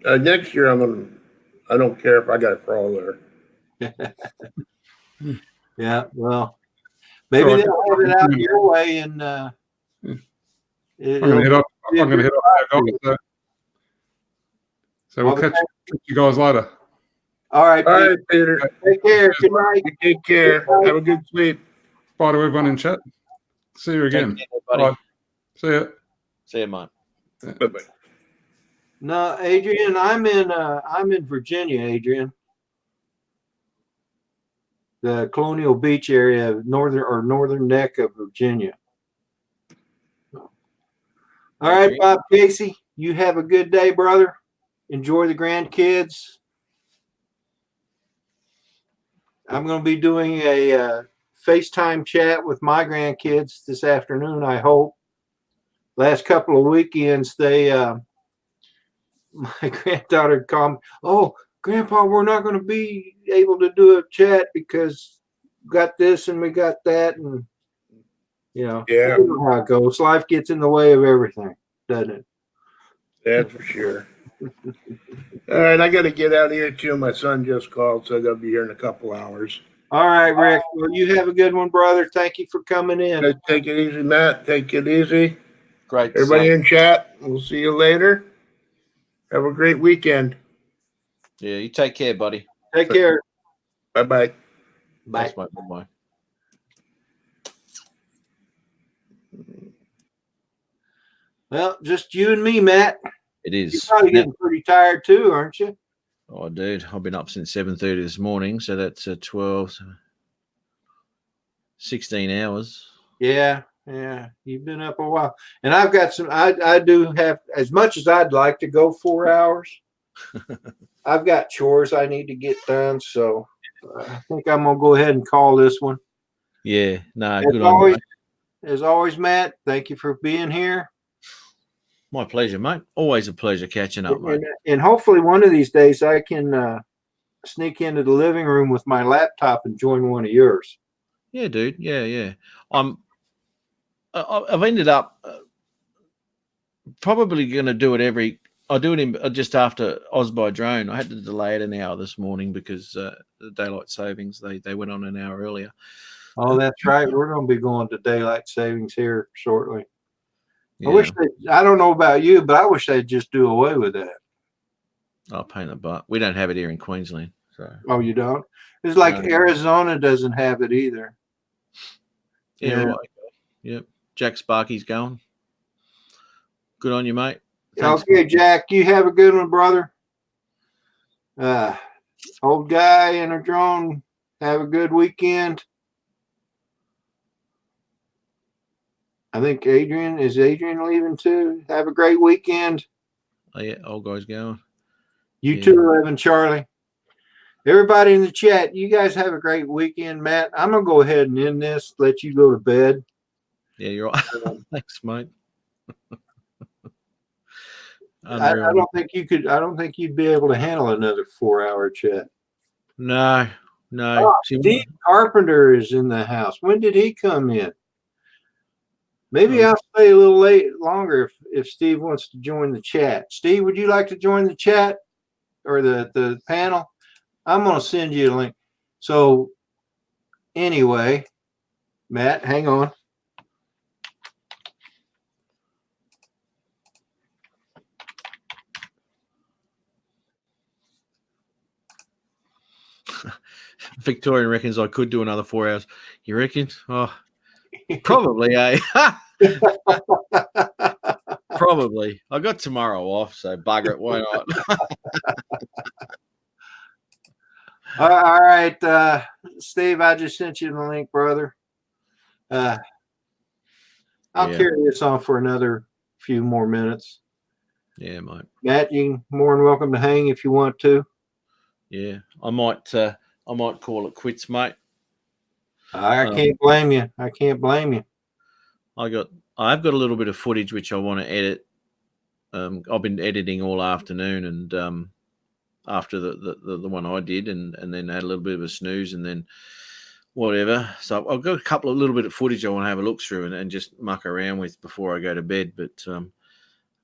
Next year, I don't care if I got to crawl there. Yeah, well, maybe they'll have it out your way, and I'm going to head up. Guys. So we'll catch you guys later. All right, Peter. Take care. Good night. Take care. Have a good sleep. Bye to everyone in chat. See you again. Take care, buddy. Bye. See ya. See you, mate. Bye-bye. No, Adrian, I'm in Virginia, Adrian. The Colonial Beach area, northern neck of Virginia. All right, Bob Casey, you have a good day, brother. Enjoy the grandkids. I'm going to be doing a FaceTime chat with my grandkids this afternoon, I hope. Last couple of weekends, my granddaughter called me, "Oh, Grandpa, we're not going to be able to do a chat because we got this and we got that." And, you know how it goes. Life gets in the way of everything, doesn't it? That's for sure. All right, I got to get out of here too. My son just called, so I got to be here in a couple hours. All right, Rick. Well, you have a good one, brother. Thank you for coming in. Take it easy, Matt. Take it easy. Great. Everybody in chat, we'll see you later. Have a great weekend. Yeah, you take care, buddy. Take care. Bye-bye. Bye. Thanks, mate. Bye-bye. Well, just you and me, Matt. It is. You're probably getting pretty tired too, aren't you? Oh, dude, I've been up since 7:30 this morning, so that's 12, 16 hours. Yeah, you've been up a while. And I've got some, I do have, as much as I'd like to go 4 hours, I've got chores I need to get done. So I think I'm going to go ahead and call this one. Yeah, no, good on you. As always, Matt, thank you for being here. My pleasure, mate. Always a pleasure catching up, mate. And hopefully one of these days I can sneak into the living room with my laptop and join one of yours. Yeah, dude. Yeah. I've ended up probably going to do it I do it just after Oz by Drone. I had to delay it an hour this morning because the daylight savings, they went on an hour earlier. Oh, that's right. We're going to be going to daylight savings here shortly. Yeah. I don't know about you, but I wish they'd just do away with that. Oh, pain in the butt. We don't have it here in Queensland. So. Oh, you don't? It's like Arizona doesn't have it either. Yeah. Right. Yep. Jack Sparky's going. Good on you, mate. Thanks. Okay, Jack, you have a good one, brother. Old guy in a drone, have a good weekend. I think is Adrian leaving too? Have a great weekend. Oh, yeah, old guy's going. You too, Evan, Charlie. Everybody in the chat, you guys have a great weekend. Matt, I'm gonna go ahead and end this. Let you go to bed. Yeah, you're right. Thanks, mate. I don't think you could. I don't think you'd be able to handle another 4-hour chat. No. Oh, Steve Carpenter is in the house. When did he come in? Maybe I'll stay a little longer if Steve wants to join the chat. Steve, would you like to join the chat or the panel? I'm going to send you a link. So anyway, Matt, hang on. Victorian reckons I could do another 4 hours. You reckon? Oh, probably, eh? Probably. I got tomorrow off, so bugger it. Why not? All right, Steve, I just sent you the link, brother. I'll carry this on for another few more minutes. Yeah, mate. Matt, you're more than welcome to hang if you want to. Yeah, I might call it quits, mate. I can't blame you. I can't blame you. I've got a little bit of footage which I want to edit. I've been editing all afternoon, and after the one I did, and then had a little bit of a snooze, and then whatever. So I've got a little bit of footage I want to have a look through and just muck around with before I go to bed. But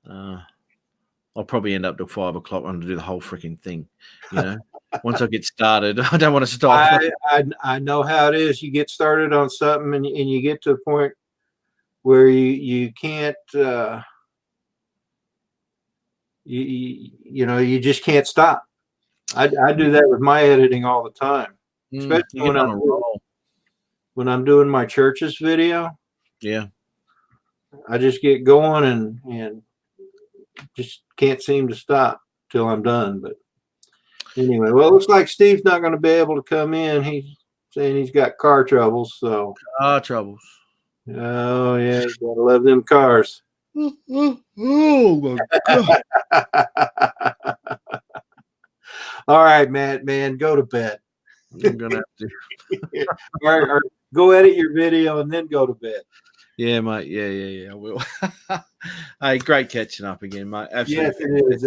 I'll probably end up till 5 o'clock on to do the whole freaking thing. You know, once I get started, I don't want to stop. I know how it is. You get started on something and you get to a point where you can't you know, you just can't stop. I do that with my editing all the time, especially when I'm doing my church's video. Yeah, I just get going and just can't seem to stop till I'm done. But anyway, well, it looks like Steve's not going to be able to come in. He's saying he's got car troubles. So car troubles. Oh yeah, you gotta love them cars. Oh my God. All right, Matt, man, go to bed. I'm gonna have to. or go edit your video and then go to bed. Yeah, mate. Yeah. I will. Hey, great catching up again, mate. Absolutely. Yes, it is.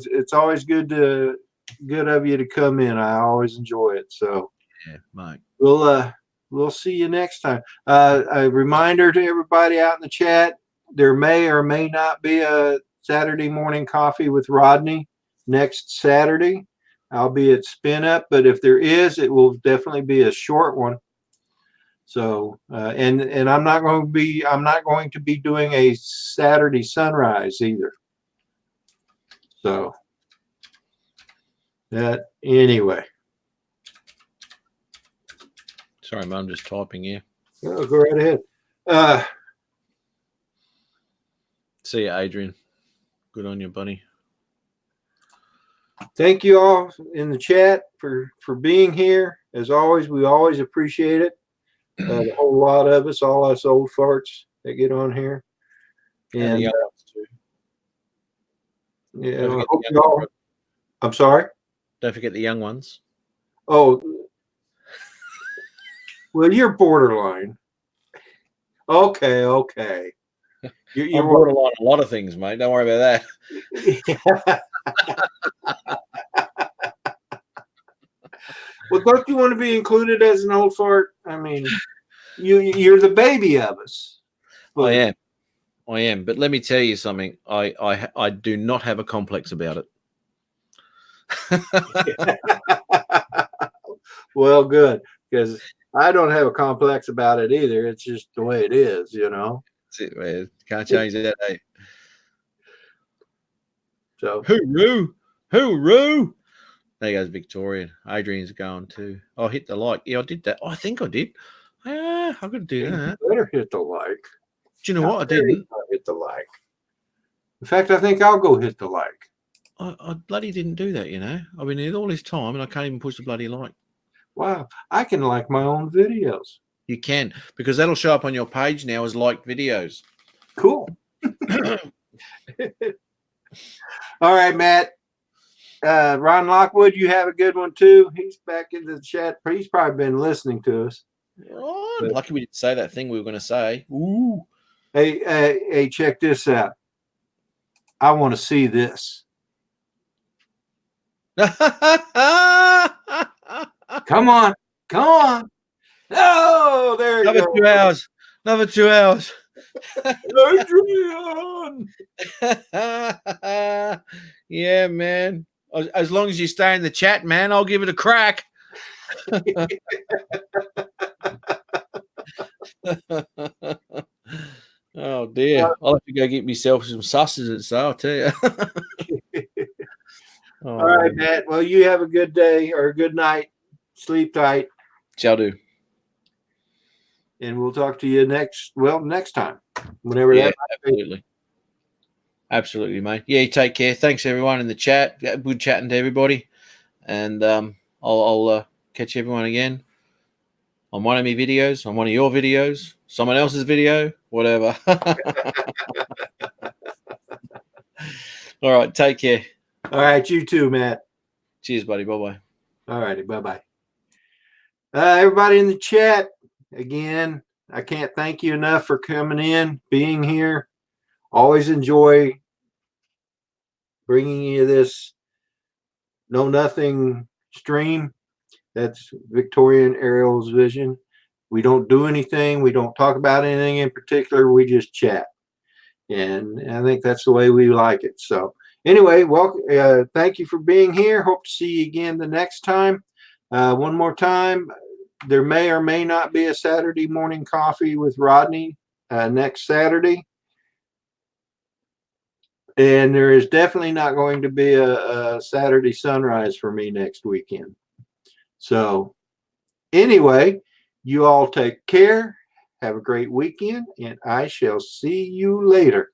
It's always good of you to come in. I always enjoy it. So yeah, mate. We'll see you next time. A reminder to everybody out in the chat: there may or may not be a Saturday morning coffee with Rodney next Saturday. I'll be at Spin Up, but if there is, it will definitely be a short one. So, and I'm not going to be doing a Saturday sunrise either. So, that anyway. Sorry, man, I'm just typing here. Oh, go right ahead. See you, Adrian. Good on you, buddy. Thank you all in the chat for being here. As always, we always appreciate it. A whole lot of us, all us old farts that get on here. And the young ones too. Yeah, I hope you all. I'm sorry. Don't forget the young ones. Oh, well, you're borderline. Okay. You're borderline a lot of things, mate. Don't worry about that. Well, don't you want to be included as an old fart? I mean, you're the baby of us. But I am. But let me tell you something. I do not have a complex about it. Well, good, because I don't have a complex about it either. It's just the way it is, you know. That's it, man. Can't change that. Eh? So hooroo. There goes Victoria. Adrian's going too. Oh, hit the like. Yeah, I did that. Oh, I think I did. I got to do that. You better hit the like. Do you know what? I didn't. Hit the like. In fact, I think I'll go hit the like. I bloody didn't do that, you know. I've been here all this time and I can't even push the bloody like. Wow. I can like my own videos. You can, because that'll show up on your page now as liked videos. Cool. All right, Matt. Ron Lockwood, you have a good one too. He's back in the chat. He's probably been listening to us. Oh, I'm lucky we didn't say that thing we were going to say. Ooh. Hey, check this out. I want to see this. Come on. Oh, there you Another go. 2 hours. Another 2 hours. Adrian. Yeah, man. As long as you stay in the chat, man, I'll give it a crack. Oh dear. I'll have to go get myself some sausages, so I'll tell you. All right, Matt. Well, you have a good day or a good night. Sleep tight. Shall do. And we'll talk to you next time. Whenever that might be. Absolutely. Absolutely, mate. Yeah, take care. Thanks everyone in the chat. Good chatting to everybody. And I'll catch everyone again on one of my videos, on one of your videos, someone else's video, whatever. All right, take care. All right, you too, Matt. Cheers, buddy. Bye-bye. All righty, bye-bye. Everybody in the chat, again, I can't thank you enough for coming in, being here. Always enjoy bringing you this Know Nothing stream. That's Victorian Aerial's vision. We don't do anything. We don't talk about anything in particular. We just chat. And I think that's the way we like it. So anyway, thank you for being here. Hope to see you again the next time. One more time, there may or may not be a Saturday morning coffee with Rodney next Saturday. And there is definitely not going to be a Saturday sunrise for me next weekend. So anyway, you all take care. Have a great weekend, and I shall see you later.